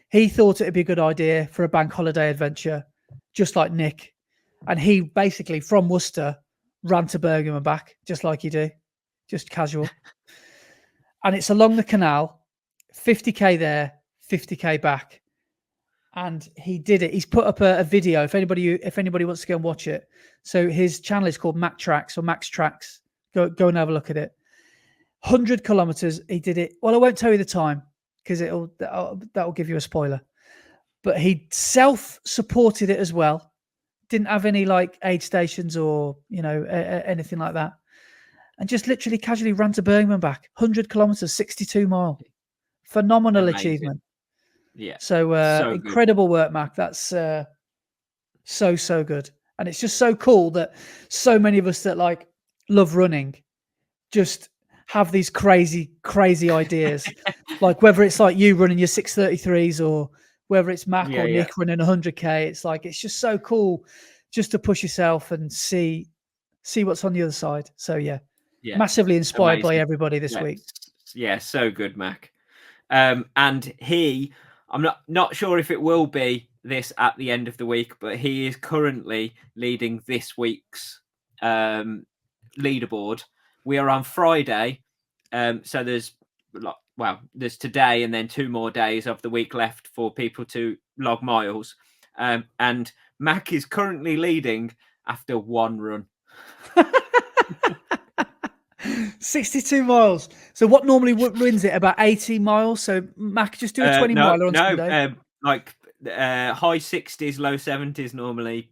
He thought it'd be a good idea for a bank holiday adventure, just like Nick. And he basically, from Worcester, ran to Birmingham and back, just like you do, just casual. And it's along the canal, 50K there, 50K back. And he did it. He's put up a video if anybody wants to go and watch it. So his channel is called Mac Tracks or Max Tracks. Go and have a look at it. 100 kilometers. He did it. Well, I won't tell you the time because that'll give you a spoiler. But he self-supported it as well. Didn't have any like aid stations or anything like that. And just literally casually ran to Birmingham back. 100 kilometers, 62 mile. Phenomenal achievement. Yeah. So incredible work, Mac. That's so good. And it's just so cool that so many of us that like love running just have these crazy ideas. Like whether it's like you running your 633s or whether it's Mac or Nick running 100K, it's like it's just so cool just to push yourself and see what's on the other side. So massively inspired by everybody this week. Yeah, so good, Mac. And I'm not sure if it will be this at the end of the week, but he is currently leading this week's leaderboard. We are on Friday, so there's today and then 2 more days of the week left for people to log miles. And Mac is currently leading after 1 run. 62 miles. So what normally wins it? About 18 miles. So Mac, just do a 20 miler on Sunday. High 60s, low 70s normally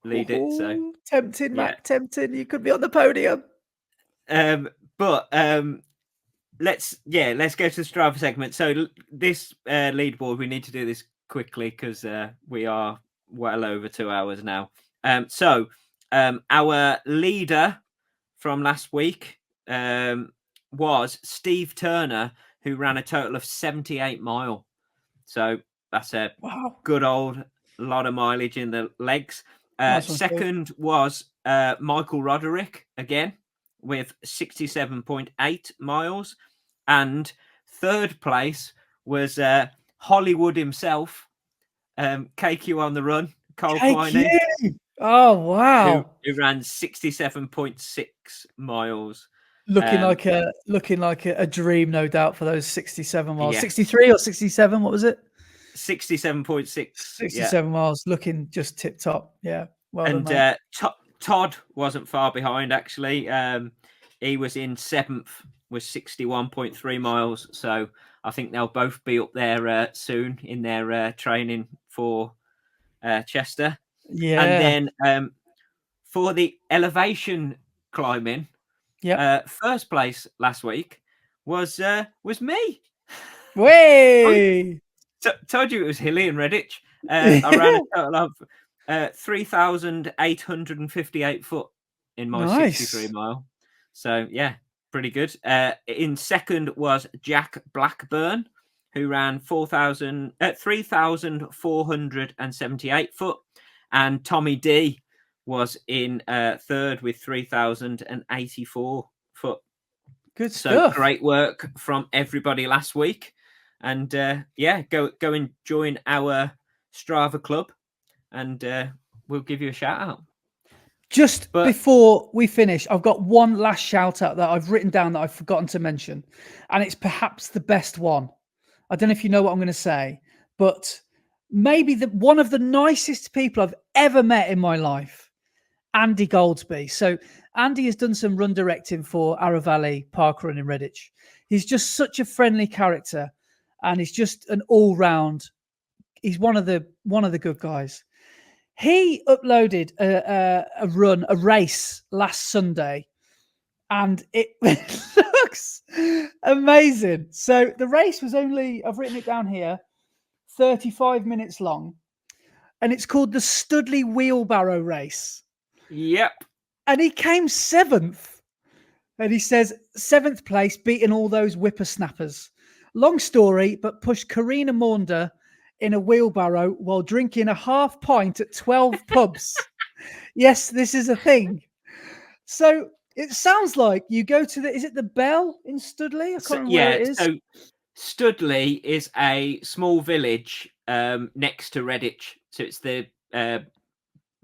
lead it. So tempting, Mac, tempting. You could be on the podium. But let's go to the Strava segment. So this leaderboard, we need to do this quickly because we are well over 2 hours now. So our leader from last week was Steve Turner, who ran a total of 78 mile. So that's a good old lot of mileage in the legs. Second was Michael Roderick again. with 67.8 miles. And third place was Hollywood himself, KQ on the Run, Cole Quiney. Oh, wow. Who ran 67.6 miles. Looking like a dream, no doubt, for those 67 miles. 63 or 67, what was it? 67.6. 67 miles, looking just tip top. Yeah. Well done, mate. Todd wasn't far behind, actually. He was in 7th with 61.3 miles. So I think they'll both be up there soon in their training for Chester. Yeah. And then for the elevation climbing, first place last week was me. Way! Told you it was hilly in Redditch. I ran a total of 3,858 foot in my 63 mile. So yeah, pretty good. In second was Jack Blackburn, who ran 3,478 foot, and Tommy D was in third with 3,084 foot. Good stuff. So great work from everybody last week. And go and join our Strava club, and we'll give you a shout out. Just before we finish, I've got one last shout out that I've written down that I've forgotten to mention, and it's perhaps the best one. I don't know if you know what I'm going to say, but maybe one of the nicest people I've ever met in my life, Andy Goldsby. So Andy has done some run directing for Arrow Valley Parkrun in Redditch. He's just such a friendly character. And he's just an all-round. He's one of the good guys. He uploaded a race last Sunday, and it looks amazing. So the race was only, I've written it down here, 35 minutes long, and it's called the Studley Wheelbarrow Race. Yep. And he came 7th, and he says 7th place, beating all those whippersnappers. Long story, but pushed Karina Maunder in a wheelbarrow while drinking a half pint at 12 pubs. Yes, this is a thing. So it sounds like you go to is it the Bell in Studley? I can't remember where it is. So Studley is a small village next to Redditch. So it's the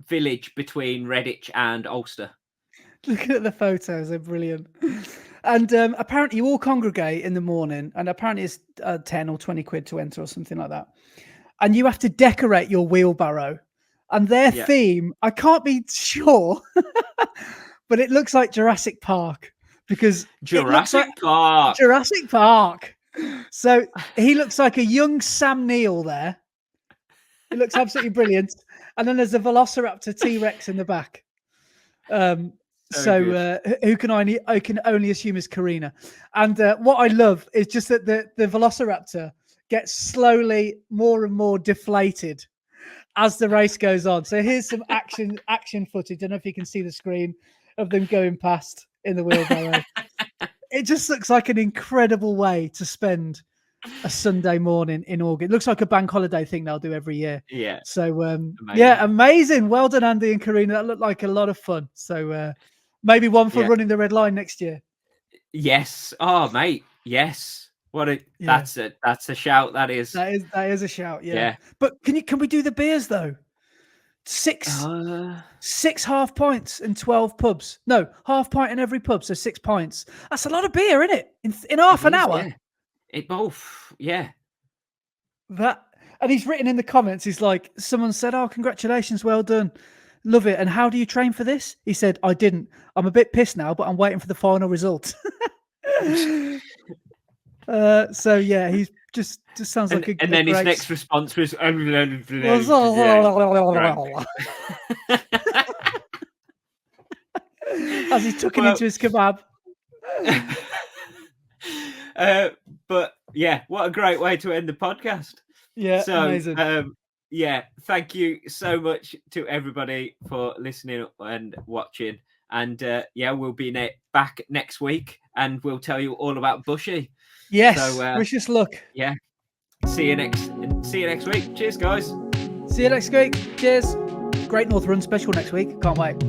village between Redditch and Ulster. Looking at the photos, they're brilliant. And apparently you all congregate in the morning, and apparently it's 10 or 20 quid to enter or something like that. And you have to decorate your wheelbarrow. And their theme, I can't be sure, but it looks like Jurassic Park. Because Jurassic Park. So he looks like a young Sam Neill there. It looks absolutely brilliant. And then there's a Velociraptor T-Rex in the back. Who can only assume is Karina. And what I love is just that the Velociraptor gets slowly more and more deflated as the race goes on. So here's some action footage. I don't know if you can see the screen of them going past in the wheelbarrow. It just looks like an incredible way to spend a Sunday morning in August. It looks like a bank holiday thing they'll do every year. Yeah. So amazing. Well done, Andy and Karina. That looked like a lot of fun. So maybe one for running the red line next year. Yes. Oh, mate. Yes. That's a shout. That is a shout. Yeah. But can we do the beers though? Six half pints in 12 pubs. No, half pint in every pub, so 6 pints. That's a lot of beer, isn't it? In half an hour. Yeah. It both. Yeah. That, and he's written in the comments. He's like, someone said, "Oh, congratulations, well done, love it." And how do you train for this? He said, "I didn't. I'm a bit pissed now, but I'm waiting for the final result." So yeah, he's just sounds like a. And then his next response was, as he's tucking into his kebab. But yeah, what a great way to end the podcast. Yeah, so amazing. Thank you so much to everybody for listening and watching. And we'll be back next week, and we'll tell you all about Bushy. Yes. So, wish us luck. Yeah. See you next week. Cheers, guys. See you next week. Cheers. Great North Run special next week. Can't wait.